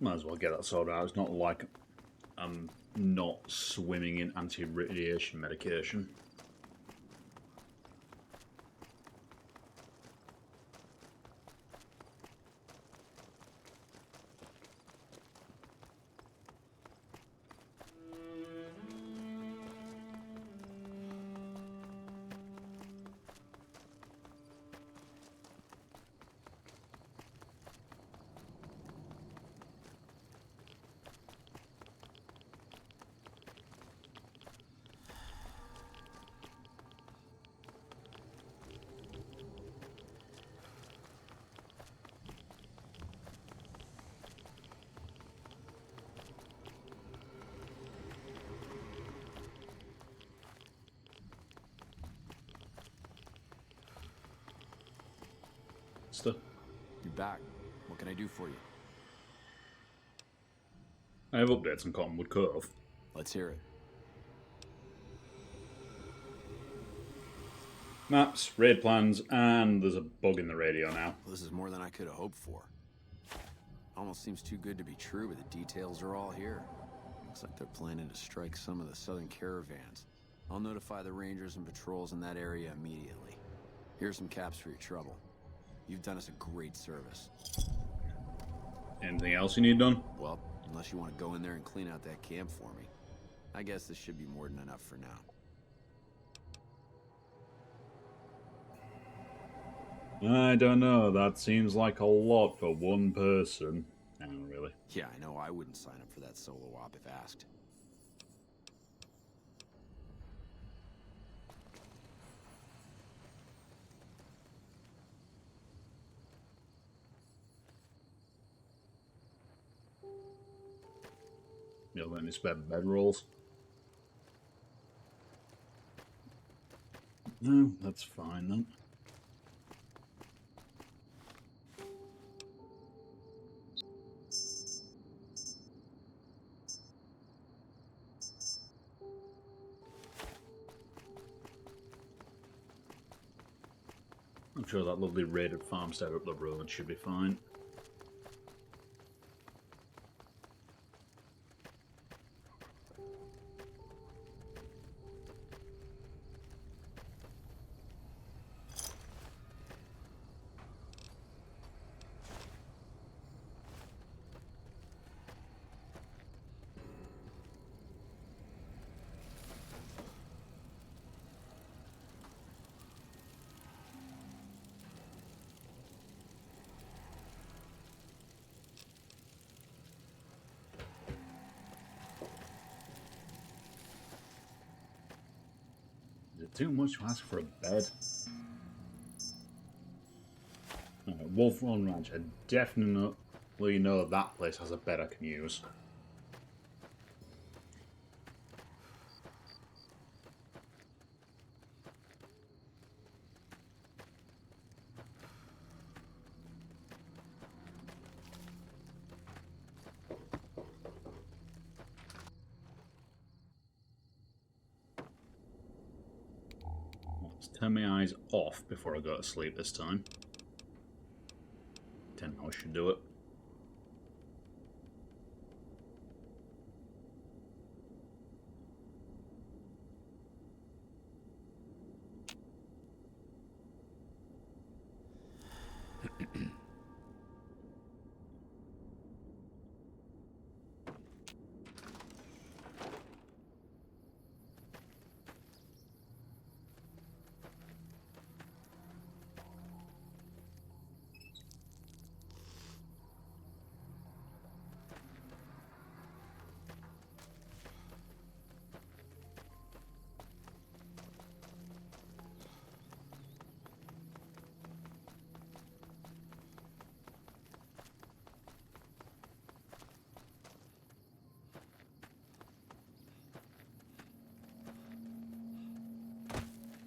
Might as well get that sorted out. It's not like I'm not swimming in anti-radiation medication. Master. You're back. What can I do for you? I have updates on Cottonwood Cove. Let's hear it. Maps, raid plans, and there's a bug in the radio now. Well, this is more than I could have hoped for. Almost seems too good to be true, but the details are all here. Looks like they're planning to strike some of the southern caravans. I'll notify the rangers and patrols in that area immediately. Here's some caps for your trouble. You've done us a great service. Anything else you need done? Well, unless you want to go in there and clean out that camp for me. I guess this should be more than enough for now. I don't know, that seems like a lot for one person. No, really. Yeah, I know I wouldn't sign up for that solo op if asked. You got any spare bedrolls? No, that's fine then. I'm sure that lovely raided farmstead up the road should be fine. Is it too much to ask for a bed? Wolf Run Ranch, I definitely know that place has a bed I can use. Let's turn my eyes off before I go to sleep this time. 10 hours should do it.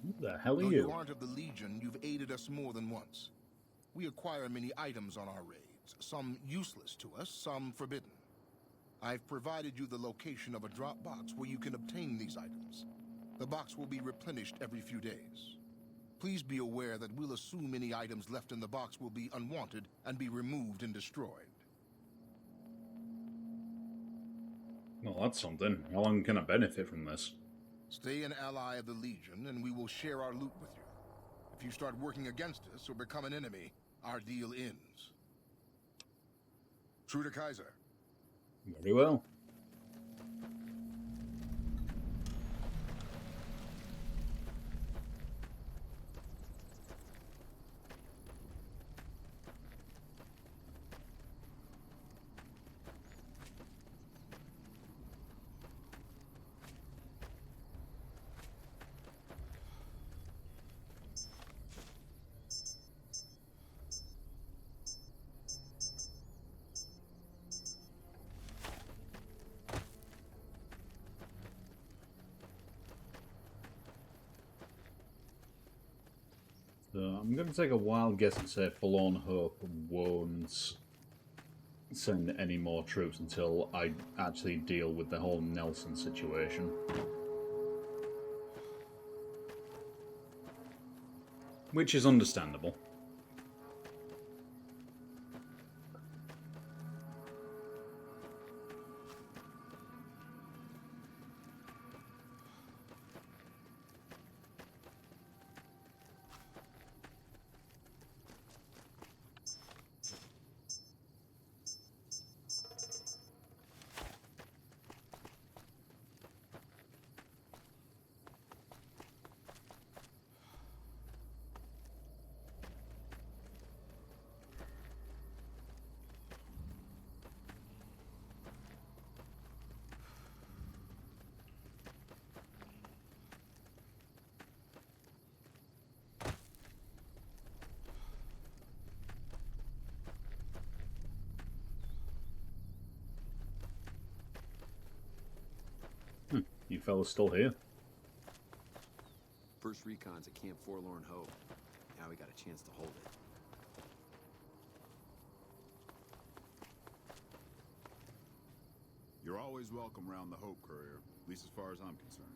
Who the hell are Though you? you aren't of the Legion, you've aided us more than once. We acquire many items on our raids, some useless to us, some forbidden. I've provided you the location of a drop box where you can obtain these items. The box will be replenished every few days. Please be aware that we'll assume any items left in the box will be unwanted and be removed and destroyed. Well, that's something. How long can I benefit from this? Stay an ally of the Legion, and we will share our loot with you. If you start working against us or become an enemy, our deal ends. True to Kaiser. Very well. I'm going to take a wild guess and say Forlorn Hope won't send any more troops until I actually deal with the whole Nelson situation. Which is understandable. You fellas still here? First recon's at Camp Forlorn Hope. Now we got a chance to hold it. You're always welcome around the Hope, Courier, at least as far as I'm concerned.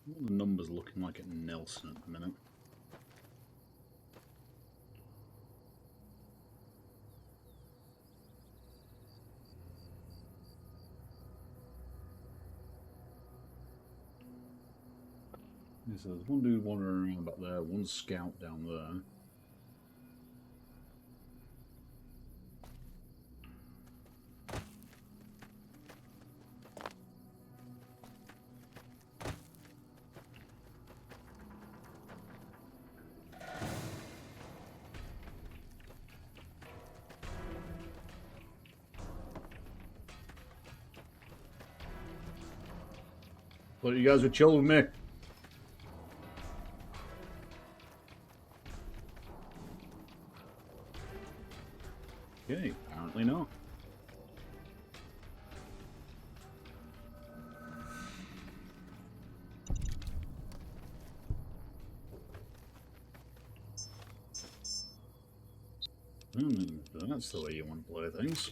What are the numbers looking like at Nelson at the minute? Yeah, so there's one dude wandering around back there, one scout down there. Thought you guys would chill with me. Okay, apparently not. That's the way you want to play things.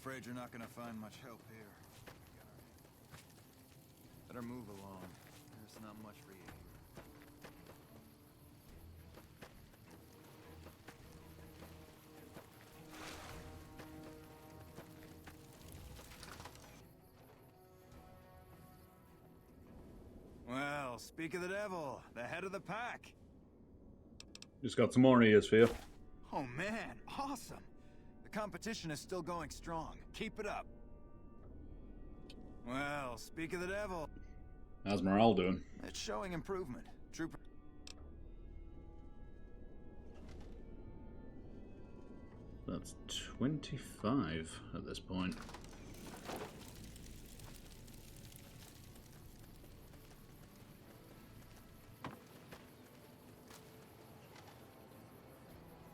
afraid you're not gonna find much help here. Better move along. There's not much for you here. Well, speak of the devil, the head of the pack. Just got some more ears for you. Oh man, awesome. The competition is still going strong. Keep it up. Well, speak of the devil. How's morale doing? It's showing improvement. Trooper. That's 25 at this point.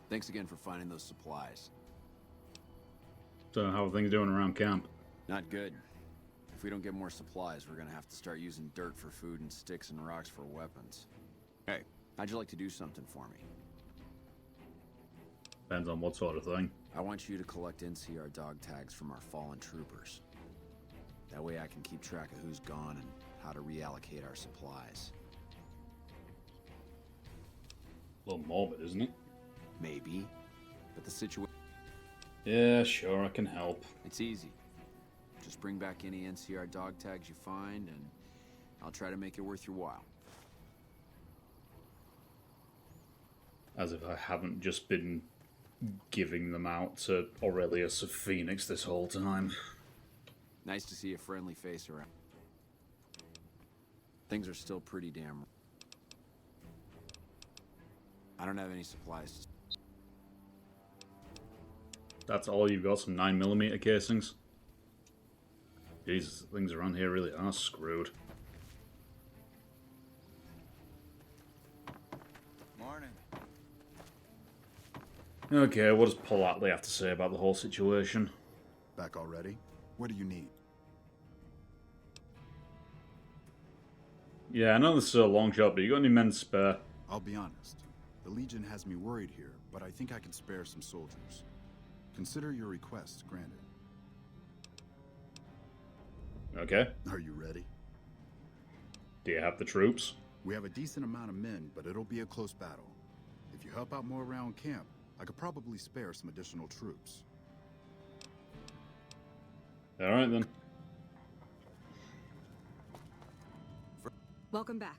Thanks again for finding those supplies. So how are things doing around camp? Not good. If we don't get more supplies, we're gonna have to start using dirt for food and sticks and rocks for weapons. Hey, how'd you like to do something for me? Depends on what sort of thing. I want you to collect NCR dog tags from our fallen troopers. That way I can keep track of who's gone and how to reallocate our supplies. A little morbid, isn't it? Maybe, but the situation... Yeah, sure, I can help. It's easy. Just bring back any NCR dog tags you find, and I'll try to make it worth your while. As if I haven't just been giving them out to Aurelius of Phoenix this whole time. Nice to see a friendly face around. Things are still pretty damn... I don't have any supplies. That's all you've got, some 9mm casings? Jesus, things around here really are screwed. Morning. Okay, what does Politely have to say about the whole situation? Back already? What do you need? Yeah, I know this is a long shot, but you got any men spare? I'll be honest. The Legion has me worried here, but I think I can spare some soldiers. Consider your request granted. Okay. Are you ready? Do you have the troops? We have a decent amount of men, but it'll be a close battle. If you help out more around camp, I could probably spare some additional troops. Alright then. Welcome back.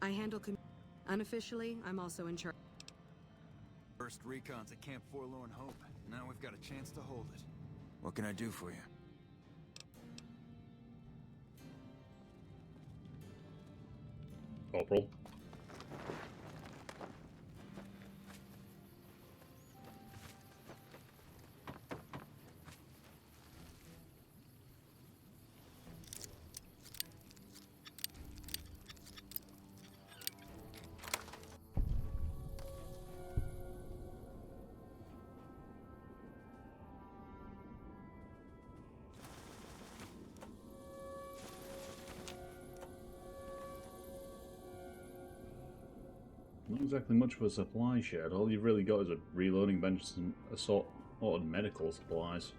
I handle unofficially, I'm also in charge. First recon's at Camp Forlorn Hope. Now we've got a chance to hold it. What can I do for you? Corporal. Not exactly much of a supply shed. All you've really got is a reloading bench and assorted medical supplies.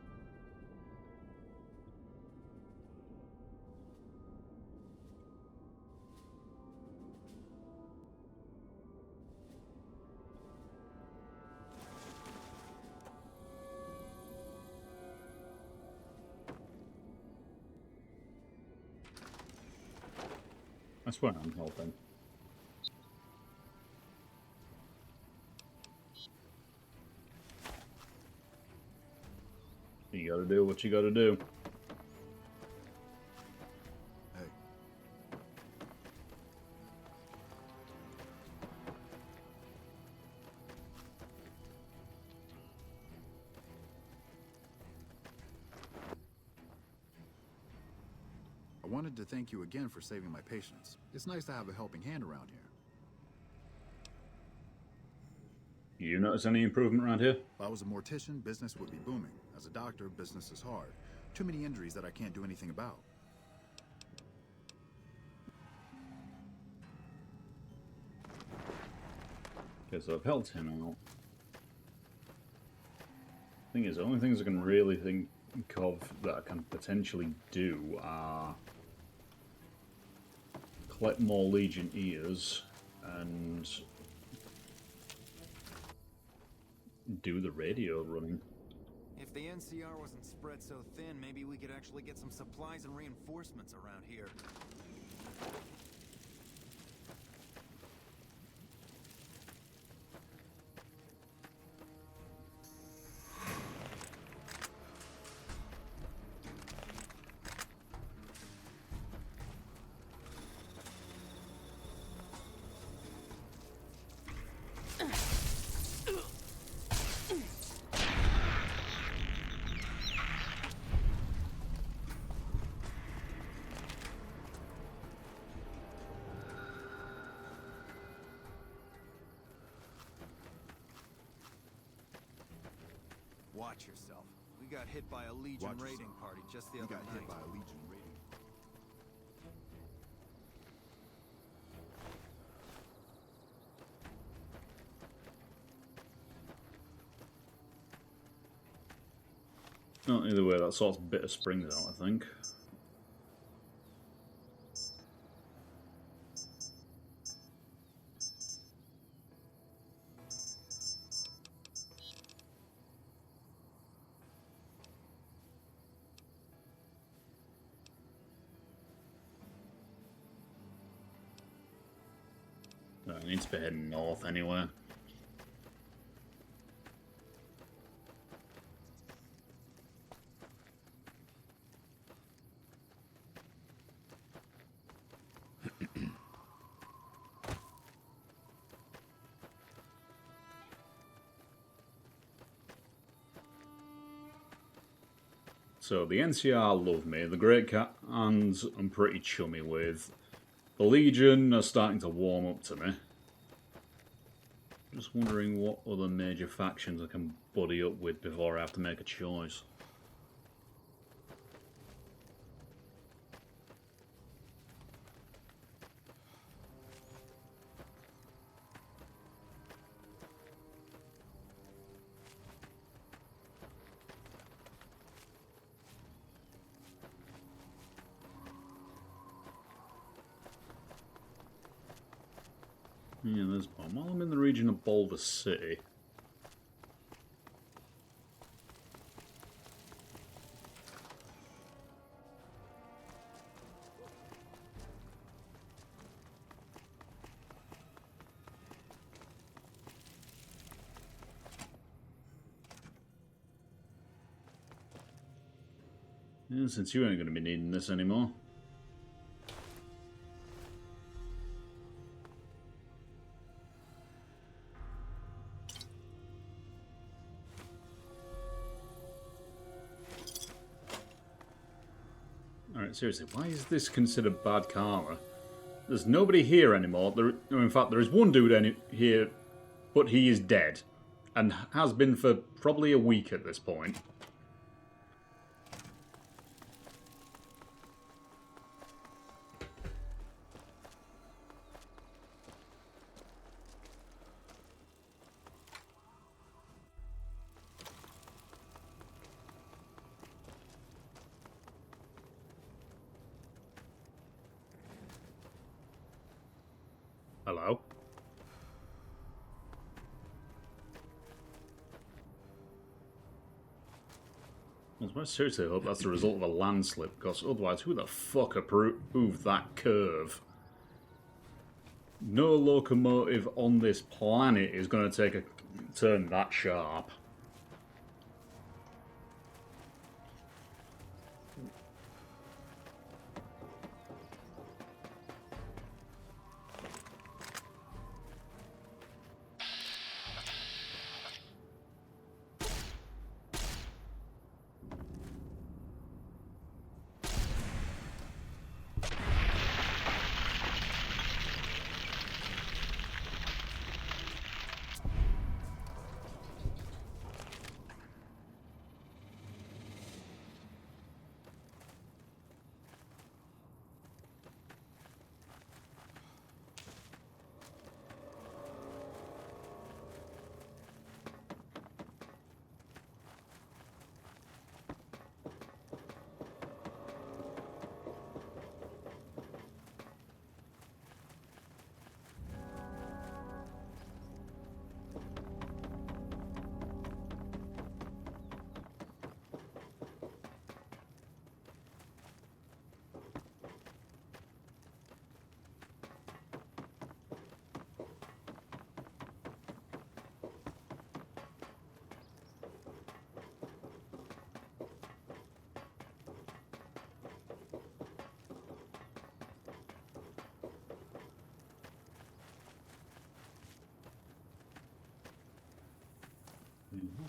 I swear I'm helping. You gotta do what you gotta do. Hey. I wanted to thank you again for saving my patients. It's nice to have a helping hand around here. You notice any improvement around here? If I was a mortician, business would be booming. As a doctor, business is hard. Too many injuries that I can't do anything about. Okay, so I've helped him out. Thing is, the only things I can really think of that I can potentially do are collect more Legion ears and do the radio running. If the NCR wasn't spread so thin, maybe we could actually get some supplies and reinforcements around here. Watch yourself. We got hit by a Legion raiding party just the other night. Hit by a Legion raiding. No, either way, that sorts a bit of springs out, I think. No, I need to be heading north anyway. So the NCR love me, the Great Khans I'm pretty chummy with, the Legion are starting to warm up to me. Just wondering what other major factions I can buddy up with before I have to make a choice. Yeah, there's one. While I'm in the region of Boulder City. Yeah, since you ain't going to be needing this anymore. Alright, seriously, why is this considered bad karma? There's nobody here anymore. In fact, there is one dude here, but he is dead. And has been for probably a week at this point. Hello? I seriously hope that's the result of a landslip, because otherwise, who the fuck approved that curve? No locomotive on this planet is going to take a turn that sharp.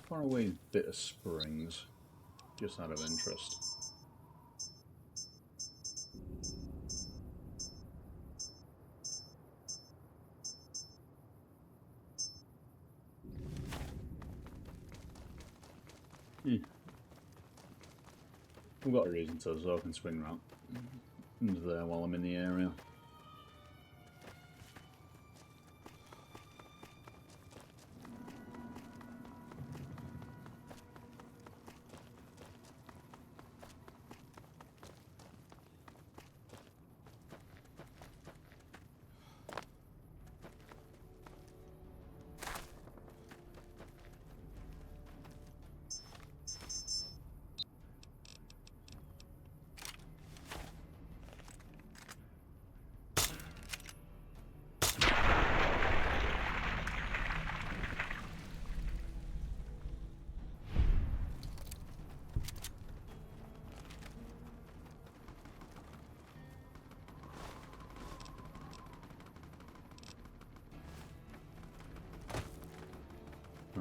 How far away is Bitter Springs? Just out of interest. We've got a reason to, so I can swing round there while I'm in the area.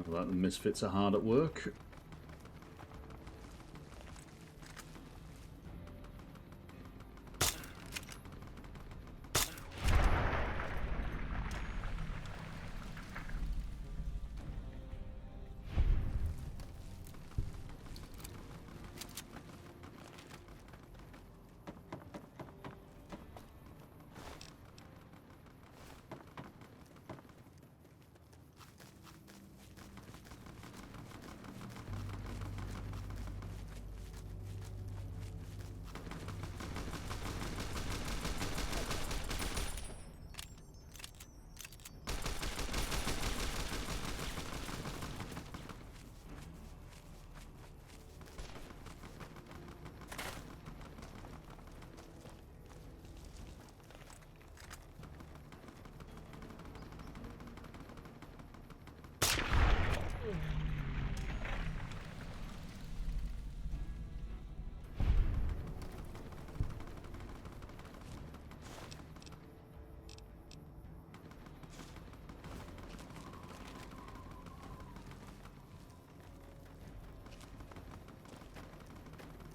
Well, the misfits are hard at work.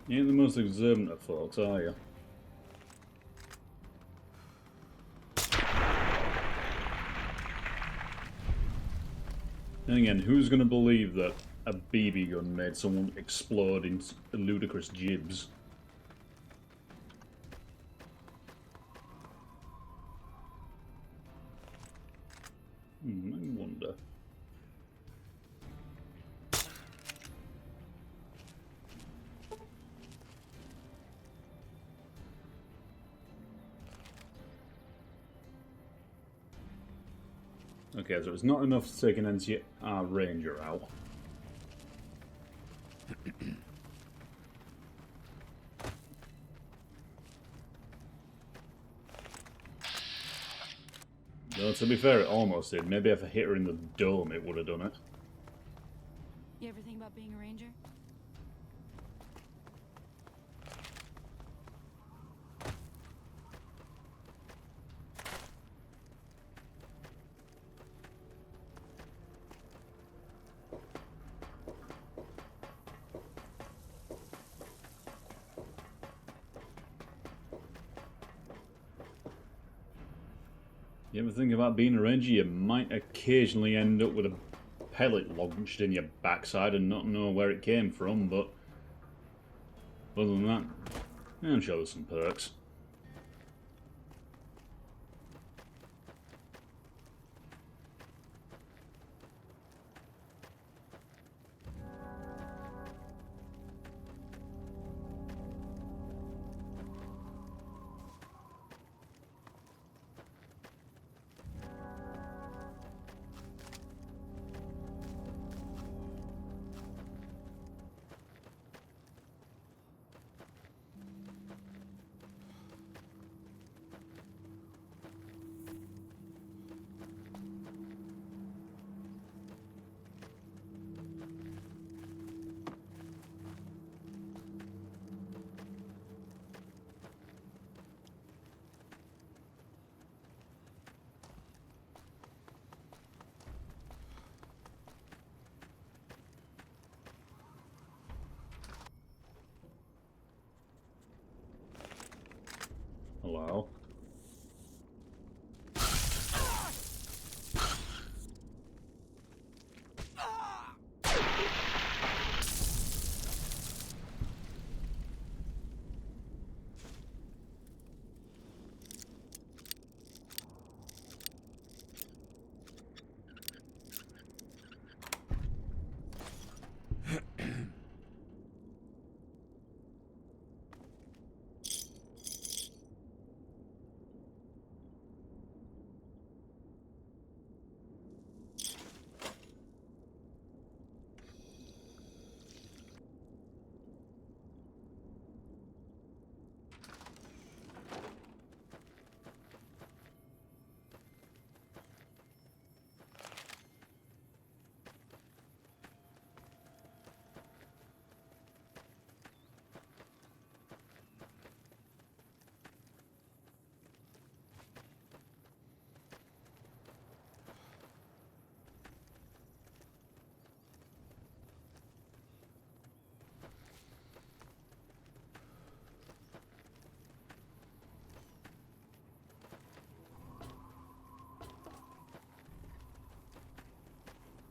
You ain't the most observant of folks, are you? And again, who's going to believe that a BB gun made someone explode in ludicrous jibs? I wonder. Okay, so it's not enough to take an NCR Ranger out. Though, to be fair, it almost did. Maybe if I hit her in the dome, it would have done it. You ever think about being a ranger? You ever think about being a ranger? You might occasionally end up with a pellet launched in your backside and not know where it came from, but other than that, I'm sure there's some perks.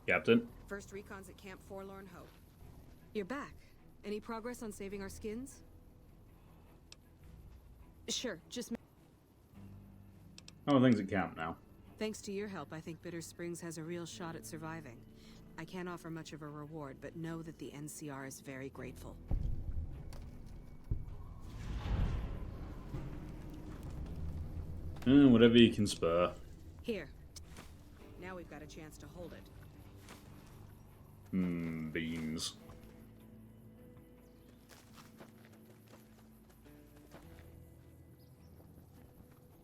Captain? First recon's at Camp Forlorn Hope. You're back. Any progress on saving our skins? Sure, just... How are things at camp now? Thanks to your help, I think Bitter Springs has a real shot at surviving. I can't offer much of a reward, but know that the NCR is very grateful. Whatever you can spare. Here. Now we've got a chance to hold it. Beans.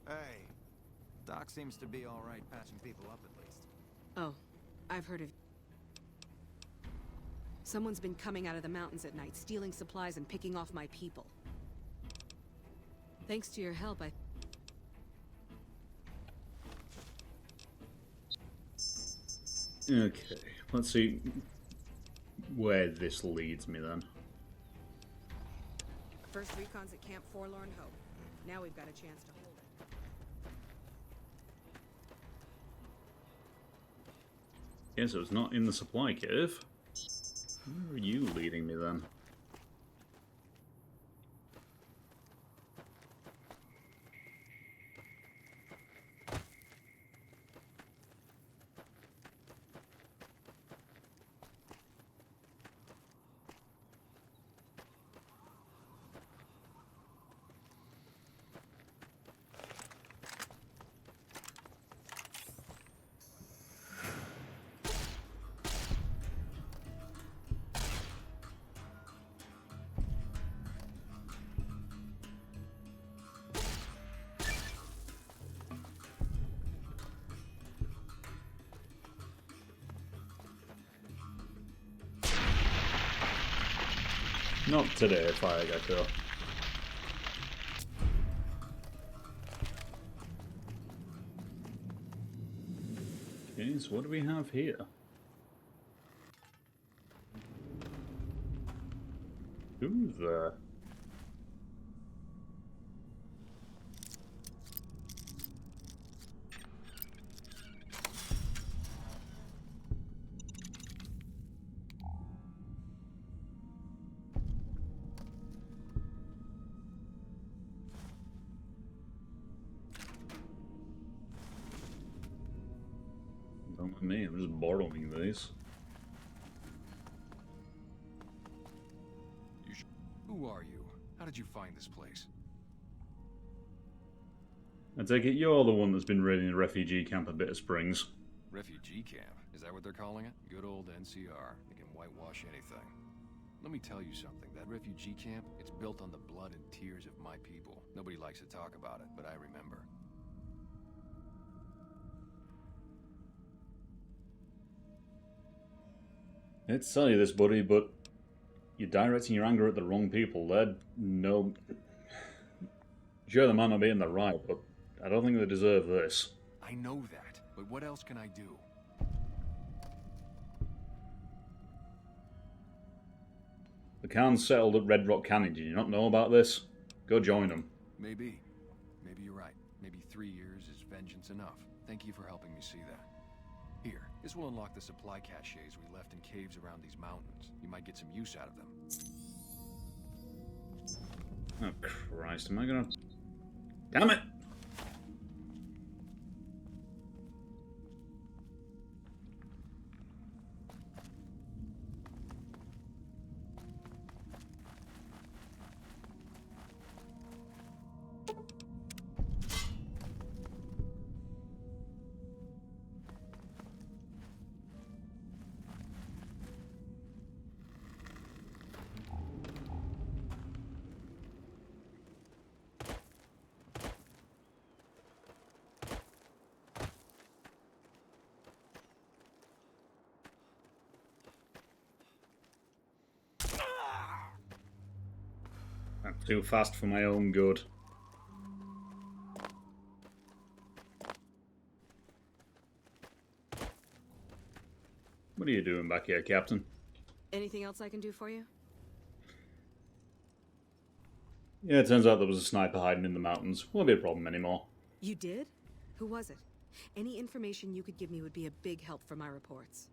Hey, Doc seems to be all right patching people up at least. Oh, I've heard of... Someone's been coming out of the mountains at night, stealing supplies and picking off my people. Thanks to your help, I... Okay, let's see where this leads me then. First recon's at Camp Forlorn Hope. Now we've got a chance to hold it. Yeah, so it's not in the supply cave. Where are you leading me then? Not today, Fire Gecko. Okay, so what do we have here? Who's there? Don't let me, I'm just borrowing these. Who are you? How did you find this place? I take it you're the one that's been raiding the refugee camp at Bitter Springs. Refugee camp? Is that what they're calling it? Good old NCR. They can whitewash anything. Let me tell you something. That refugee camp, it's built on the blood and tears of my people. Nobody likes to talk about it, but I remember. I hate to tell you this, buddy, but you're directing your anger at the wrong people. They're no... Sure, they might not be in the right, but I don't think they deserve this. I know that, but what else can I do? The Khans settled at Red Rock Canyon. Did you not know about this? Go join them. Maybe. Maybe you're right. Maybe 3 years is vengeance enough. Thank you for helping me see that. Here, this will unlock the supply caches we left in caves around these mountains. You might get some use out of them. Oh, Christ. Am I gonna... Damn it! I'm too fast for my own good. What are you doing back here, Captain? Anything else I can do for you? Yeah, it turns out there was a sniper hiding in the mountains. Won't be a problem anymore. You did? Who was it? Any information you could give me would be a big help for my reports.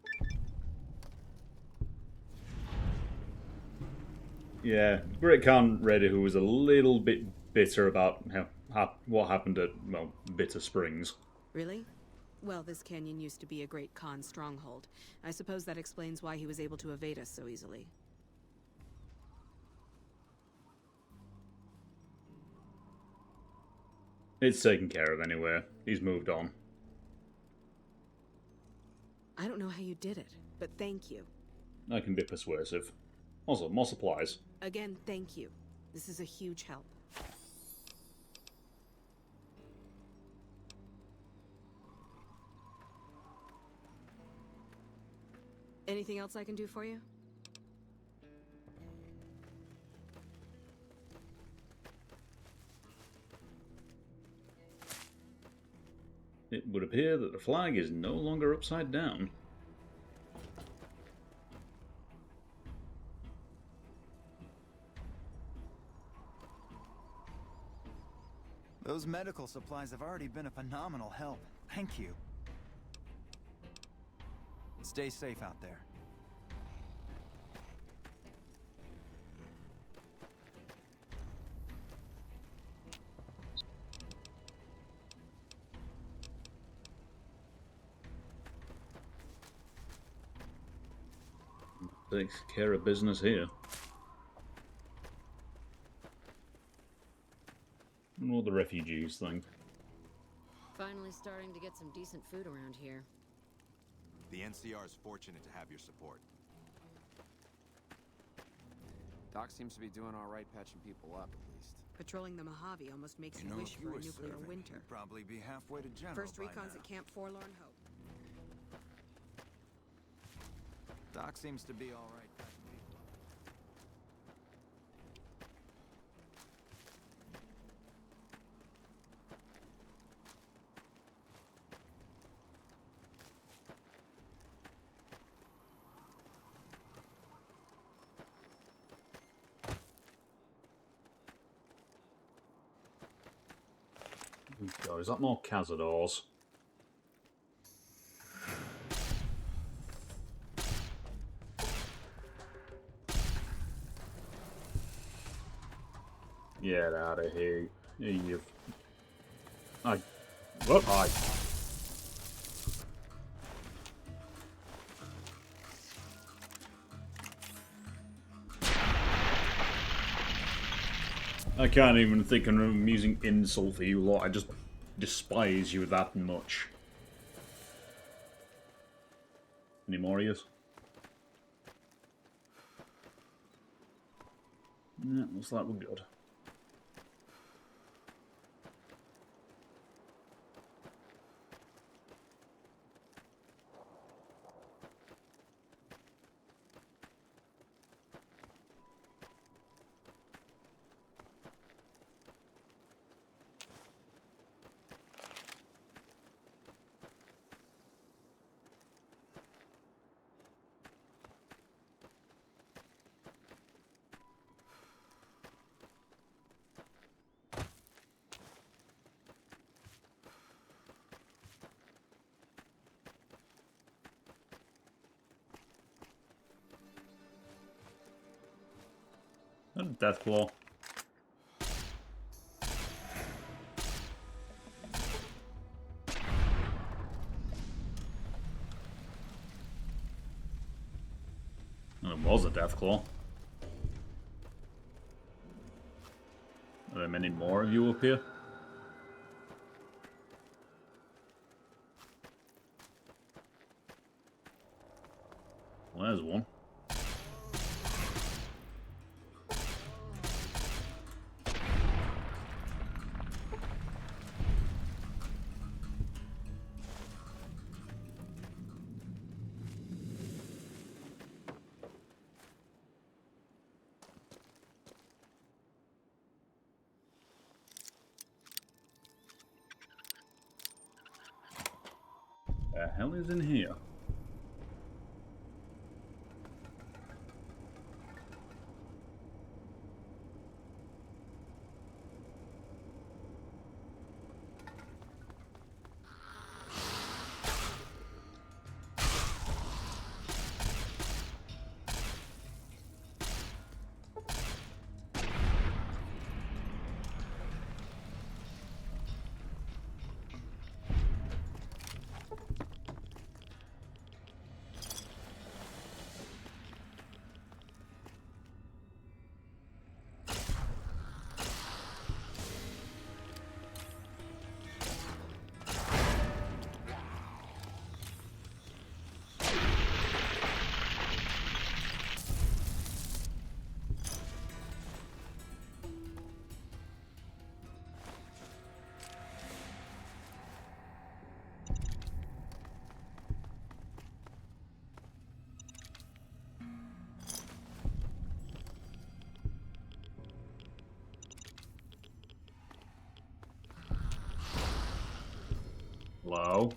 Yeah, Great Khan Raider, who was a little bit bitter about what happened at, well, Bitter Springs. Really? Well, this canyon used to be a Great Khan stronghold. I suppose that explains why he was able to evade us so easily. It's taken care of anyway. He's moved on. I don't know how you did it, but thank you. I can be persuasive. Also, more supplies. Again, thank you. This is a huge help. Anything else I can do for you? It would appear that the flag is no longer upside down. Those medical supplies have already been a phenomenal help. Thank you. Stay safe out there. Takes care of business here. And what the refugees think. Finally starting to get some decent food around here. The NCR is fortunate to have your support. Doc seems to be doing all right patching people up, at least. Patrolling the Mojave almost makes you wish if for a were nuclear serving, winter. you'd probably be halfway to general First by recon's now. at Camp Forlorn Hope. Doc seems to be all right patching people up. Oh, is that more Cazadors? Get out of here. You've... Whoop! I can't even think of an amusing insult for you lot. I just despise you that much. Any more of yous? Yeah, looks like we're good. Deathclaw. Well, it was a Deathclaw. Are there many more of you up here? Well, there's one. The hell is in here? Hello?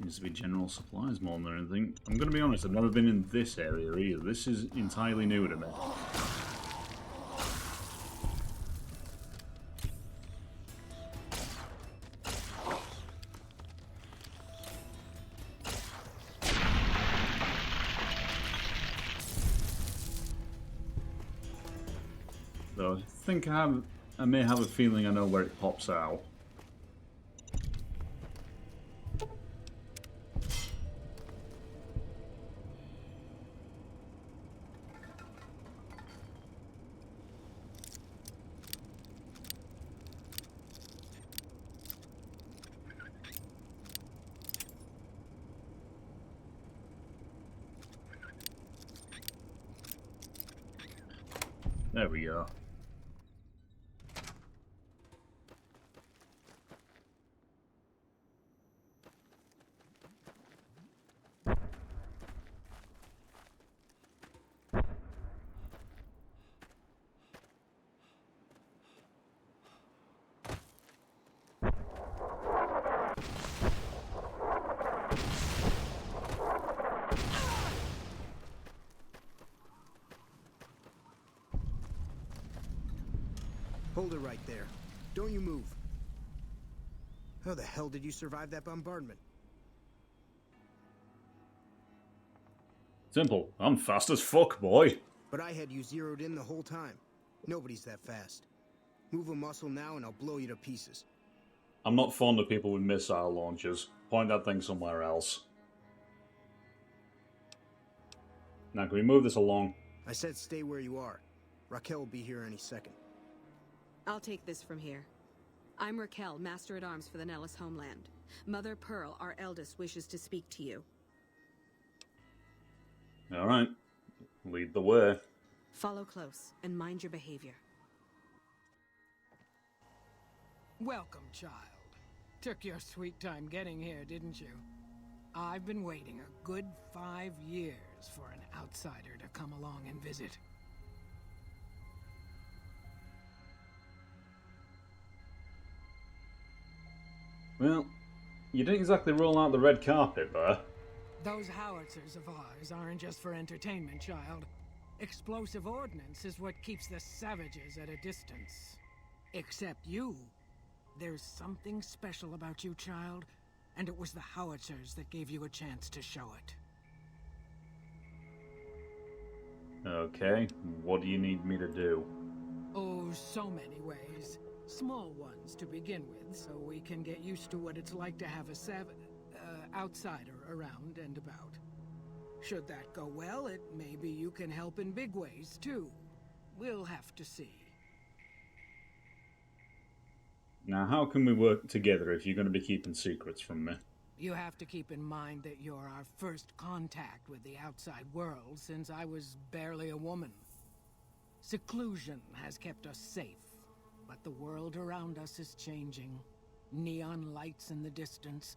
Seems to be general supplies more than anything. I'm going to be honest, I've never been in this area either. This is entirely new to me. So I think I may have a feeling I know where it pops out. There we go. Hold it right there. Don't you move. How the hell did you survive that bombardment? Simple. I'm fast as fuck, boy. But I had you zeroed in the whole time. Nobody's that fast. Move a muscle now and I'll blow you to pieces. I'm not fond of people with missile launchers. Point that thing somewhere else. Now, can we move this along? I said stay where you are. Raquel will be here any second. I'll take this from here. I'm Raquel, Master-at-Arms for the Nellis homeland. Mother Pearl, our eldest, wishes to speak to you. Alright. Lead the way. Follow close, and mind your behavior. Welcome, child. Took your sweet time getting here, didn't you? I've been waiting a good 5 years for an outsider to come along and visit. Well, you didn't exactly roll out the red carpet there. Those howitzers of ours aren't just for entertainment, child. Explosive ordnance is what keeps the savages at a distance. Except you. There's something special about you, child, and it was the howitzers that gave you a chance to show it. Okay, what do you need me to do? Oh, so many ways. Small ones to begin with, so we can get used to what it's like to have a outsider around and about. Should that go well, maybe you can help in big ways, too. We'll have to see. Now, how can we work together if you're going to be keeping secrets from me? You have to keep in mind that you're our first contact with the outside world since I was barely a woman. Seclusion has kept us safe, but the world around us is changing. Neon lights in the distance,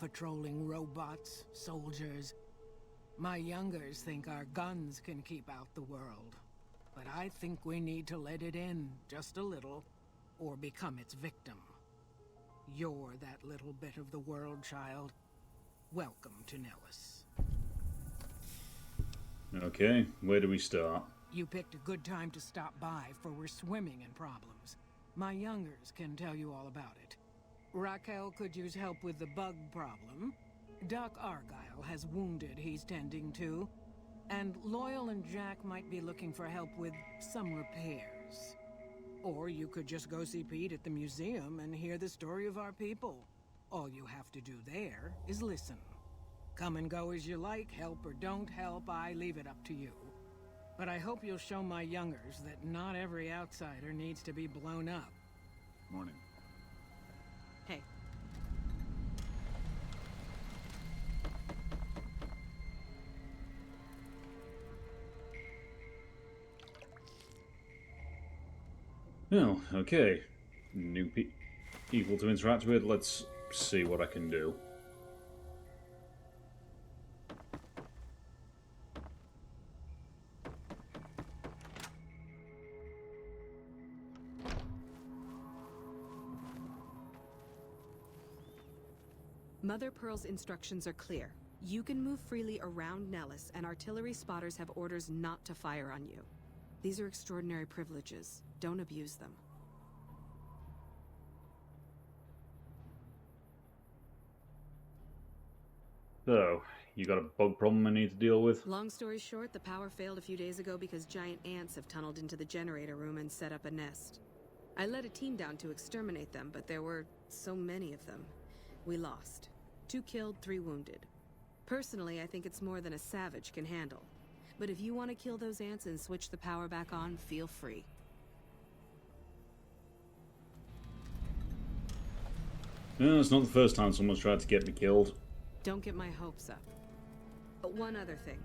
patrolling robots, soldiers. My youngers think our guns can keep out the world, but I think we need to let it in just a little, or become its victim. You're that little bit of the world, child. Welcome to Nellis. Okay, where do we start? You picked a good time to stop by, for we're swimming in problems. My youngers can tell you all about it. Raquel could use help with the bug problem. Doc Argyle has wounded he's tending to. And Loyal and Jack might be looking for help with some repairs. Or you could just go see Pete at the museum and hear the story of our people. All you have to do there is listen. Come and go as you like, help or don't help, I leave it up to you. But I hope you'll show my youngers that not every outsider needs to be blown up. Morning. Hey. Well, okay. New people to interact with. Let's see what I can do. Mother Pearl's instructions are clear. You can move freely around Nellis, and artillery spotters have orders not to fire on you. These are extraordinary privileges. Don't abuse them. So, you got a bug problem I need to deal with? Long story short, the power failed a few days ago because giant ants have tunneled into the generator room and set up a nest. I led a team down to exterminate them, but there were so many of them. We lost. 2 killed, 3 wounded. Personally, I think it's more than a savage can handle. But if you want to kill those ants and switch the power back on, feel free. Yeah, it's not the first time someone's tried to get me killed. Don't get my hopes up. But one other thing.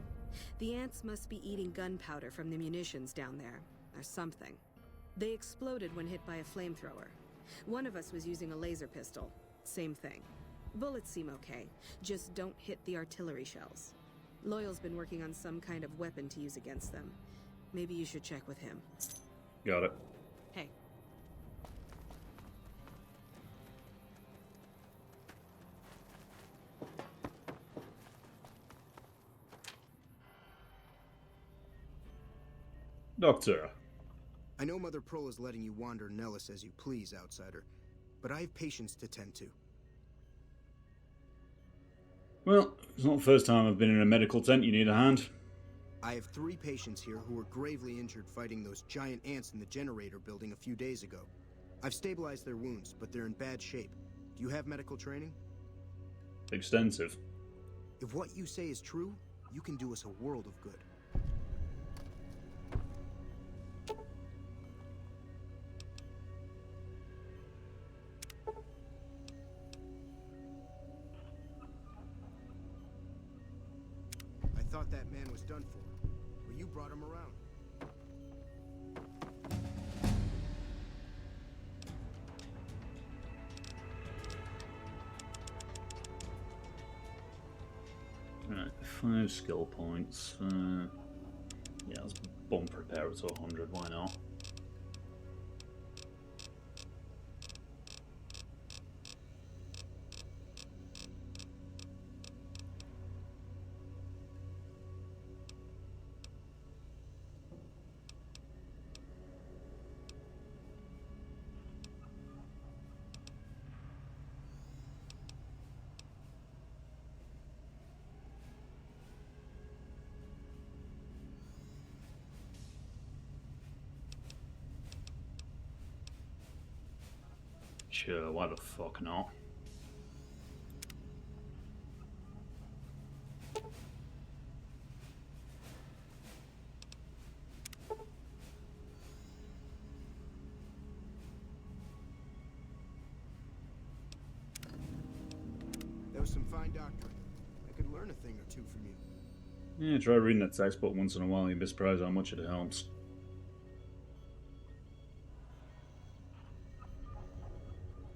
The ants must be eating gunpowder from the munitions down there, or something. They exploded when hit by a flamethrower. One of us was using a laser pistol. Same thing. Bullets seem okay, just don't hit the artillery shells. Loyal's been working on some kind of weapon to use against them. Maybe you should check with him. Got it. Hey. Doctor. I know Mother Pearl is letting you wander Nellis as you please, Outsider, but I have patients to tend to. Well, it's not the first time I've been in a medical tent. You need a hand? I have 3 patients here who were gravely injured fighting those giant ants in the generator building a few days ago. I've stabilized their wounds, but they're in bad shape. Do you have medical training? Extensive. If what you say is true, you can do us a world of good. I thought that man was done for, but you brought him around. Right, 5 skill points. Yeah, let's bump repair it to 100, why not? Sure, why the fuck not? That was some fine doctoring. I could learn a thing or two from you. Yeah, try reading that textbook once in a while, you'd be surprised how much it helps.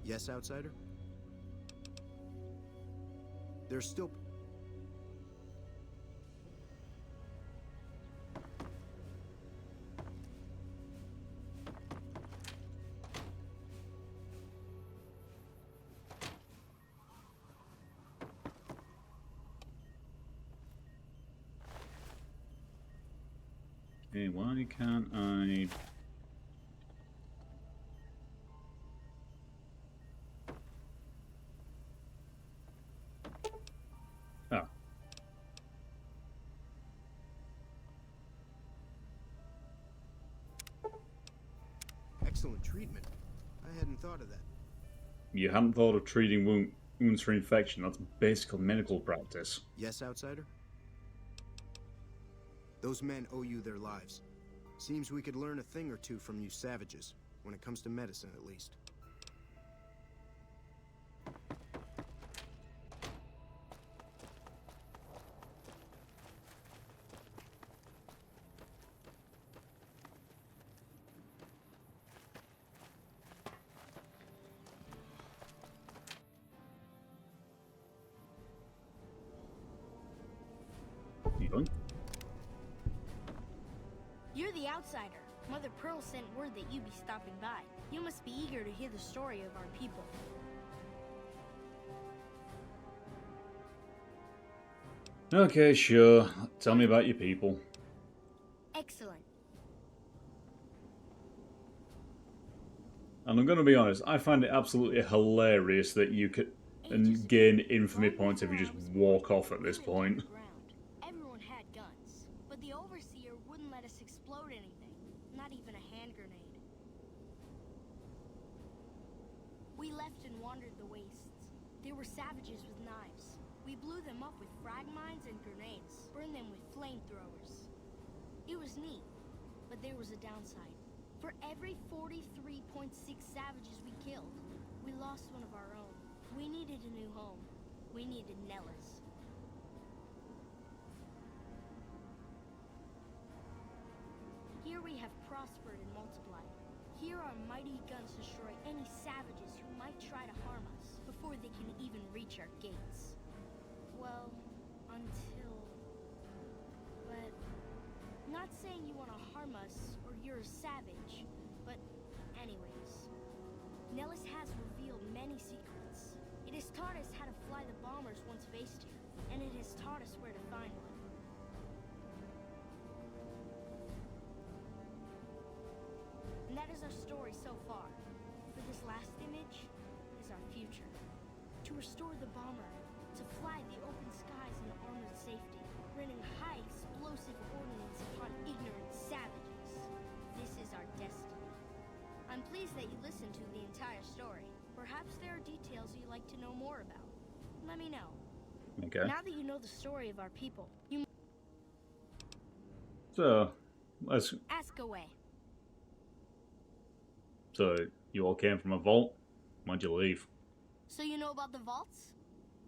Yes, Outsider? There's still... Okay, why can't I... Oh. Excellent treatment. I hadn't thought of that. You hadn't thought of treating wounds for infection. That's basic medical practice. Yes, Outsider? Those men owe you their lives. Seems we could learn a thing or two from you savages, when it comes to medicine at least. You're the outsider. Mother Pearl sent word that you'd be stopping by. You must be eager to hear the story of our people. Okay, sure. Tell me about your people. Excellent. And I'm going to be honest, I find it absolutely hilarious that you could gain infamy points if you just walk off at this point. Everyone had guns, but the Overseer wouldn't let us explode anything, not even a hand grenade. We left and wandered the wastes. There were savages with knives. We blew them up with frag mines and grenades, burned them with flamethrowers. It was neat, but there was a downside. For every 43.6 savages we killed, we lost one of our own. We needed a new home. We needed Nellis. Here we have prospered and multiplied. Here our mighty guns destroy any savages who might try to harm us before they can even reach our gates. Well, until... But... Not saying you want to harm us or you're a savage, but anyways. Nellis has revealed many secrets. It has taught us how to fly the bombers once based here, and it has taught us where to find one. And that is our story so far. For this last image is our future. To restore the bomber, to fly the open skies in armored safety, raining high explosive ordnance upon ignorant savages. This is our destiny. I'm pleased that you listened to the entire story. Perhaps there are details you'd like to know more about. Let me know. Okay. Now that you know the story of our people, you So, let's... ask away. So, you all came from a vault? Why'd you leave? So you know about the vaults?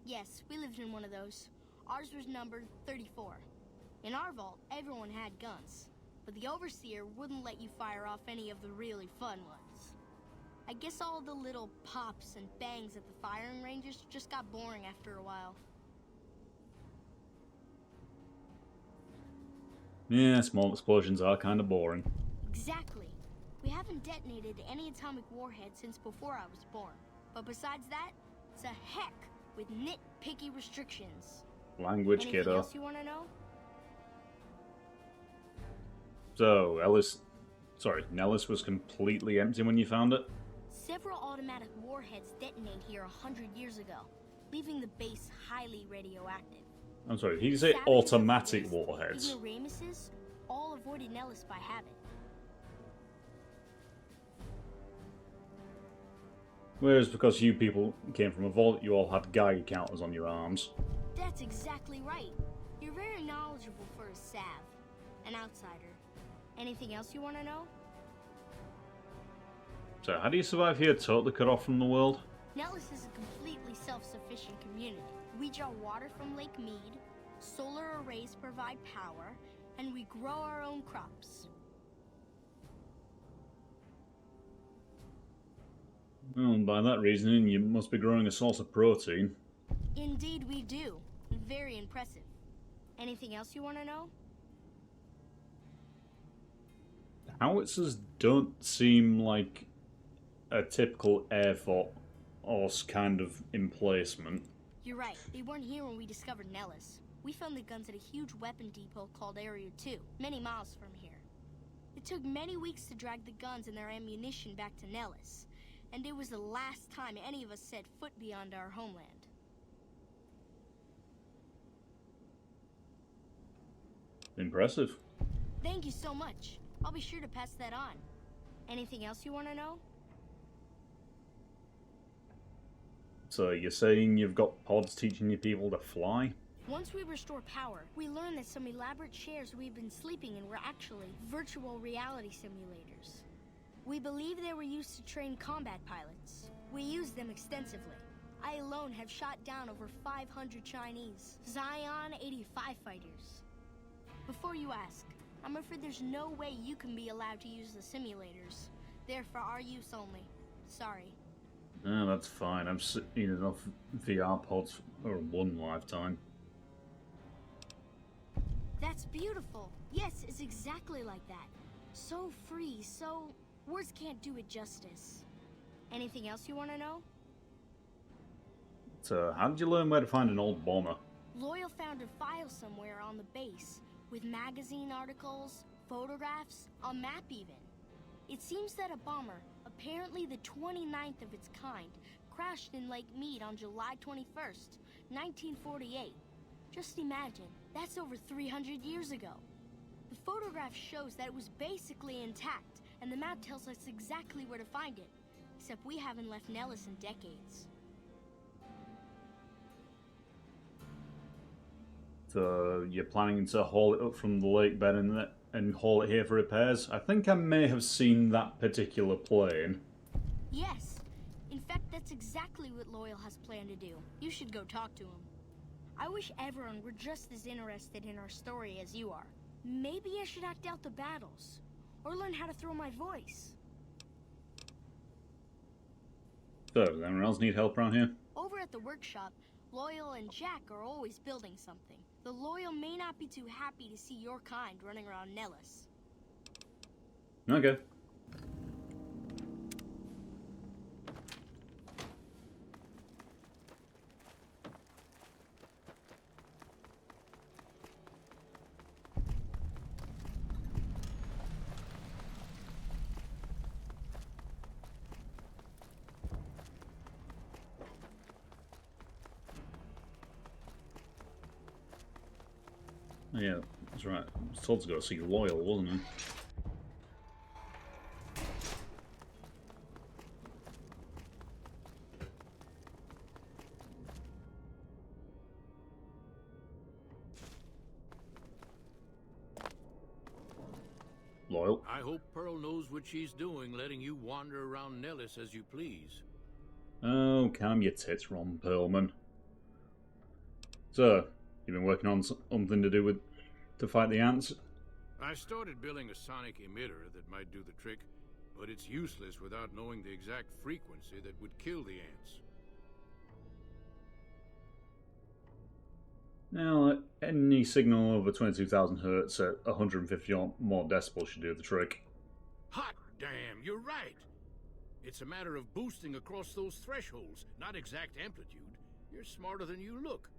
Yes, we lived in one of those. Ours was numbered 34. In our vault, everyone had guns. But the Overseer wouldn't let you fire off any of the really fun ones. I guess all the little pops and bangs at the firing ranges just got boring after a while. Yeah, small explosions are kind of boring. Exactly. We haven't detonated any atomic warheads since before I was born. But besides that, it's a heck with nitpicky restrictions. Language, Anything kiddo. else you want to know? So, Nellis was completely empty when you found it? Several automatic warheads detonate here 100 years ago, leaving the base highly radioactive. I'm sorry, did you say automatic warheads? Ignoramuses all avoided Nellis by habit. Whereas because you people came from a vault, you all had Geiger counters on your arms. That's exactly right. You're very knowledgeable for a Sav, an outsider. Anything else you want to know? So, how do you survive here totally cut off from the world? Nellis is a completely self-sufficient community. We draw water from Lake Mead, solar arrays provide power, and we grow our own crops. Well, by that reasoning, you must be growing a source of protein. Indeed we do. Very impressive. Anything else you want to know? Howitzers don't seem like a typical Air Force kind of emplacement. You're right. They weren't here when we discovered Nellis. We found the guns at a huge weapon depot called Area 2, many miles from here. It took many weeks to drag the guns and their ammunition back to Nellis, and it was the last time any of us set foot beyond our homeland. Impressive. Thank you so much. I'll be sure to pass that on. Anything else you want to know? So you're saying you've got pods teaching your people to fly? Once we restore power, we learned that some elaborate chairs we've been sleeping in were actually virtual reality simulators. We believe they were used to train combat pilots. We used them extensively. I alone have shot down over 500 Chinese Zion 85 fighters. Before you ask, I'm afraid there's no way you can be allowed to use the simulators. They're for our use only. Sorry. No, that's fine. I've seen enough VR pods for one lifetime. That's beautiful. Yes, it's exactly like that. So free, so... words can't do it justice. Anything else you want to know? So, how did you learn where to find an old bomber? Loyal found a file somewhere on the base, with magazine articles, photographs, a map even. It seems that a bomber, apparently the 29th of its kind, crashed in Lake Mead on July 21st, 1948. Just imagine, that's over 300 years ago. The photograph shows that it was basically intact, and the map tells us exactly where to find it. Except we haven't left Nellis in decades. So, you're planning to haul it up from the lake bed and haul it here for repairs? I think I may have seen that particular plane. Yes. In fact, that's exactly what Loyal has planned to do. You should go talk to him. I wish everyone were just as interested in our story as you are. Maybe I should act out the battles, or learn how to throw my voice. So, does anyone else need help around here? Over at the workshop, Loyal and Jack are always building something. The Loyal may not be too happy to see your kind running around Nellis. Okay. Yeah, that's right. I was told to go see Loyal, wasn't I? Loyal. I hope Pearl knows what she's doing, letting you wander around Nellis as you please. Oh, calm your tits, Ron Perlman. So, you've been working on something to do with... to fight the ants? I started building a sonic emitter that might do the trick, but it's useless without knowing the exact frequency that would kill the ants. Now, any signal over 22,000 hertz at 150 or more decibels should do the trick. Hot damn, you're right! It's a matter of boosting across those thresholds, not exact amplitude. You're smarter than you look.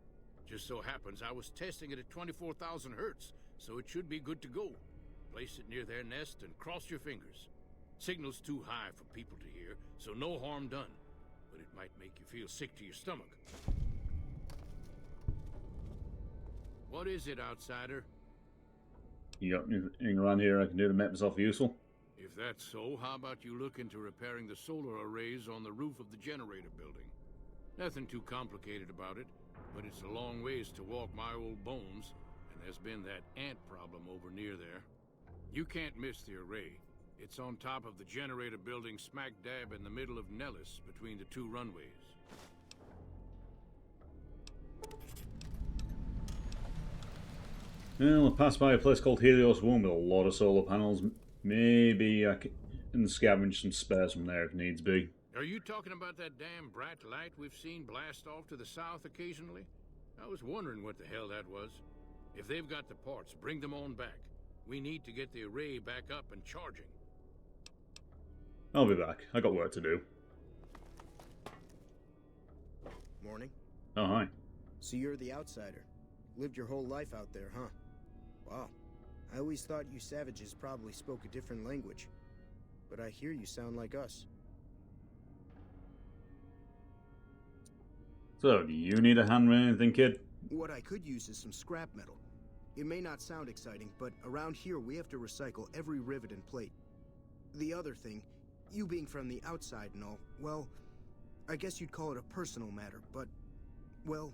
Just so happens I was testing it at 24,000 hertz, so it should be good to go. Place it near their nest and cross your fingers. Signal's too high for people to hear, so no harm done. But it might make you feel sick to your stomach. What is it, outsider? You got anything around here I can do to make myself useful? If that's so, how about you look into repairing the solar arrays on the roof of the generator building? Nothing too complicated about it, but it's a long ways to walk my old bones, and there's been that ant problem over near there. You can't miss the array. It's on top of the generator building smack dab in the middle of Nellis, between the two runways. Well, I passed by a place called Helios 1 with a lot of solar panels. Maybe I can scavenge some spares from there if needs be. Are you talking about that damn bright light we've seen blast off to the south occasionally? I was wondering what the hell that was. If they've got the parts, bring them on back. We need to get the array back up and charging. I'll be back. I got work to do. Morning. Oh, hi. So you're the outsider. Lived your whole life out there, huh? Wow. I always thought you savages probably spoke a different language. But I hear you sound like us. So, do you need a hand with anything, kid? What I could use is some scrap metal. It may not sound exciting, but around here we have to recycle every rivet and plate. The other thing, you being from the outside and all, well, I guess you'd call it a personal matter, but, well,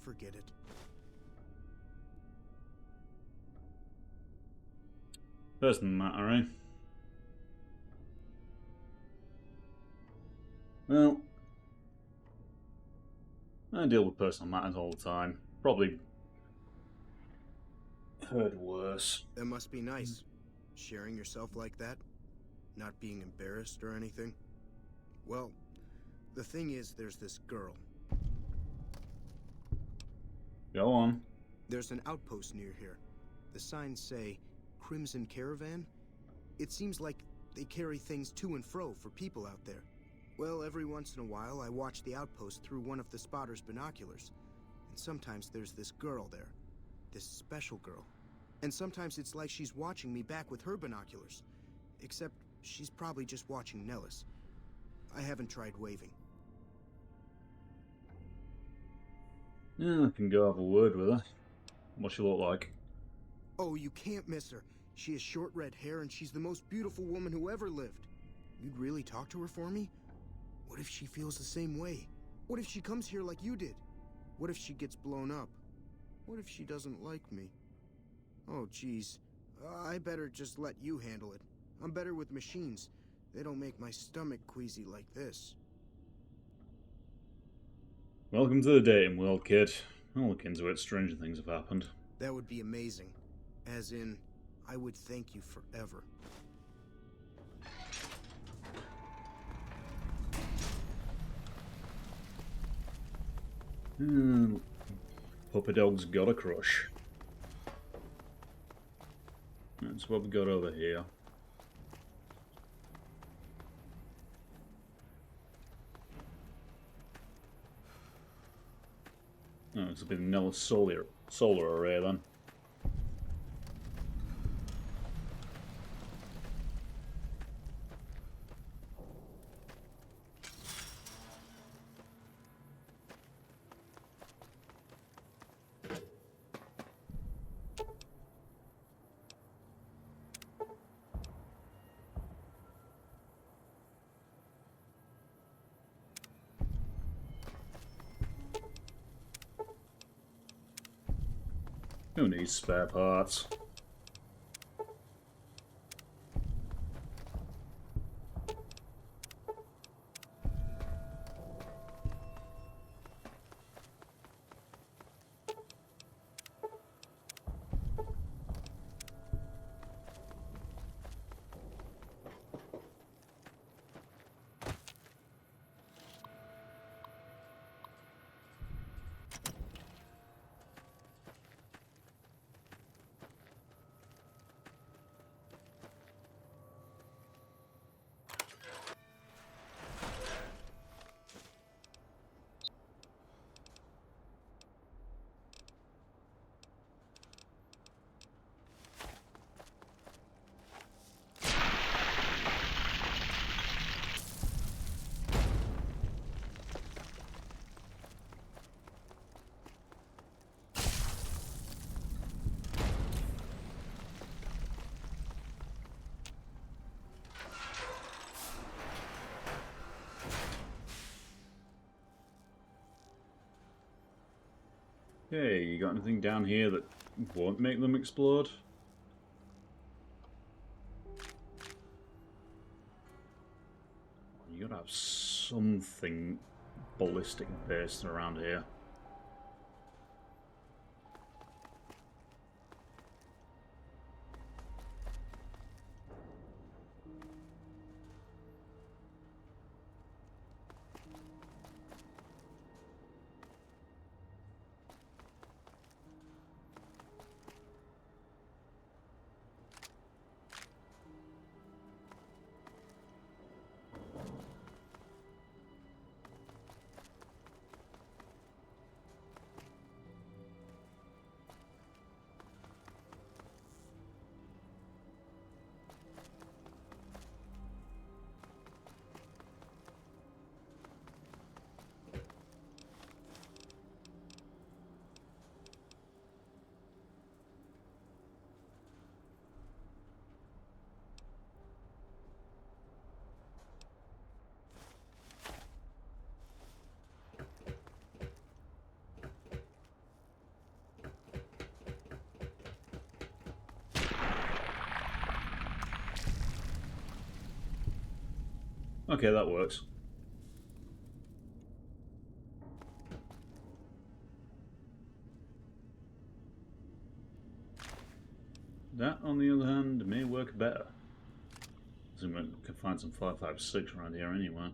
forget it. Personal matter, eh? Well, I deal with personal matters all the time. Probably heard worse. That must be nice. Sharing yourself like that? Not being embarrassed or anything? Well, the thing is, there's this girl. Go on. There's an outpost near here. The signs say, Crimson Caravan? It seems like they carry things to and fro for people out there. Well, every once in a while, I watch the outpost through one of the spotter's binoculars. And sometimes there's this girl there. This special girl. And sometimes it's like she's watching me back with her binoculars. Except she's probably just watching Nellis. I haven't tried waving. Yeah, I can go have a word with her. What's she look like? Oh, you can't miss her. She has short red hair and she's the most beautiful woman who ever lived. You'd really talk to her for me? What if she feels the same way? What if she comes here like you did? What if she gets blown up? What if she doesn't like me? Oh, geez. I better just let you handle it. I'm better with machines. They don't make my stomach queasy like this. Welcome to the dating world, kid. I'll look into it. Stranger things have happened. That would be amazing. As in, I would thank you forever. Puppy dog's got a crush. That's what we got over here. Oh, it's a bit of Nellis solar array then. Who needs spare parts? Okay, you got anything down here that won't make them explode? You gotta have something ballistic based around here. Okay, that works. That, on the other hand, may work better. So we can find some 5.56 around here anyway.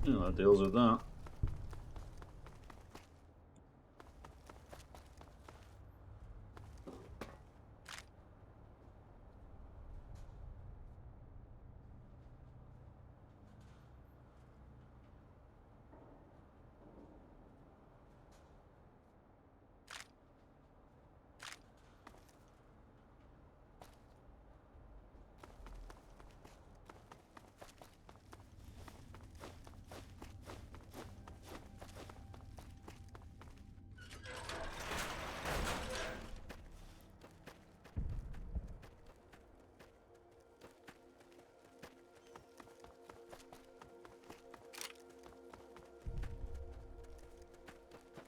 Yeah, that deals with that.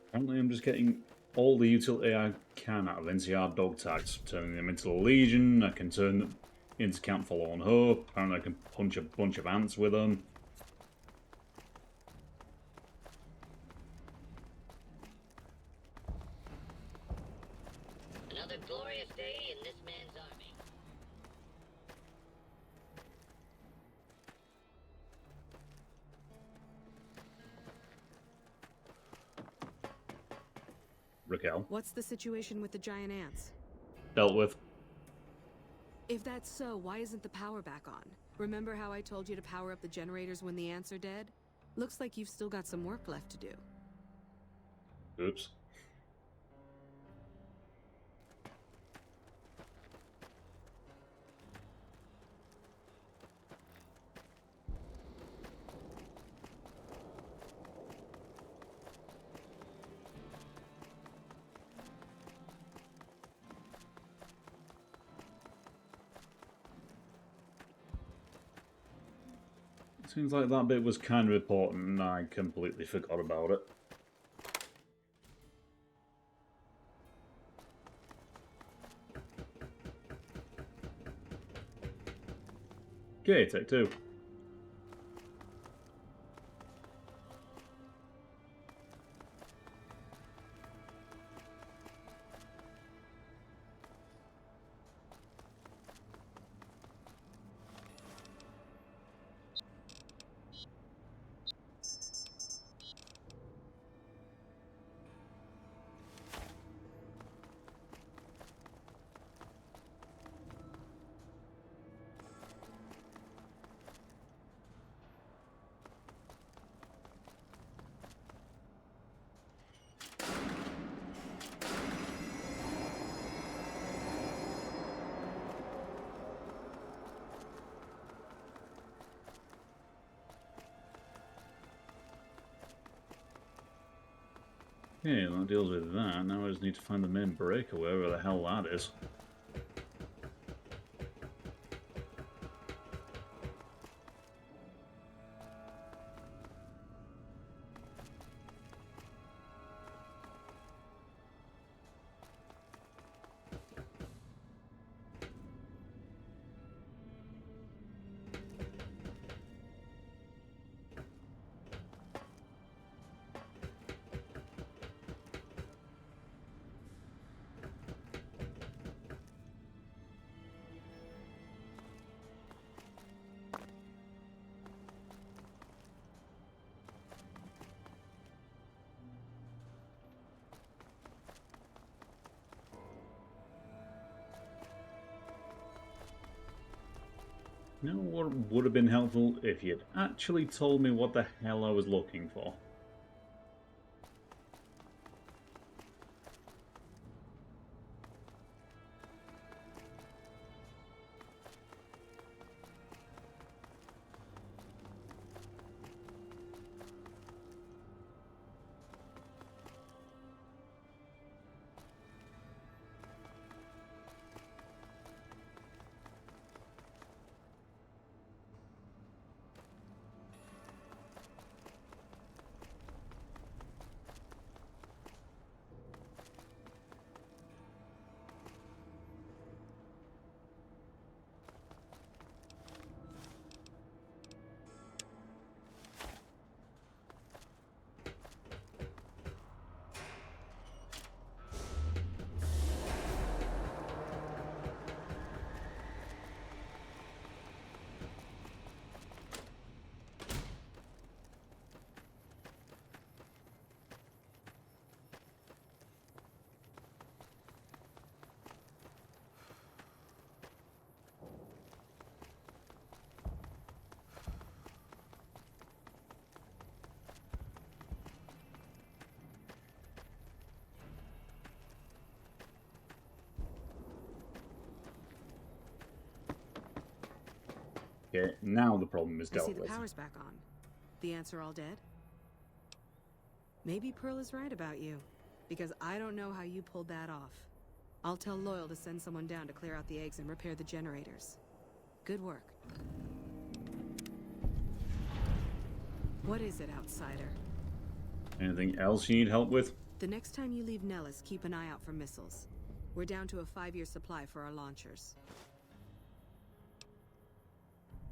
Apparently I'm just getting all the utility I can out of NCR dog tags, turning them into the Legion. I can turn them into Camp Forlorn Hope. Apparently I can punch a bunch of ants with them. Another glorious day in this man's army. Raquel. What's the situation with the giant ants? Dealt with. If that's so, why isn't the power back on? Remember how I told you to power up the generators when the ants are dead? Looks like you've still got some work left to do. Oops. Seems like that bit was kind of important and I completely forgot about it. Okay, take two. Okay, that deals with that. Now I just need to find the main breaker, wherever the hell that is. You know what would have been helpful if you'd actually told me what the hell I was looking for. Okay, now the problem is I see dealt the with. power's back on. The answer all dead? Maybe Pearl is right about you, because I don't know how you pulled that off. I'll tell Loyal to send someone down to clear out the eggs and repair the generators. Good work. What is it, outsider? Anything else you need help with? The next time you leave Nellis, keep an eye out for missiles. We're down to a 5-year supply for our launchers.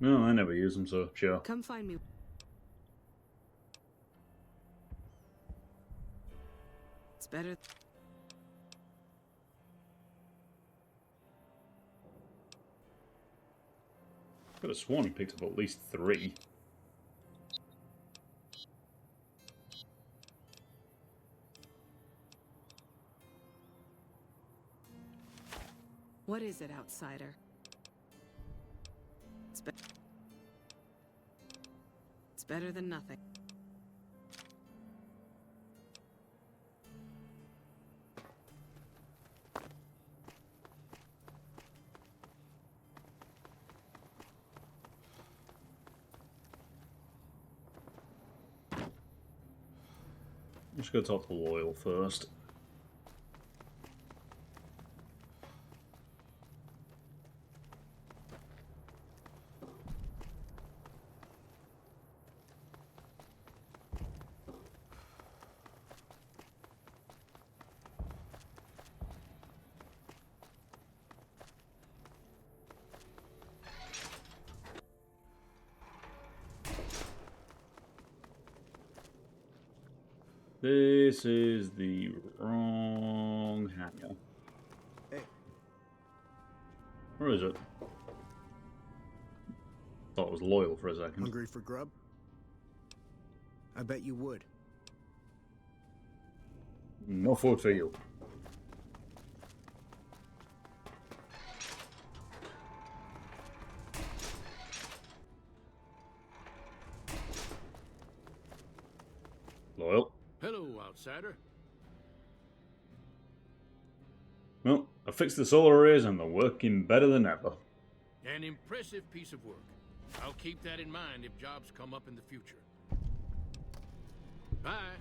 No, I never use them, so sure. Come find me. It's better. Could have sworn he picked up at least 3. What is it, outsider? It's better than nothing. Let's go talk to Loyal first. This is the wrong hangar. Hey. Where is it? Thought it was Loyal for a second. Hungry for grub? I bet you would. No food for you. Loyal. Hello, outsider. Well, I fixed the solar arrays and they're working better than ever. An impressive piece of work. I'll keep that in mind if jobs come up in the future. Bye.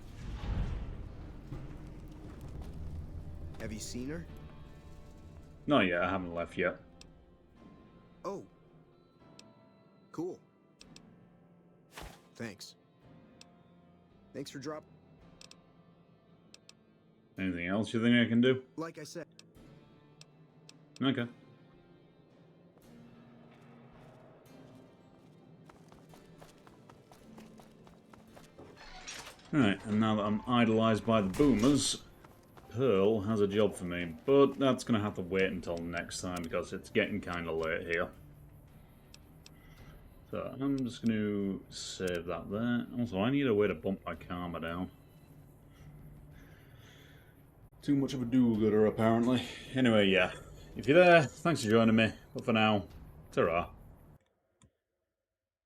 Have you seen her? Not yet, I haven't left yet. Oh. Cool. Thanks. Thanks for dropping. Anything else you think I can do? Like I said. Okay. Alright, and now that I'm idolized by the boomers, Pearl has a job for me, but that's going to have to wait until next time because it's getting kind of late here. So I'm just going to save that there. Also, I need a way to bump my karma down. Too much of a do-gooder, apparently. Anyway, yeah. If you're there, thanks for joining me. But for now, ta-ra.